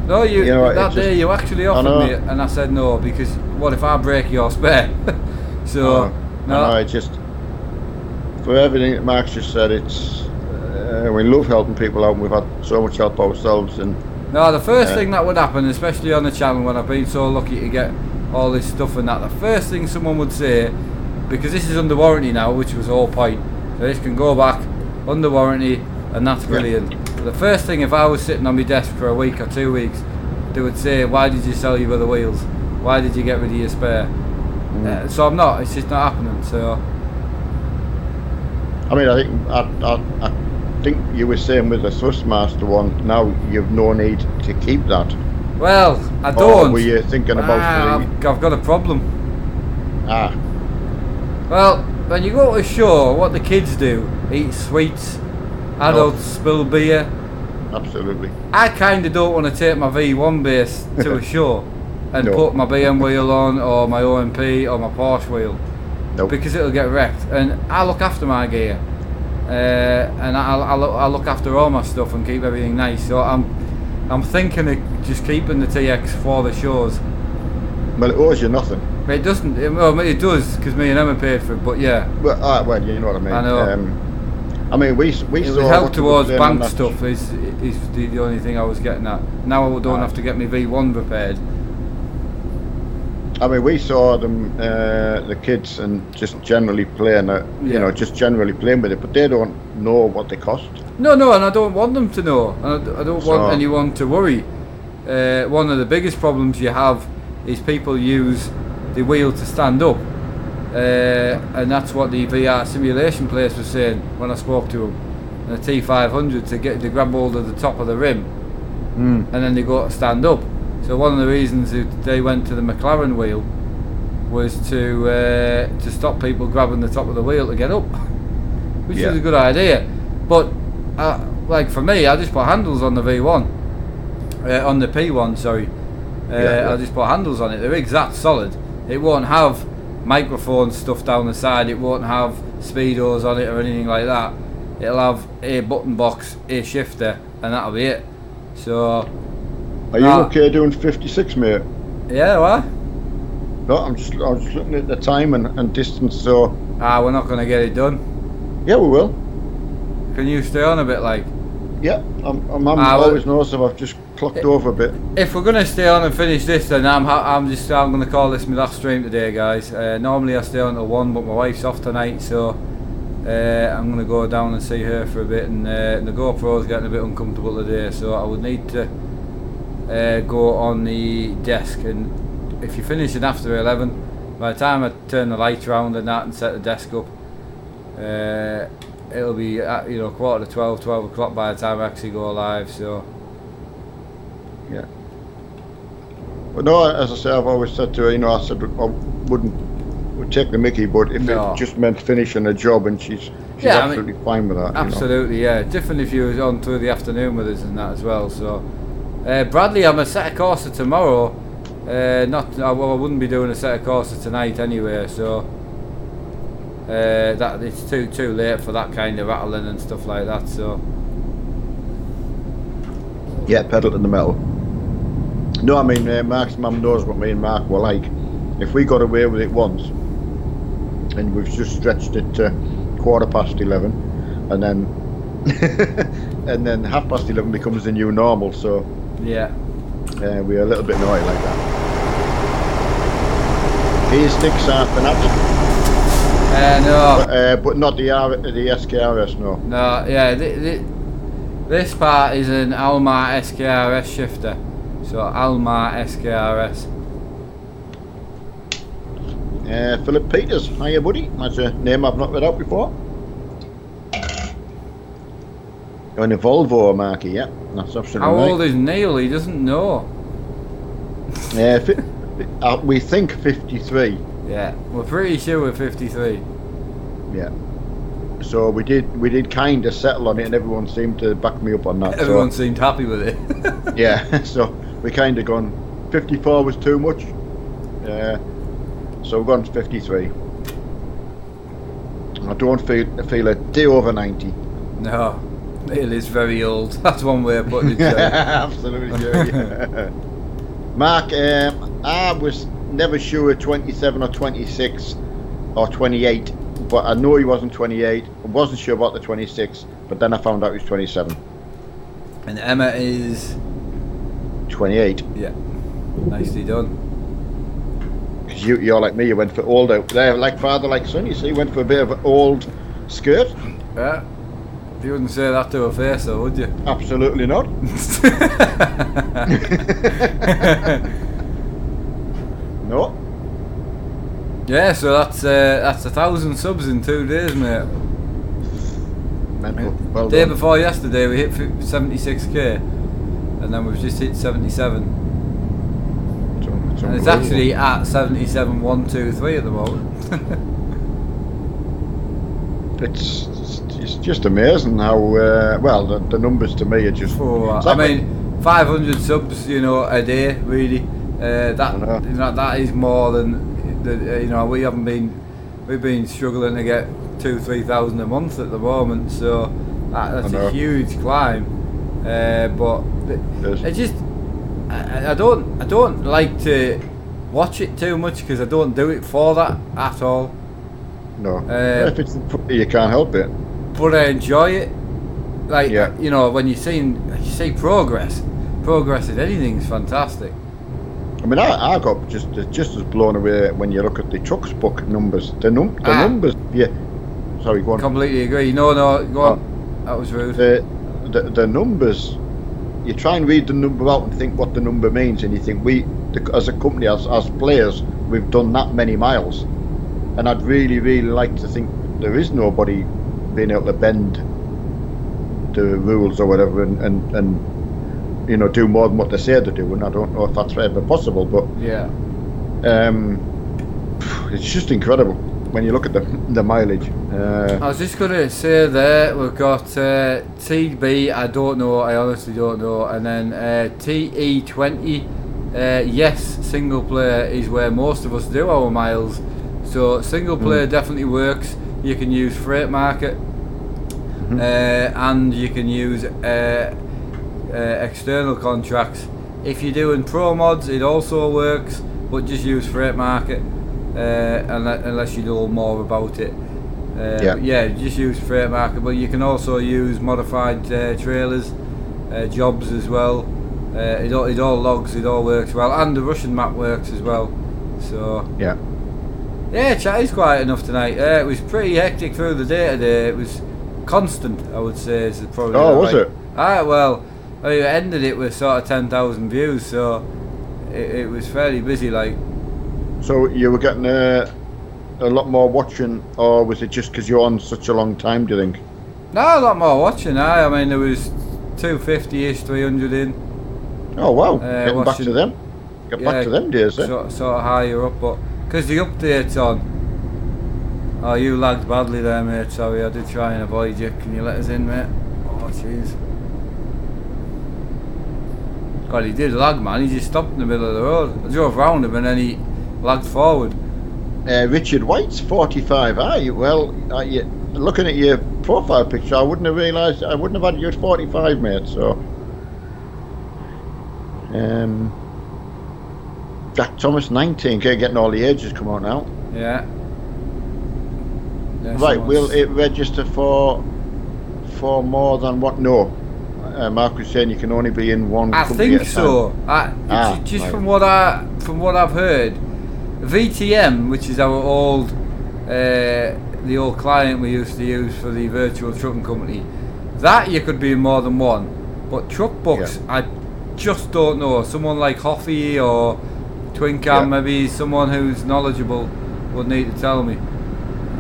No, that day you actually offered me it, and I said no, because what if I break your spare? So no, I just, for everything that Mark's just said, it's. We love helping people out, and we've had so much help ourselves. And no, the first thing that would happen, especially on the channel when I've been so lucky to get all this stuff and that, the first thing someone would say, because this is under warranty now, which was the whole point, so this can go back under warranty, and that's brilliant. But the first thing, if I was sitting on my desk for a week or 2 weeks, they would say, "Why did you sell your other wheels? Why did you get rid of your spare?" So I'm not. It's just not happening. So I mean, I think you were saying with the Thrustmaster one, now you've no need to keep that. Well, I don't. Or were you thinking about I've got a problem. Well, when you go to a show, what the kids do, eat sweets, adults spill beer. Absolutely. I kind of don't want to take my V1 base to a show and put my BM wheel on, or my OMP, or my Porsche wheel. Nope. Because it'll get wrecked. And I look after my gear. And I'll look after all my stuff and keep everything nice. So I'm thinking of just keeping the TX for the shows. Well, it owes you nothing. It doesn't. Well, it does, because me and Emma paid for it. But yeah. Well, you know what I mean. I know. I mean, we saw help towards bank stuff is the only thing I was getting at. Now I don't have to get my V1 repaired. I mean, we saw them, the kids, and just generally playing it, just generally playing with it, but they don't know what they cost. No, and I don't want them to know. I don't want anyone to worry. One of the biggest problems you have is people use the wheel to stand up, and that's what the VR simulation place was saying when I spoke to them. And the T500 to grab hold of the top of the rim, and then they go to stand up. So one of the reasons they went to the McLaren wheel was to stop people grabbing the top of the wheel to get up, which is a good idea. But like for me, I just put handles on the V1, on the P1. Sorry, I just put handles on it. The rig's that solid. It won't have microphone stuff down the side. It won't have speedos on it or anything like that. It'll have a button box, a shifter, and that'll be it. So. Are you okay doing 56, mate? Yeah, what? No, I'm just looking at the time and distance, so. We're not going to get it done. Yeah, we will. Can you stay on a bit, like? Yeah, I'm always knows if I've just clocked over a bit. If we're going to stay on and finish this, then I'm going to call this my last stream today, guys. Normally I stay on till 1, but my wife's off tonight, so I'm going to go down and see her for a bit, and the GoPro's getting a bit uncomfortable today, so I would need to go on the desk. And if you're finishing after 11, by the time I turn the lights around and that and set the desk up, it'll be at, 11:45, 12 o'clock by the time I actually go live. So yeah. But no, as I say, I've always said to her, I said I would take the mickey, but if it just meant finishing a job and she's she's absolutely fine with that. Absolutely, yeah. Different if you was on through the afternoon with us and that as well. So, Bradley, I'm a set of Corsa tomorrow. I wouldn't be doing a set of Corsa tonight anyway. So, that it's too late for that kind of rattling and stuff like that. So, yeah, pedal to the metal. No, I mean Mark's mum knows what me and Mark were like. If we got away with it once, and we've just stretched it to 11:15, and then and then 11:30 becomes the new normal. So yeah, we're a little bit annoyed like that. Gear sticks are fanatic. No, but not the SKRS. No. No, yeah. This part is an Almar SKRS shifter. So Almar SKRS. Philip Peters, hiya buddy. That's a name I've not read out before. On a Volvo, Marky, yeah, that's absolutely How right. old is Neil? He doesn't know. We think 53. Yeah, we're pretty sure we're 53. Yeah. So we did kind of settle on it, and everyone seemed to back me up on that. Everyone seemed happy with it. Yeah, so we kind of gone 54 was too much. So we've gone to 53. I don't feel a day over 90. No, Neil is very old. That's one way of putting it. Absolutely sure. Yeah. Mark, I was never sure 27 or 26 or 28, but I know he wasn't 28. I wasn't sure about the 26, but then I found out he was 27. And Emma is 28. Yeah, nicely done. Because you're like me, you went for old out there, like father, like son. You see, went for a bit of an old skirt. Yeah. You wouldn't say that to her face, though, would you? Absolutely not. No. Yeah, so that's 1,000 subs in 2 days, mate. Mental. Well Day done. before yesterday, we hit 76k, and then we've just hit 77. And it's actually at 77,123 at the moment. It's just amazing how well the numbers to me are just. I mean, 500 subs, a day really. That is more than we've been struggling to get 2,000-3,000 a month at the moment. So that's a huge climb. But it just. I don't like to watch it too much because I don't do it for that at all. No, if it's you can't help it. But I enjoy it. Like when you see progress in anything's fantastic. I mean, I got just as blown away when you look at the trucks book numbers. The numbers. Yeah. Sorry, go on. Completely agree. No, go on. That was rude. The numbers. You try and read the number out and think what the number means, and you think as a company, as players, we've done that many miles, and I'd really, really like to think there is nobody being able to bend the rules or whatever, and do more than what they say to do, and I don't know if that's ever possible, but yeah, it's just incredible when you look at the mileage. I was just going to say there, we've got TB, I honestly don't know, and then TE20, yes, single player is where most of us do our miles, so single player definitely works. You can use Freight Market, and you can use external contracts. If you're doing pro mods, it also works, but just use Freight Market. Unless you know more about it, just use Freight Market. But you can also use modified trailers, jobs as well. It all logs, it all works well, and the Russian map works as well. So yeah, chat is quiet enough tonight. It was pretty hectic through the day today. It was constant, I would say. Is probably was it? Well, I mean, it ended it with sort of 10,000 views, so it was fairly busy, like. So you were getting a lot more watching, or was it just because you're on such a long time, do you think? No, a lot more watching. I mean, there was 250-ish, 300 in. Oh wow! Getting back to them. Get back to them days, eh? Sort of higher up, but because the update's on. Oh, you lagged badly there, mate. Sorry, I did try and avoid you. Can you let us in, mate? Oh, jeez. God, he did lag, man. He just stopped in the middle of the road. I drove round him and then he lagged forward. Richard White's 45. Well, looking at your profile picture, I wouldn't have realised. I wouldn't have had you at 45, mate. So, Jack Thomas 19. Okay, getting all the ages come out now. Yeah. Right. Will it register for more than what? No. Mark was saying you can only be in one company at a time. I think so. Just right. from what I've heard, VTM, which is our old the old client we used to use for the virtual trucking company, that you could be in more than one. But truck books, I just don't know. Someone like Hoffy or Twincam, maybe someone who's knowledgeable would need to tell me.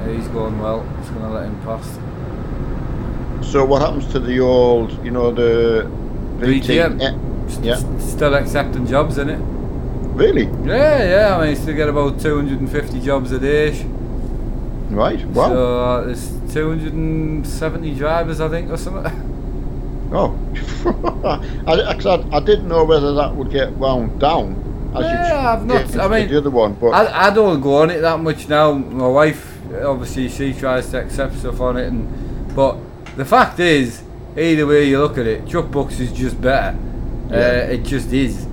He's going well. Just going to let him pass. So what happens to the old, the VTM? Still accepting jobs, isn't it? Really? Yeah. I mean, you still get about 250 jobs a day. Right. Wow. So there's 270 drivers, I think, or something. Oh. I didn't know whether that would get wound down. I've not. I mean, the other one, but I don't go on it that much now. My wife, obviously, she tries to accept stuff on it, but the fact is, either way you look at it, truck books is just better. It just is.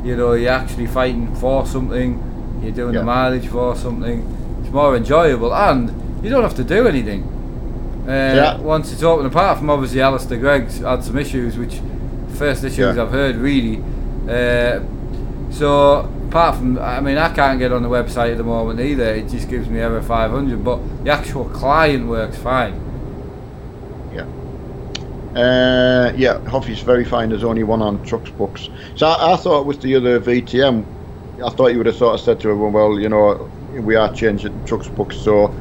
You're actually fighting for something. You're doing the mileage for something. It's more enjoyable, and you don't have to do anything. Once it's open, apart from obviously Alistair Gregg's had some issues, which first issues I've heard really. So apart from, I mean, I can't get on the website at the moment either. It just gives me error 500, but the actual client works fine. Hoffy's very fine. There's only one on trucks books. So I thought with the other VTM, I thought you would have sort of said to everyone, well, we are changing trucks books, so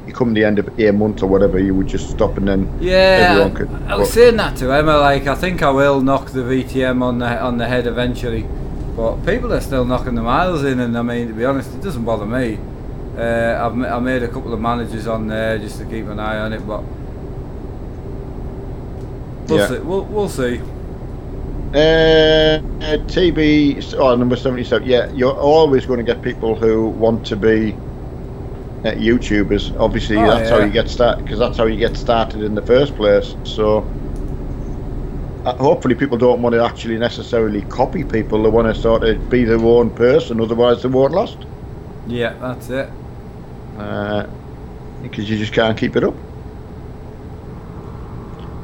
you come the end of a month or whatever, you would just stop and then everyone could. I was saying that to Emma, I think I will knock the VTM on the head eventually, but people are still knocking the miles in, and I mean, to be honest, it doesn't bother me. I made a couple of managers on there just to keep an eye on it, but we'll see. TB number 77. Yeah, you're always going to get people who want to be YouTubers. Obviously, that's how you get started, because that's how you get started in the first place. So hopefully people don't want to actually necessarily copy people. They want to sort of be their own person, otherwise they won't last. Yeah, that's it. Because you just can't keep it up.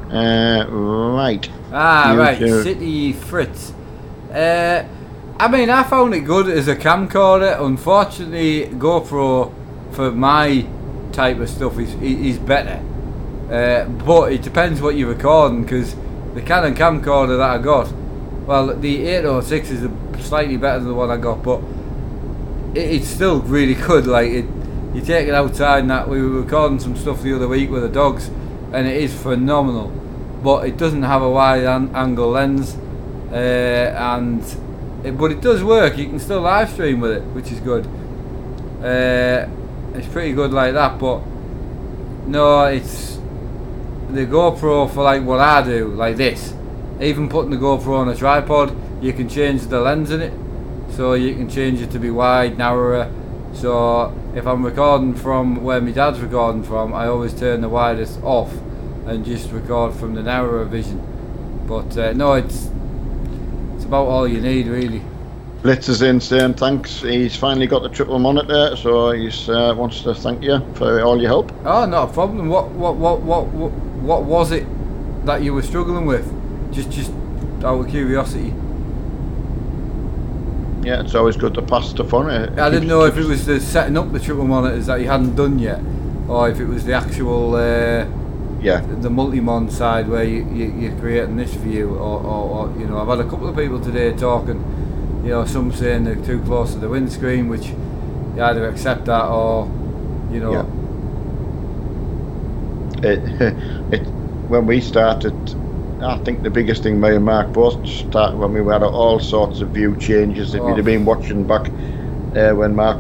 Right. Right. City Fritz. I mean, I found it good as a camcorder. Unfortunately, GoPro for my type of stuff is better. But it depends what you're recording, because the Canon camcorder that I got, well, the 806 is slightly better than the one I got, but it's still really good. You take it outside and that. We were recording some stuff the other week with the dogs, and it is phenomenal. But it doesn't have a wide angle lens, but it does work. You can still live stream with it, which is good. It's pretty good like that, but no, it's the GoPro for what I do, like this. Even putting the GoPro on a tripod, you can change the lens in it, so you can change it to be wide, narrower. So if I'm recording from where my dad's recording from, I always turn the widest off and just record from the narrower vision. But no, it's about all you need, really. Blitz is in saying thanks. He's finally got the triple monitor, so he wants to thank you for all your help. Oh, not a problem. What was it that you were struggling with? Just out of curiosity. Yeah, it's always good to pass stuff on it. I didn't know if it was the setting up the triple monitors that you hadn't done yet, or if it was the actual the multi-mon side where you're creating this for you, or I've had a couple of people today talking, some saying they're too close to the windscreen, which you either accept that or when we started, I think the biggest thing me and Mark both started when we had all sorts of view changes. If you'd have been watching back when Mark,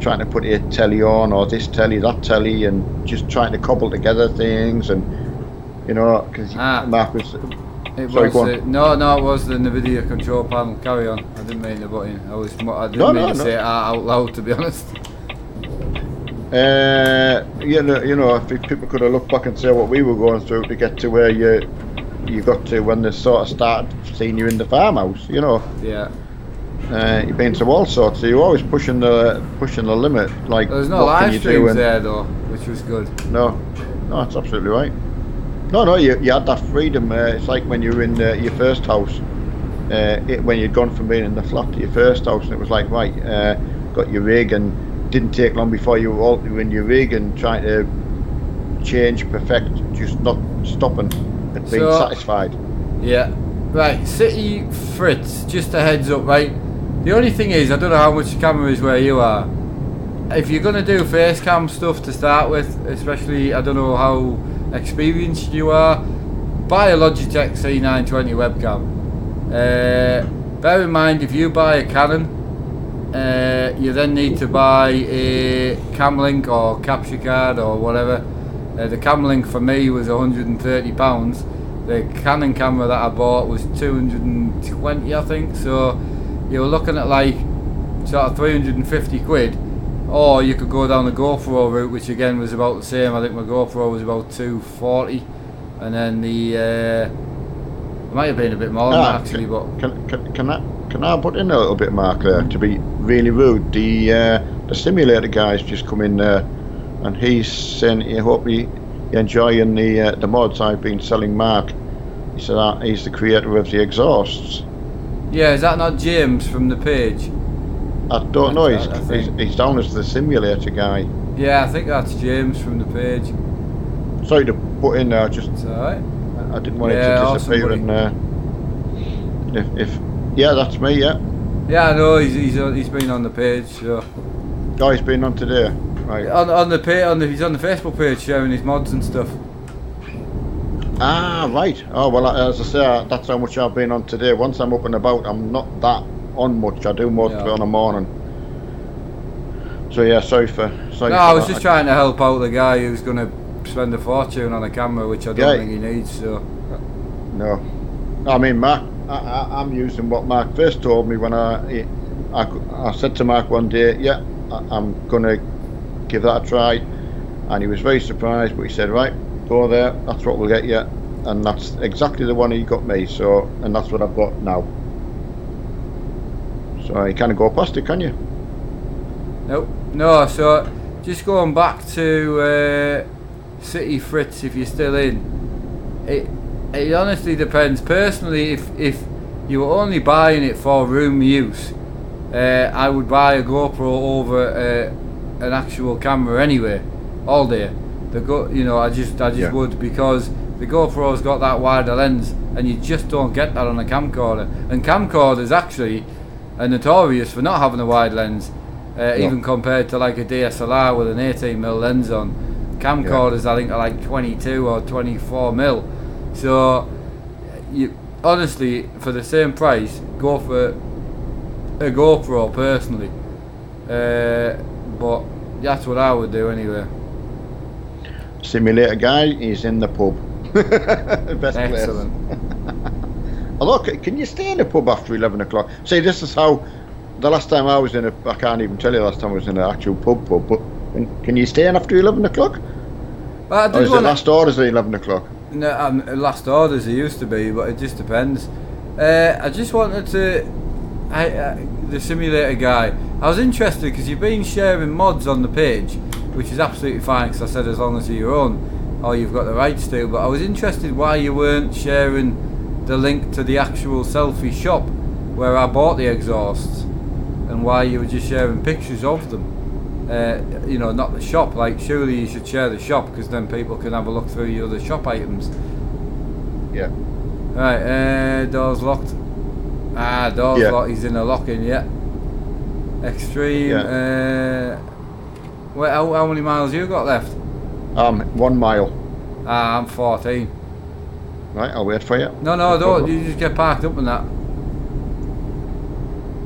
trying to put a telly on or this telly, that telly, and just trying to cobble together things, and because Mark was. It Sorry, was no, it was the NVIDIA control panel. Carry on. I didn't mean to butt in. I didn't mean to say it out loud, to be honest. If people could have looked back and say what we were going through to get to where you got to when they sort of started seeing you in the farmhouse, Yeah. You've been to all sorts, so you're always pushing the limit. Like, there's no live streams there though, which was good. No, that's absolutely right. No, you had that freedom. It's like when you were in your first house, when you'd gone from being in the flat to your first house, and it was like, right, got your rig, and didn't take long before you were all in your rig and trying to change, perfect, just not stopping and being satisfied. Yeah. Right, City Fritz, just a heads up, right? The only thing is, I don't know how much the camera is where you are. If you're going to do face cam stuff to start with, especially, I don't know how experienced you are, buy a Logitech C920 webcam. Bear in mind, if you buy a Canon, you then need to buy a Camlink or capture card or whatever. The Camlink for me was £130. The Canon camera that I bought was 220, I think, so you're looking at like sort of 350 quid, or you could go down the GoPro route, which again was about the same. I think my GoPro was about 240, and then the it might have been a bit more than that actually. But can I put in a little bit, Mark, there, to be really rude? The simulator guy's just come in there, and he's saying he hope you're enjoying the mods I've been selling Mark. He said he's the creator of the exhausts. Yeah, is that not James from the page? I don't know, he's down as the simulator guy. Yeah, I think that's James from the page. Sorry to put in there, just it's alright. I didn't want it to disappear. And yeah, that's me. Yeah, I know he's been on the page. So. Oh, he's been on today. Right. He's on the Facebook page sharing his mods and stuff. Ah, right. Oh well, as I say, that's how much I've been on today. Once I'm up and about, I'm not that on much. I do more on a morning. So yeah, sorry for. I was just trying to help out the guy who's going to spend a fortune on a camera, which I don't think he needs. So. No, I mean, Mark, I'm using what Mark first told me when I said to Mark one day, yeah, I'm gonna give that a try, and he was very surprised, but he said, right, go there, that's what we'll get you, and that's exactly the one he got me. So, and that's what I've got now. So you can't go past it, can you? Nope. No, so just going back to City Fritz, if you're still in, it honestly depends. Personally, if you were only buying it for room use, I would buy a GoPro over an actual camera anyway, all day. I just would, because the GoPro's got that wider lens, and you just don't get that on a camcorder. And camcorders actually are notorious for not having a wide lens, even compared to like a DSLR with an 18mm lens on. Camcorders, I think, are like 22 or 24mm. So, you honestly, for the same price, go for a GoPro personally. But that's what I would do anyway. Simulator guy is in the pub. Best Excellent. Although, can you stay in a pub after 11 o'clock? See, this is how, the last time I was in I can't even tell you the last time I was in an actual pub, but can you stay in after 11 o'clock? Or is it last orders at 11 o'clock? No, last orders it used to be, but it just depends. I just wanted to, the simulator guy, I was interested because you've been sharing mods on the page, which is absolutely fine, because I said as long as you're your own, or you've got the rights to, but I was interested why you weren't sharing the link to the actual selfie shop where I bought the exhausts, and why you were just sharing pictures of them. Not the shop. Like, surely you should share the shop, because then people can have a look through your other shop items. Yeah. Right, doors locked. Doors locked. He's in a lock-in, yeah. Extreme. Yeah. How many miles you got left? 1 mile. I'm 14. Right, I'll wait for you. No, don't. You just get parked up and that.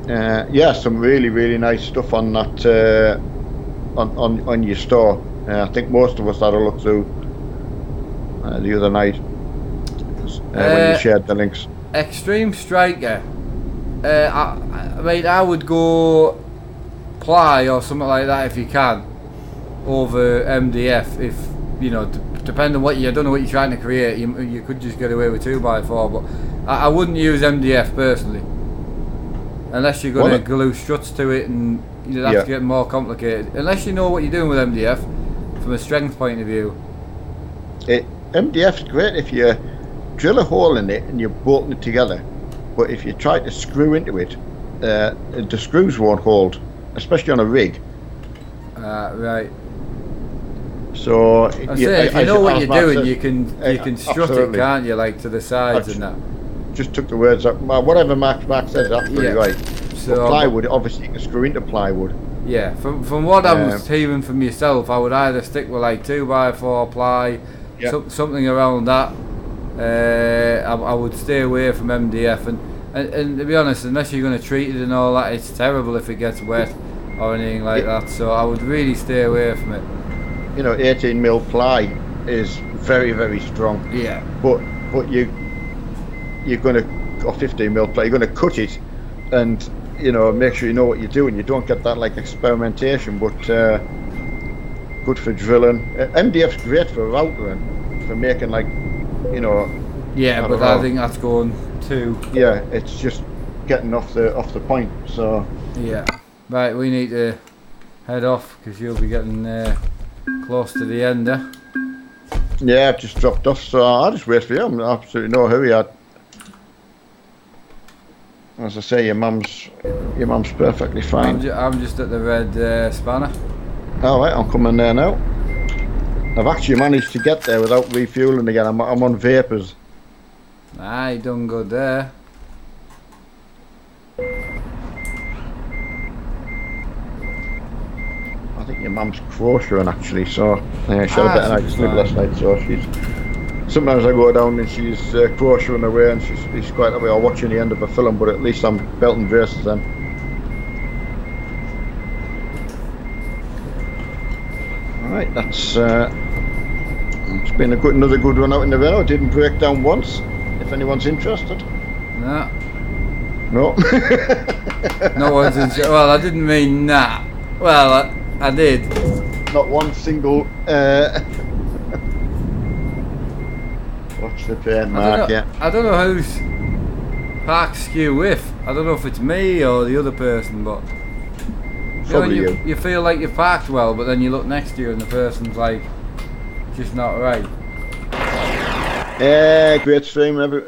Yeah, some really nice stuff on that on your store. I think most of us had a look through the other night when you shared the links. Extreme Striker. I would go ply or something like that if you can over MDF. If you know, depending on what I don't know what you're trying to create, you could just get away with 2x4. But I wouldn't use MDF personally, unless you're going to glue struts to it, and you'd have to get more complicated. Unless you know what you're doing with MDF from a strength point of view. MDF's great if you drill a hole in it and you're bolting it together. But if you try to screw into it, the screws won't hold, especially on a rig. Right. So if you know what you're doing, you can strut it, can't you? Like to the sides and that. Just took the words up. Whatever Mark says, is absolutely right. So but plywood, obviously, you can screw into plywood. Yeah. From what I was hearing from yourself, I would either stick with like 2x4 ply, something around that. I would stay away from MDF, and to be honest, unless you're going to treat it and all that, it's terrible if it gets wet or anything like that. So I would really stay away from it. You know, 18mm ply is very strong. Yeah. But you're going to, or 15mm ply, you're going to cut it, and you know, make sure you know what you're doing. You don't get that like experimentation, but good for drilling. MDF's great for routering, for making like, you know. Yeah, but I think that's going too. Yeah, it's just getting off the point. So. Yeah. Right, we need to head off because you'll be getting close to the end there. Yeah, I've just dropped off, so I'll just wait for you. I'm absolutely no hurry. As I say, your mum's perfectly fine. I'm just at the red spanner. All right, I'm coming there now. I've actually managed to get there without refueling again. I'm on vapors. Ah, you done good there. I think your mum's crocheting actually, so she had a better night's sleep last night, so she's... Sometimes I go down and she's crocheting away and she's quite happy or watching the end of a film, but at least I'm belting verses then. Alright, that's... it's been another good run out in the rail. It didn't break down once, if anyone's interested. No. No. No one's interested. Well, I didn't mean nah. Well, I did. Not one single... What's the pain, Mark? I don't know who's park skew with. I don't know if it's me or the other person, but you feel like you've parked well, but then you look next to you and the person's like just not right. Yeah, great stream. A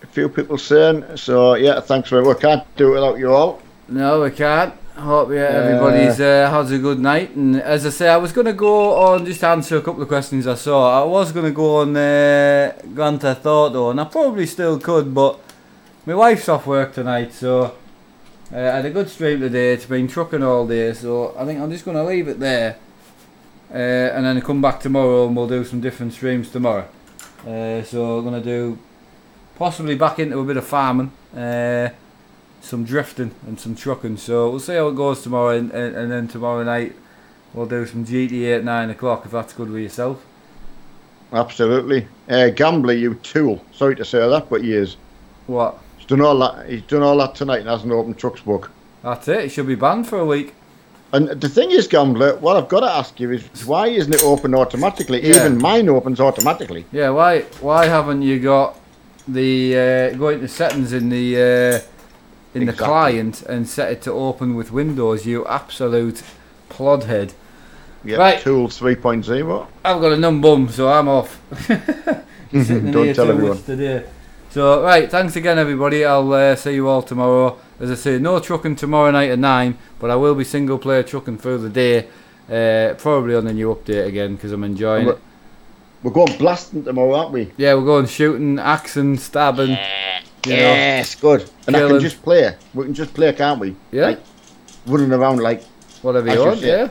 few people saying. So yeah, thanks very much. Can't do it without you all. No, we can't. Hope everybody's has a good night. And as I say, I was going to go on just answer a couple of questions I saw. I was going to go on Grand Theft Auto, and I probably still could, but my wife's off work tonight, so I had a good stream today. It's been trucking all day, so I think I'm just going to leave it there, and then come back tomorrow and we'll do some different streams tomorrow. So I'm going to do possibly back into a bit of farming. Some drifting and some trucking, so we'll see how it goes tomorrow, and then tomorrow night we'll do some GTA at 9 o'clock if that's good with yourself. Absolutely. Gambler, you tool. Sorry to say that, but he is. What? He's done all that tonight and hasn't opened Truck's book. That's it. He should be banned for a week. And the thing is, Gambler, what I've got to ask you is why isn't it open automatically? Yeah. Even mine opens automatically. Yeah. Why haven't you got the go into settings in the client and set it to open with Windows, you absolute plodhead. Yeah, right. Tools 3.0. I've got a numb bum, so I'm off. Don't tell everyone. Today. So, right, thanks again, everybody. I'll see you all tomorrow. As I say, no trucking tomorrow night at 9, but I will be single player trucking through the day. Probably on the new update again, because I'm enjoying it. We're going blasting tomorrow, aren't we? Yeah, we're going shooting, axing, stabbing. Yeah. Yes, good. And killing. I can just play. We can just play, can't we? Yeah. Like, running around like... Whatever you want, yeah.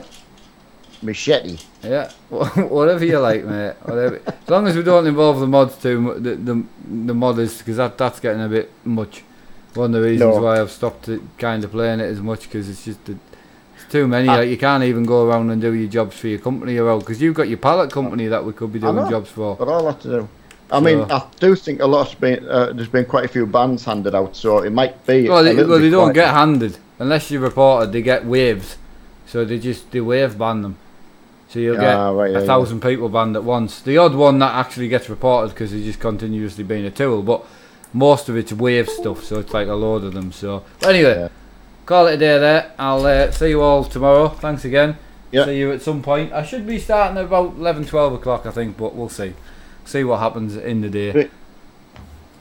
Machete. Yeah, whatever you like, mate. Whatever. As long as we don't involve the mods too, the modders, because that's getting a bit much. one of the reasons why I've stopped kind of playing it as much, because it's just it's too many. Like, you can't even go around and do your jobs for your company around, because you've got your pallet company that we could be doing jobs for. Got all that to do. I mean, I do think a lot's been there's been quite a few bans handed out, so it might be. Well, they don't get handed unless you're reported. They get waves, so they wave ban them. So you'll get 1,000 people banned at once. The odd one that actually gets reported because he's just continuously being a tool, but most of it's wave stuff, so it's like a load of them. So but anyway, call it a day there. I'll see you all tomorrow. Thanks again. See you at some point. I should be starting at about 11, 12 o'clock, I think, but we'll see. See what happens in the day.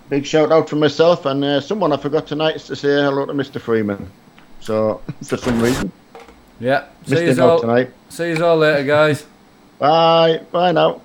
Big shout out from myself, and someone I forgot tonight is to say hello to Mr. Freeman. So for some reason. Yeah. See you all tonight. See you all later, guys. Bye. Bye now.